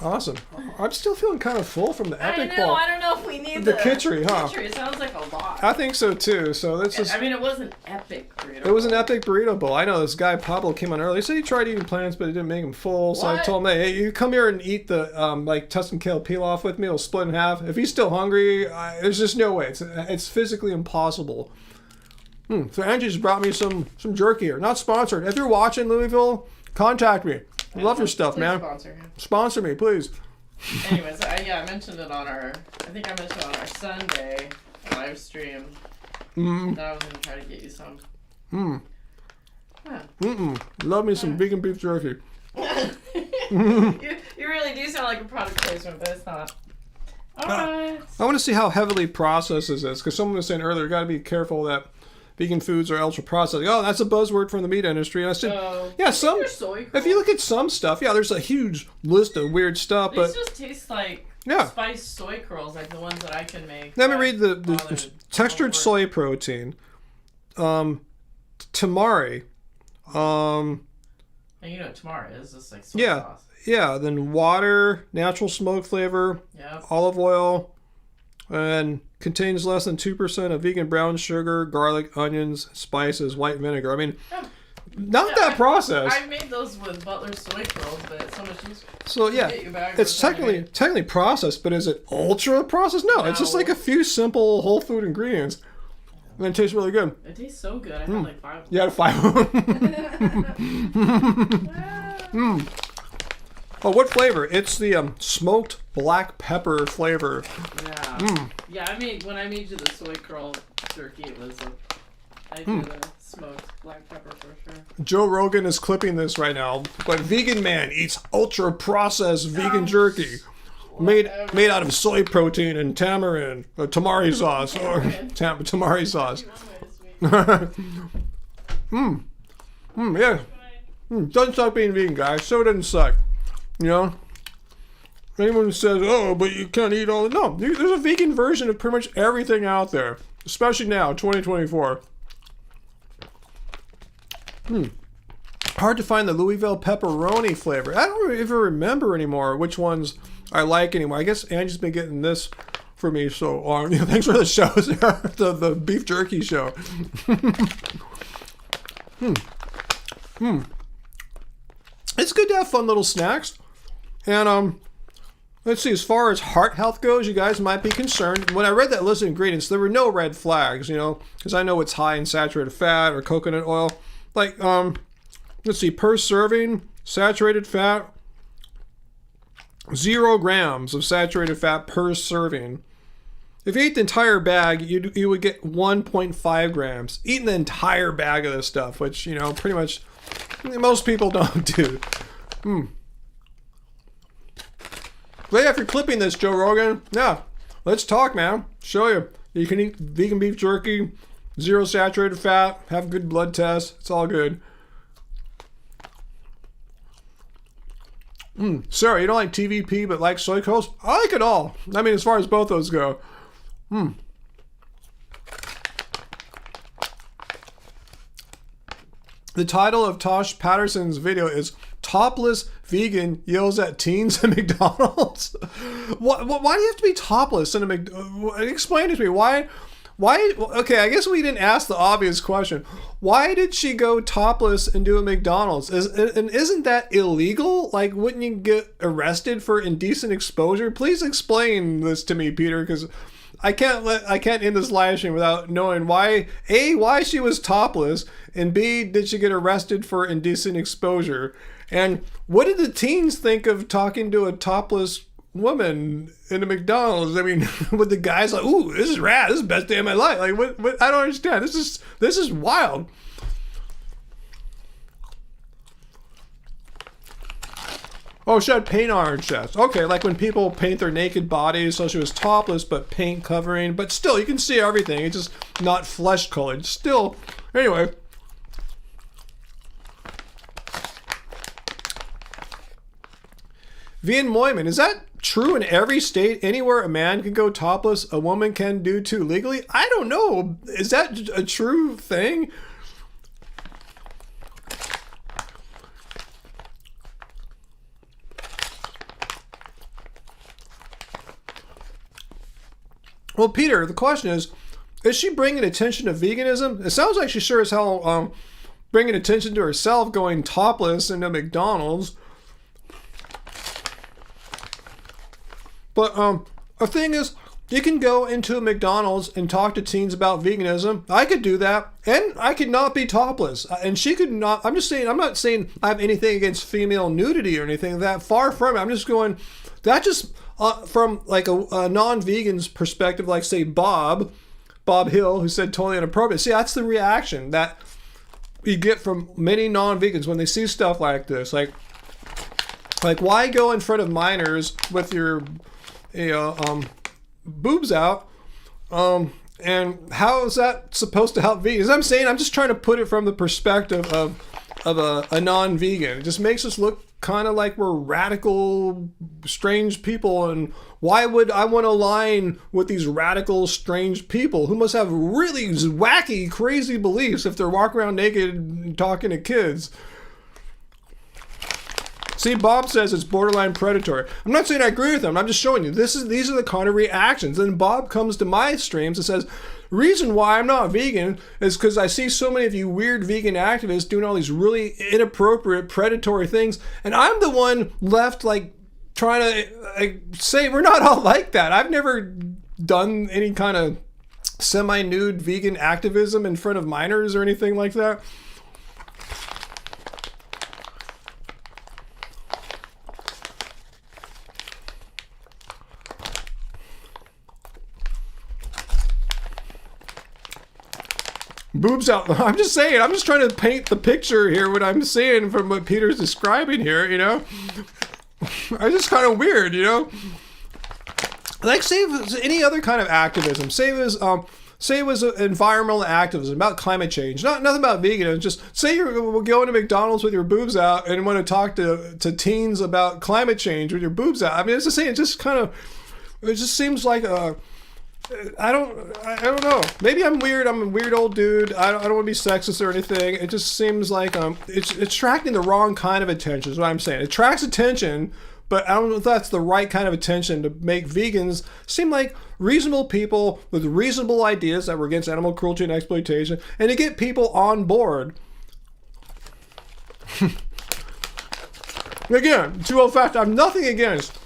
Speaker 1: Awesome. I'm still feeling kind of full from the epic bowl.
Speaker 2: I don't know if we need
Speaker 1: the kitchery, huh?
Speaker 2: Kitchery. It sounds like a lot.
Speaker 1: I think so too. So let's just.
Speaker 2: I mean, it was an epic burrito.
Speaker 1: It was an epic burrito bowl. I know this guy Pablo came on earlier. He said he tried eating plants, but it didn't make him full. So I told him, hey, you come here and eat the like Tuscan kale pilaf with me. We'll split in half. If he's still hungry, there's just no way. It's physically impossible. So Angie just brought me some jerky here. Not sponsored. If you're watching Louisville, contact me. I love your stuff, man. Sponsor me, please.
Speaker 2: Anyways, I mentioned it on our Sunday live stream. That I was going to try to get you some.
Speaker 1: Love me some vegan beef jerky.
Speaker 2: You really do sound like a product placement, but it's not. Alright.
Speaker 1: I want to see how heavily processed this is, because someone was saying earlier, got to be careful that vegan foods are ultra processed. Oh, that's a buzzword from the meat industry. And I said, yeah, some. If you look at some stuff, yeah, there's a huge list of weird stuff, but
Speaker 2: these just taste like spiced soy curls, like the ones that I can make.
Speaker 1: Let me read the textured soy protein. Tamari.
Speaker 2: And you know what tamari is? It's like soy sauce.
Speaker 1: Yeah, then water, natural smoke flavor, olive oil, and contains less than 2% of vegan brown sugar, garlic, onions, spices, white vinegar. I mean, not that processed.
Speaker 2: I made those with Butler's soy curls, but it's so much easier.
Speaker 1: So yeah, it's technically processed, but is it ultra processed? No, it's just like a few simple whole food ingredients. And it tastes really good.
Speaker 2: It tastes so good. I had like 5 of them.
Speaker 1: You had 5 of them. Oh, what flavor? It's the smoked black pepper flavor.
Speaker 2: Yeah. Yeah, I mean, when I made you the soy curl jerky, it was I did a smoked black pepper for sure.
Speaker 1: Joe Rogan is clipping this right now, but vegan man eats ultra processed vegan jerky. Made out of soy protein and tamarind, or tamari sauce, or tamari sauce. Yeah. Doesn't suck being vegan, guys. So it doesn't suck. You know? Anyone who says, oh, but you can't eat all... No, there's a vegan version of pretty much everything out there. Especially now, 2024. Hard to find the Louisville pepperoni flavor. I don't even remember anymore which ones I like anymore. I guess Angie's been getting this for me, so thanks for the shows, the beef jerky show. It's good to have fun little snacks. And let's see, as far as heart health goes, you guys might be concerned. When I read that list of ingredients, there were no red flags, because I know it's high in saturated fat or coconut oil. Like, let's see, per serving, saturated fat, 0 grams of saturated fat per serving. If you ate the entire bag, you would get 1.5 grams. Eating the entire bag of this stuff, which, pretty much most people don't do. But yeah, if you're clipping this, Joe Rogan, let's talk, man. Show you. You can eat vegan beef jerky, 0 saturated fat, have good blood tests. It's all good. Sarah, you don't like TVP but like soy curls? I like it all. I mean, as far as both those go. The title of Tosh Patterson's video is Topless Vegan Yells at Teens at McDonald's. Why do you have to be topless in a McDonald's? Explain it to me. Why? Okay, I guess we didn't ask the obvious question. Why did she go topless and do a McDonald's? And isn't that illegal? Like, wouldn't you get arrested for indecent exposure? Please explain this to me, Peter, because I can't end this live stream without knowing why she was topless, and B, did she get arrested for indecent exposure? And what did the teens think of talking to a topless woman in a McDonald's? I mean, with the guys like, ooh, this is rad, this is the best day of my life. Like, what? I don't understand. This is wild. Oh, she had paint on her chest. Okay, like when people paint their naked bodies, so she was topless, but paint covering. But still, you can see everything. It's just not flesh colored. Still, anyway. Vian Moyman, is that true in every state? Anywhere a man can go topless, a woman can do too legally? I don't know. Is that a true thing? Well, Peter, the question is she bringing attention to veganism? It sounds like she sure as hell bringing attention to herself going topless into McDonald's. But the thing is, you can go into a McDonald's and talk to teens about veganism. I could do that, and I could not be topless. And she could not. I'm not saying I have anything against female nudity or anything that. Far from it. I'm just going, that just, from like a non-vegan's perspective, like say Bob Hill, who said totally inappropriate. See, that's the reaction that you get from many non-vegans when they see stuff like this. Like, Like, why go in front of minors with your, boobs out? And how is that supposed to help vegans? I'm saying, I'm just trying to put it from the perspective of a non-vegan. It just makes us look kind of like we're radical, strange people. And why would I want to align with these radical, strange people who must have really wacky, crazy beliefs if they're walking around naked and talking to kids? See, Bob says it's borderline predatory. I'm not saying I agree with him. I'm just showing you these are the kind of reactions. And Bob comes to my streams and says, reason why I'm not vegan is because I see so many of you weird vegan activists doing all these really inappropriate, predatory things, and I'm the one left like trying to say we're not all like that. I've never done any kind of semi-nude vegan activism in front of minors or anything like that. Boobs out. I'm just saying, I'm just trying to paint the picture here, what I'm seeing from what Peter's describing here, It's just kind of weird, Like, say it was any other kind of activism. Say it was environmental activism about climate change. Nothing about veganism. Just say you're going to McDonald's with your boobs out and want to talk to teens about climate change with your boobs out. I mean, it's just saying, it just seems like I don't know. Maybe I'm weird. I'm a weird old dude. I don't want to be sexist or anything. It just seems like it's attracting the wrong kind of attention is what I'm saying. It attracts attention, but I don't know if that's the right kind of attention to make vegans seem like reasonable people with reasonable ideas that were against animal cruelty and exploitation, and to get people on board. Again, to a fact, I have nothing against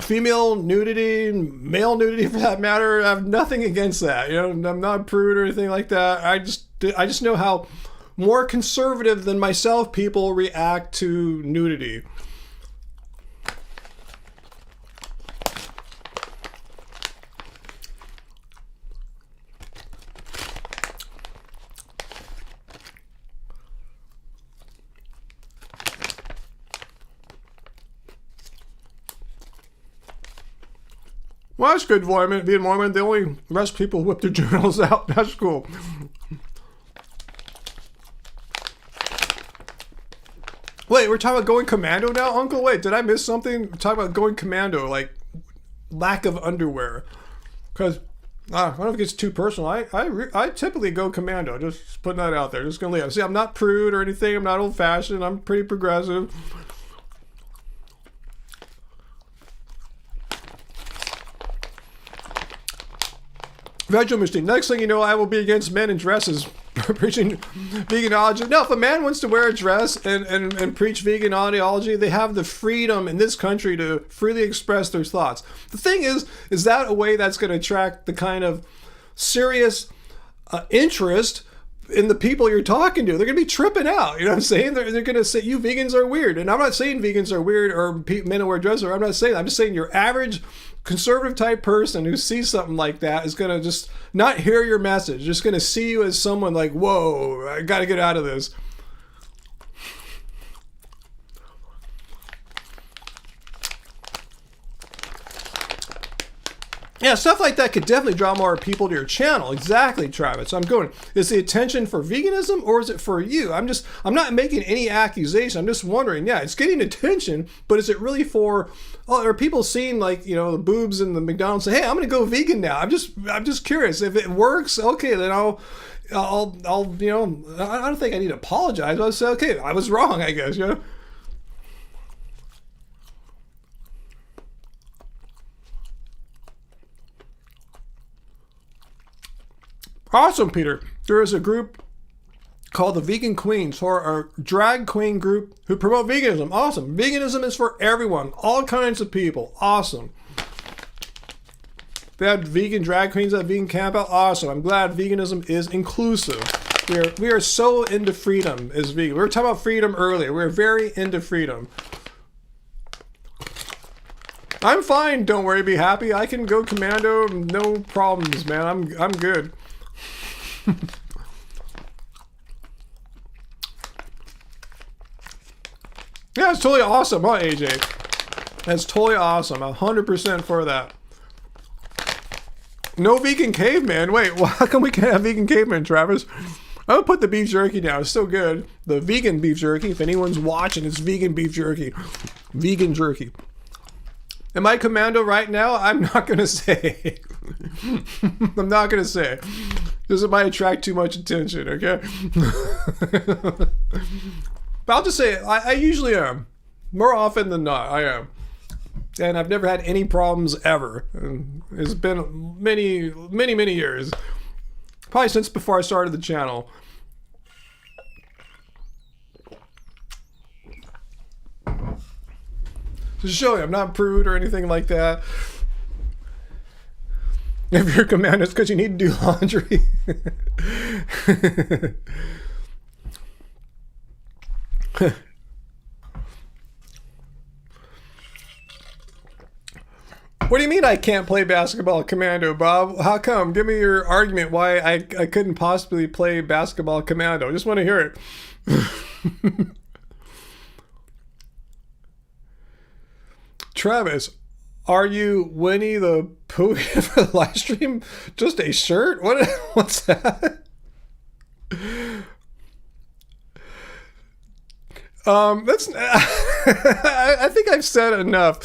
Speaker 1: female nudity, male nudity for that matter. I have nothing against that. I'm not a prude or anything like that. I just know how more conservative than myself people react to nudity. Well, that's good, being Mormon. The only rest people whip their journals out. That's cool. Wait, we're talking about going commando now, Uncle? Wait, did I miss something? We're talking about going commando, like lack of underwear. Because, I don't know if it gets too personal. I typically go commando. Just putting that out there. Just going to leave. See, I'm not prude or anything. I'm not old-fashioned. I'm pretty progressive. Veggie machine. Next thing you know, I will be against men in dresses preaching vegan ideology. No, if a man wants to wear a dress and preach vegan ideology, they have the freedom in this country to freely express their thoughts. The thing is that a way that's going to attract the kind of serious interest in the people you're talking to? They're going to be tripping out. You know what I'm saying? They're going to say, you vegans are weird. And I'm not saying vegans are weird or men who wear dresses. I'm not saying that. I'm just saying your average conservative type person who sees something like that is going to just not hear your message. Just going to see you as someone like, whoa, I got to get out of this. Yeah, stuff like that could definitely draw more people to your channel. Exactly, Travis. So I'm going, is the attention for veganism or is it for you? I'm not making any accusation. I'm just wondering, yeah, it's getting attention, but is it really for, are people seeing like, the boobs in the McDonald's say, hey, I'm going to go vegan now. I'm just curious. If it works, okay, then I'll I don't think I need to apologize. I'll say, okay, I was wrong, I guess, Awesome, Peter. There is a group called the Vegan Queens, who are a drag queen group who promote veganism. Awesome. Veganism is for everyone, all kinds of people. Awesome. They have vegan drag queens at vegan camp out. Awesome. I'm glad veganism is inclusive. We are so into freedom as vegan. We were talking about freedom earlier. We're very into freedom. I'm fine. Don't worry. Be happy. I can go commando. No problems, man. I'm good. Yeah, it's totally awesome, huh, AJ? That's totally awesome. 100% for that. No vegan caveman. Wait, well, how come we can't have vegan caveman, Travis? I'm gonna put the beef jerky down. It's so good. The vegan beef jerky. If anyone's watching, it's vegan beef jerky. Vegan jerky. Am I commando right now? I'm not gonna say. I'm not gonna say. Because it might attract too much attention, okay? But I'll just say, I usually am. More often than not, I am. And I've never had any problems ever. And it's been many, many, many years. Probably since before I started the channel. To show you, I'm not prude or anything like that. If you're commando, it's because you need to do laundry. What do you mean I can't play basketball commando, Bob? How come? Give me your argument why I couldn't possibly play basketball commando. I just want to hear it. Travis, are you Winnie the Pooh for the live stream? Just a shirt? What's that? That's. I think I've said enough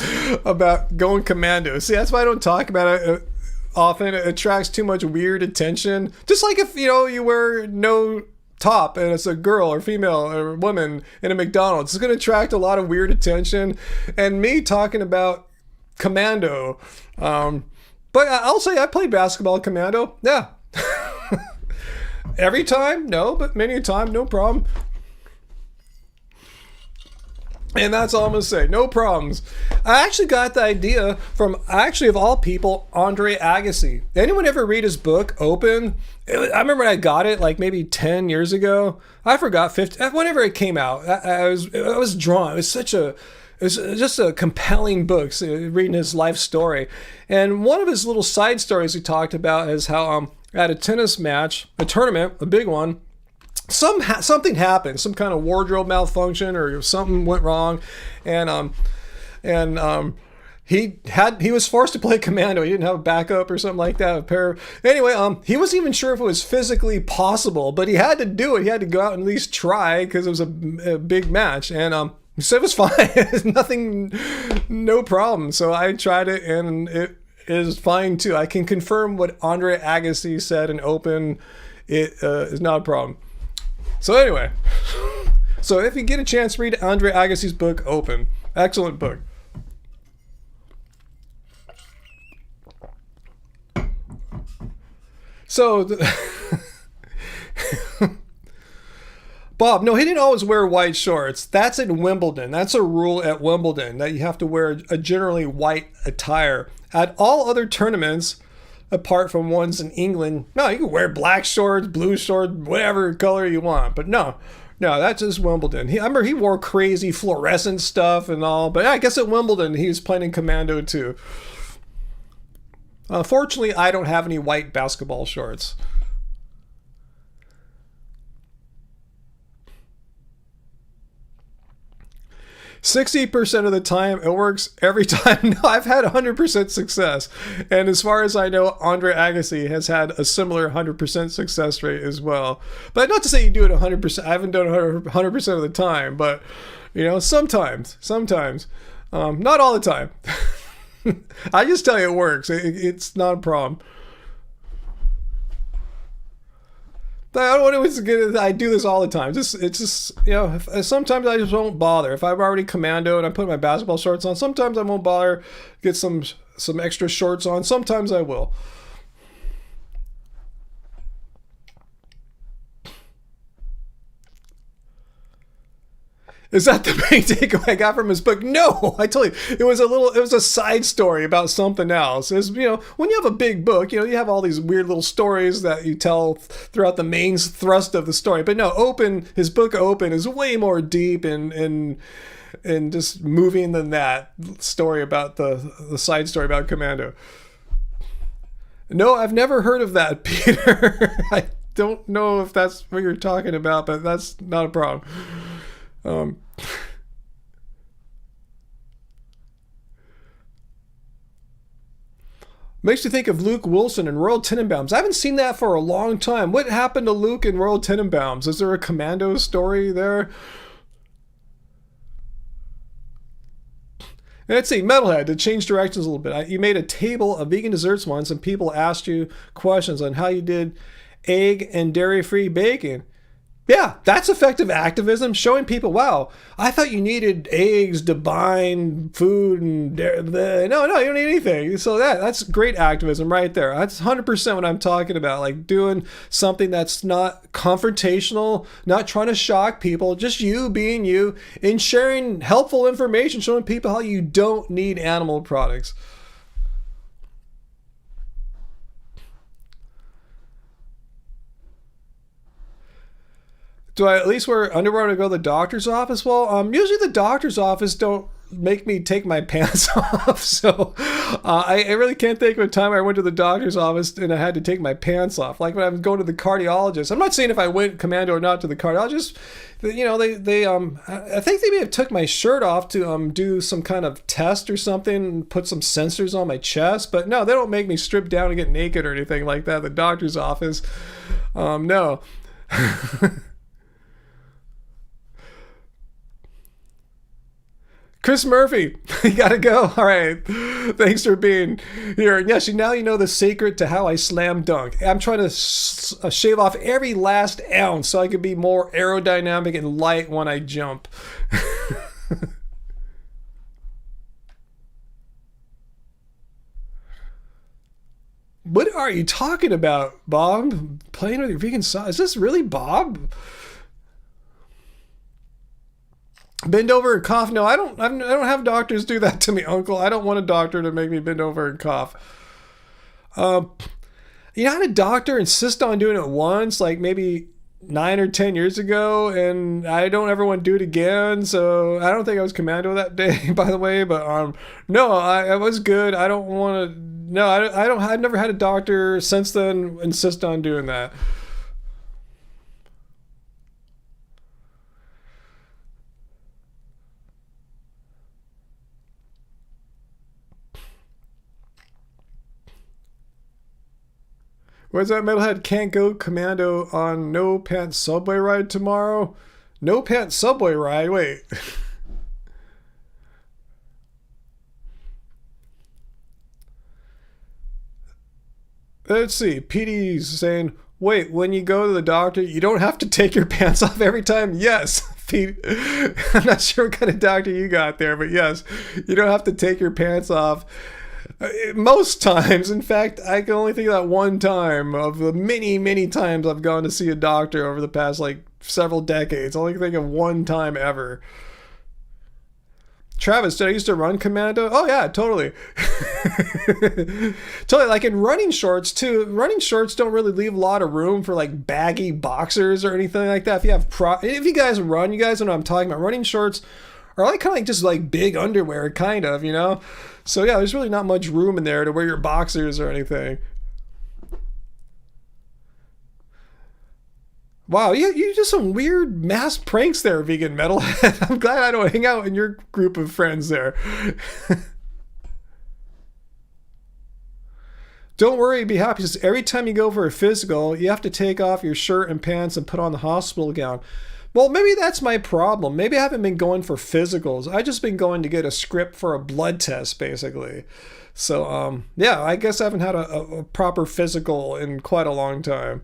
Speaker 1: about going commando. See, that's why I don't talk about it often. It attracts too much weird attention. Just like if you wear no top and it's a girl or female or woman in a McDonald's, it's going to attract a lot of weird attention. And me talking about commando, but I'll say I played basketball commando. Yeah. Every time? No, but many a time, no problem. And that's all I'm going to say. No problems. I actually got the idea from, of all people, Andre Agassi. Anyone ever read his book, Open? I remember I got it like maybe 10 years ago. I forgot, 15, whenever it came out. I was drawn. It was just a compelling book, reading his life story. And one of his little side stories he talked about is how at a tennis match, a tournament, a big one, something happened, some kind of wardrobe malfunction or something went wrong, and he was forced to play commando. He didn't have a backup or something like that. Anyway, he wasn't even sure if it was physically possible, but he had to do it. He had to go out and at least try because it was a big match, and he said it was fine. Nothing, no problem. So I tried it, and it is fine too. I can confirm what Andre Agassi said in Open. It is not a problem. So anyway, so if you get a chance, read Andre Agassi's book, Open. Excellent book. So, Bob, no, he didn't always wear white shorts. That's in Wimbledon. That's a rule at Wimbledon, that you have to wear a generally white attire. At all other tournaments, apart from ones in England, no, you can wear black shorts, blue shorts, whatever color you want. But no, that's just Wimbledon. I remember he wore crazy fluorescent stuff and all, but I guess at Wimbledon he was playing in commando too. Fortunately, I don't have any white basketball shorts. 60% of the time, it works every time. No, I've had 100% success. And as far as I know, Andre Agassi has had a similar 100% success rate as well. But not to say you do it 100%. I haven't done it 100% of the time, but, sometimes. Not all the time. I just tell you it works. It's not a problem. I don't want to get. I do this all the time. It's just sometimes I just won't bother. If I'm already commando and I put my basketball shorts on, sometimes I won't bother. Get some extra shorts on. Sometimes I will. Is that the big takeaway I got from his book? No, I tell you, it was a side story about something else. It's, when you have a big book, you have all these weird little stories that you tell throughout the main thrust of the story. But no, his book Open is way more deep and just moving than that story about the side story about Commando. No, I've never heard of that, Peter. I don't know if that's what you're talking about, but that's not a problem. Makes you think of Luke Wilson and Royal Tenenbaums. I haven't seen that for a long time. What happened to Luke and Royal Tenenbaums? Is there a commando story there? Let's see, Metalhead, to change directions a little bit. You made a table of vegan desserts once, and people asked you questions on how you did egg and dairy-free bacon. Yeah, that's effective activism, showing people, wow, I thought you needed eggs to bind food and dairy. No, you don't need anything. So that's great activism right there. That's 100% what I'm talking about, like doing something that's not confrontational, not trying to shock people, just you being you and sharing helpful information, showing people how you don't need animal products. Do I at least wear underwear to go to the doctor's office? Well, usually the doctor's office don't make me take my pants off. So I really can't think of a time I went to the doctor's office and I had to take my pants off. Like when I was going to the cardiologist. I'm not saying if I went commando or not to the cardiologist. You know, I think they may have took my shirt off to do some kind of test or something, put some sensors on my chest. But no, they don't make me strip down and get naked or anything like that at the doctor's office. No. Chris Murphy, you gotta go. All right. Thanks for being here. Yes, now you know the secret to how I slam dunk. I'm trying to shave off every last ounce so I can be more aerodynamic and light when I jump. What are you talking about, Bob? Playing with your vegan sauce? Is this really Bob? Bend over and cough? No, I don't have doctors do that to me, Uncle. I don't want a doctor to make me bend over and cough. I had a doctor insist on doing it once, like maybe 9 or 10 years ago, and I don't ever want to do it again. So I don't think I was commando that day, by the way. But no, I was good. I don't want to. No, I don't. I've never had a doctor since then insist on doing that. Where's that metalhead can't go commando on no pants subway ride tomorrow? No pants subway ride? Wait. Let's see. PD's saying, wait, when you go to the doctor, you don't have to take your pants off every time? Yes. Pete, I'm not sure what kind of doctor you got there, but yes, you don't have to take your pants off. Most times, in fact, I can only think of that one time of the many, many times I've gone to see a doctor over the past like several decades. I only can think of one time ever. Travis, did I used to run commando? Oh yeah, totally. Totally, like in running shorts too. Running shorts don't really leave a lot of room for like baggy boxers or anything like that. If you guys run, you guys know what I'm talking about. Running shorts are like kind of like just like big underwear, kind of, you know? So yeah, there's really not much room in there to wear your boxers or anything. Wow, you did some weird mass pranks there, vegan metalhead. I'm glad I don't hang out in your group of friends there. Don't worry, be happy. Just every time you go for a physical, you have to take off your shirt and pants and put on the hospital gown. Well, maybe that's my problem. Maybe I haven't been going for physicals. I've just been going to get a script for a blood test, basically. So, yeah, I guess I haven't had a proper physical in quite a long time.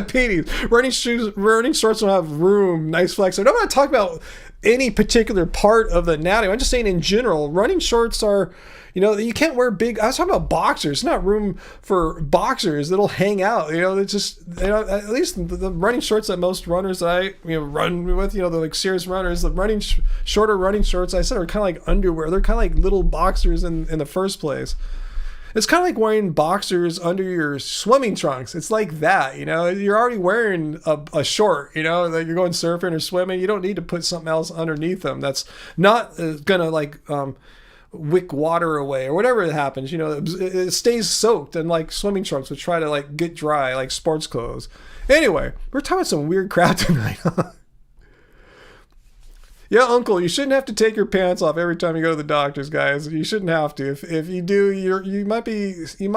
Speaker 1: Petey, running shorts don't have room. Nice flex. I'm not talking about any particular part of the anatomy. I'm just saying in general, running shorts are, you can't wear big. I was talking about boxers. Not room for boxers that'll hang out. It's just, at least the running shorts that most runners that I run with, the like serious runners, the shorter running shorts I said are kind of like underwear. They're kind of like little boxers in the first place. It's kind of like wearing boxers under your swimming trunks. It's like that, You're already wearing a short, like you're going surfing or swimming. You don't need to put something else underneath them. That's not gonna like wick water away or whatever it happens. It stays soaked, and like swimming trunks would try to like get dry like sports clothes. Anyway, we're talking some weird crap tonight. Yeah, Uncle, you shouldn't have to take your pants off every time you go to the doctors, guys. You shouldn't have to. If you do, you might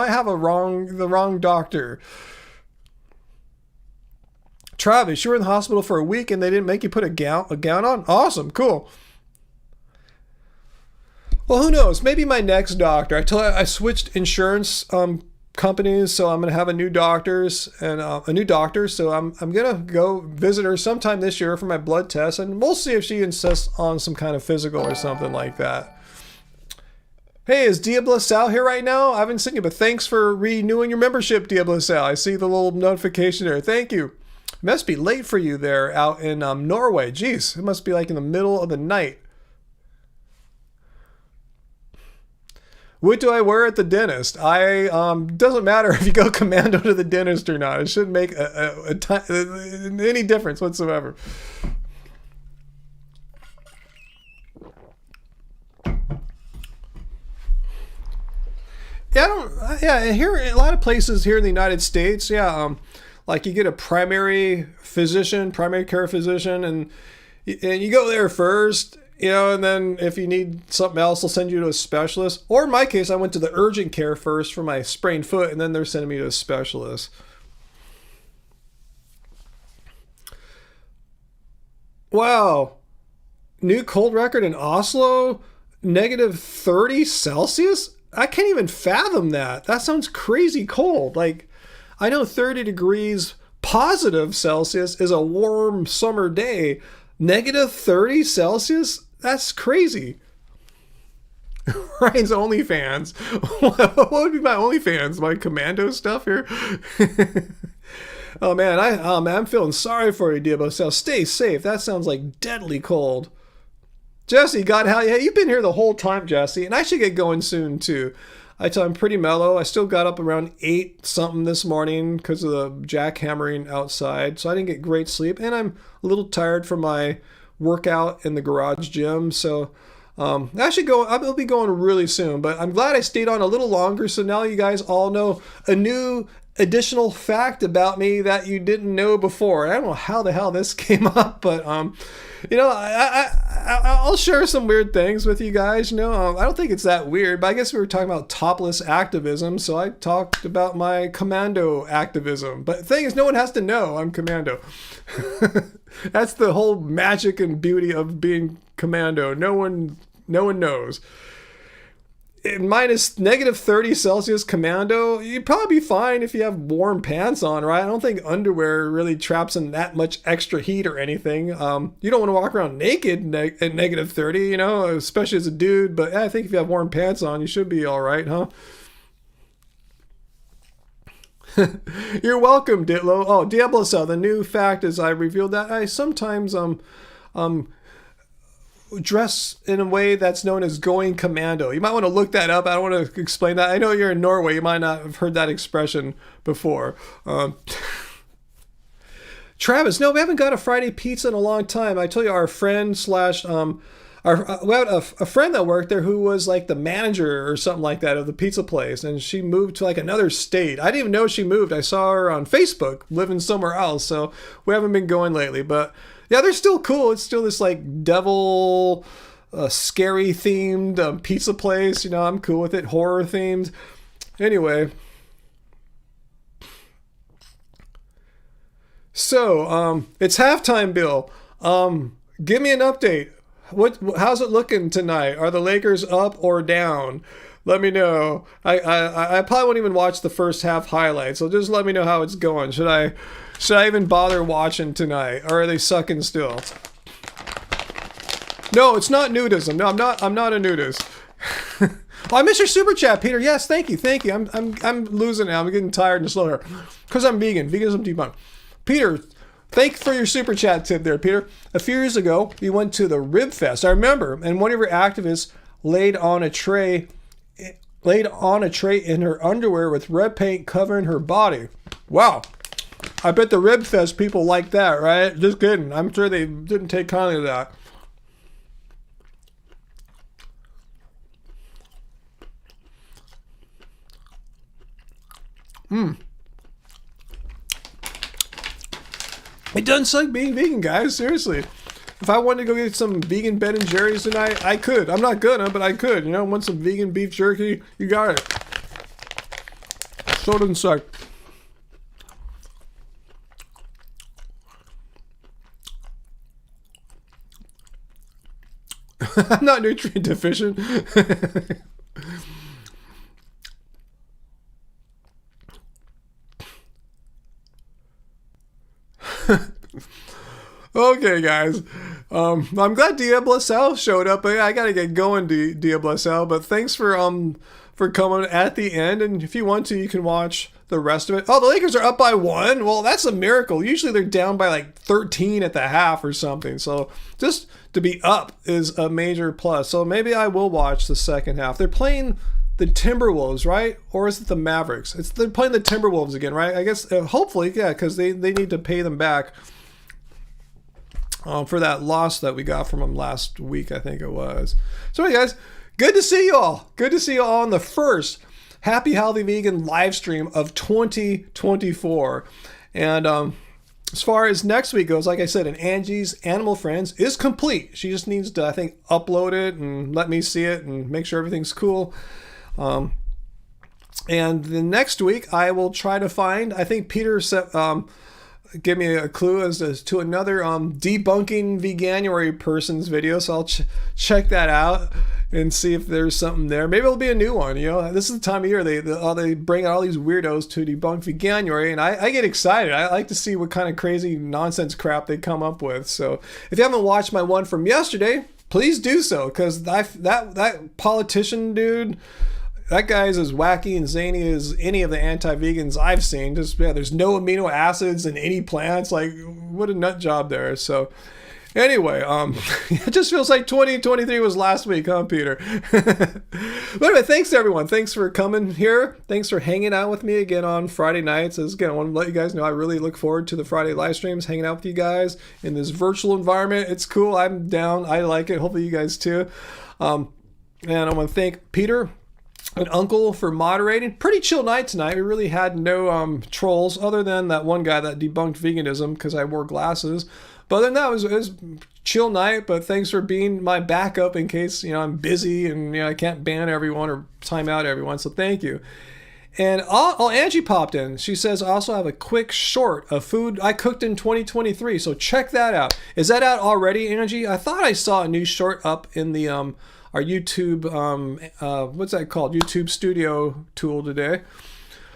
Speaker 1: have the wrong doctor. Travis, you were in the hospital for a week and they didn't make you put a gown on? Awesome, cool. Well, who knows? Maybe my next doctor. I switched insurance companies, so I'm gonna have a new doctor. So I'm gonna go visit her sometime this year for my blood test, and we'll see if she insists on some kind of physical or something like that. Hey, is Diablo Sal here right now? I haven't seen you, but thanks for renewing your membership, Diablo Sal. I see the little notification there. Thank you. It must be late for you there out in Norway. Jeez, it must be like in the middle of the night. What do I wear at the dentist? Doesn't matter if you go commando to the dentist or not. It shouldn't make any difference whatsoever. Here a lot of places here in the United States, like you get a primary care physician, and you go there first. And then if you need something else, they'll send you to a specialist. Or in my case, I went to the urgent care first for my sprained foot, and then they're sending me to a specialist. Wow. New cold record in Oslo, -30 Celsius? I can't even fathom that. That sounds crazy cold. Like, I know 30 degrees positive Celsius is a warm summer day. -30 Celsius? That's crazy. Ryan's OnlyFans. What would be my OnlyFans? My commando stuff here? Oh man, I'm feeling sorry for you, Diablo. So stay safe. That sounds like deadly cold. Jesse, God, you've been here the whole time, Jesse, and I should get going soon too. I'm pretty mellow. I still got up around 8 something this morning because of the jackhammering outside, so I didn't get great sleep, and I'm a little tired from my workout in the garage gym. So I'll be going really soon, but I'm glad I stayed on a little longer. So now you guys all know a new additional fact about me that you didn't know before. I don't know how the hell this came up, but I'll share some weird things with you guys. I don't think it's that weird, but I guess we were talking about topless activism, so I talked about my commando activism. But the thing is, no one has to know I'm commando. That's the whole magic and beauty of being commando. No one knows. Minus -30 Celsius commando, you'd probably be fine if you have warm pants on, right? I don't think underwear really traps in that much extra heat or anything. You don't want to walk around naked at -30, especially as a dude. But I think if you have warm pants on, you should be all right, huh? You're welcome, Ditlo. Oh, Diablo Cell, the new fact is I revealed that I sometimes dress in a way that's known as going commando. You might want to look that up. I don't want to explain that. I know you're in Norway. You might not have heard that expression before. Travis, no, we haven't got a Friday pizza in a long time. I told you our friend we had a friend that worked there who was like the manager or something like that of the pizza place, and she moved to like another state. I didn't even know she moved. I saw her on Facebook living somewhere else, so we haven't been going lately. But yeah, they're still cool. It's still this like devil, scary themed pizza place. I'm cool with it. Horror themed. Anyway. So, it's halftime, Bill. Give me an update. How's it looking tonight? Are the Lakers up or down? Let me know. I probably won't even watch the first half highlights, so just let me know how it's going. Should I even bother watching tonight, or are they sucking still? No, it's not nudism. No, I'm not a nudist. Oh, I missed your super chat, Peter. Yes, thank you. I'm losing it. I'm getting tired and slow here because I'm vegan. Veganism debunk. Peter, thank you for your super chat tip there, Peter. A few years ago, we went to the Rib Fest. I remember, and one of your activists laid on a tray in her underwear with red paint covering her body. Wow. I bet the Rib Fest people like that, right? Just kidding. I'm sure they didn't take kindly to that. It doesn't suck being vegan, guys. Seriously. if I wanted to go get some vegan Ben and Jerry's tonight, I could. I'm not gonna, but I could. You know, want some vegan beef jerky? You got it. Soda and suck. I'm not nutrient deficient. Okay, guys. I'm glad DSL showed up. But I gotta get going, DSL. But thanks for coming at the end. And if you want to, you can watch the rest of it. Oh, the Lakers are up by 1. Well, that's a miracle. Usually they're down by like 13 at the half or something. So just to be up is a major plus. So maybe I will watch the second half. They're playing the Timberwolves, right? Or is it the Mavericks? They're playing the Timberwolves again, right? I guess, hopefully, yeah, because they need to pay them back for that loss that we got from them last week, I think it was. So, hey, guys, good to see you all. Good to see you all on the first Happy Healthy Vegan live stream of 2024. And as far as next week goes, like I said, and Angie's Animal Friends is complete. She just needs to, I think, upload it and let me see it and make sure everything's cool. And the next week, I will try to find, I think Peter said, give me a clue as to another debunking Veganuary person's video, so I'll check that out and see if there's something there. Maybe it'll be a new one. You know, this is the time of year they bring out all these weirdos to debunk Veganuary, and I get excited. I like to see what kind of crazy nonsense crap they come up with. So if you haven't watched my one from yesterday, please do so, because that politician dude, that guy's as wacky and zany as any of the anti-vegans I've seen. Just, yeah, there's no amino acids in any plants. Like, what a nut job there. So anyway, it just feels like 2023 was last week, huh, Peter? But anyway, thanks to everyone. Thanks for coming here. Thanks for hanging out with me again on Friday nights. As again, I want to let you guys know I really look forward to the Friday live streams, hanging out with you guys in this virtual environment. It's cool. I'm down. I like it. Hopefully you guys too. And I want to thank Peter and Uncle for moderating. Pretty chill night tonight. We really had no trolls, other than that one guy that debunked veganism because I wore glasses. But then that was a chill night. But thanks for being my backup in case, you know, I'm busy and, you know, I can't ban everyone or time out everyone. So thank you. And Angie popped in. She says, I also have a quick short of food I cooked in 2023. So check that out. Is that out already, Angie? I thought I saw a new short up in the our YouTube, what's that called? YouTube Studio tool today.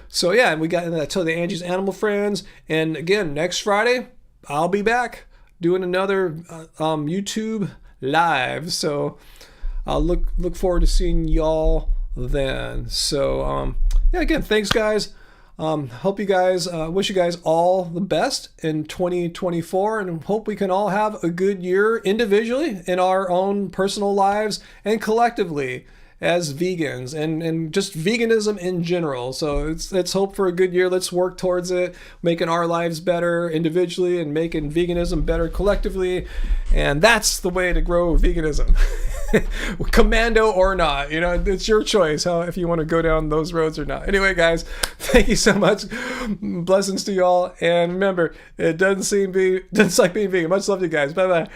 Speaker 1: So yeah, we got that to the Angie's Animal Friends. And again, next Friday, I'll be back doing another YouTube live. So I'll look forward to seeing y'all then. So yeah, again, thanks guys. Hope you guys, wish you guys all the best in 2024, and hope we can all have a good year individually in our own personal lives and collectively as vegans and just veganism in general. So let's hope for a good year. Let's work towards it, making our lives better individually and making veganism better collectively. And that's the way to grow veganism. Commando or not, you know, it's your choice if you want to go down those roads or not. Anyway, guys, thank you so much. Blessings to y'all. And remember, it doesn't suck being vegan. Much love to you guys. Bye-bye.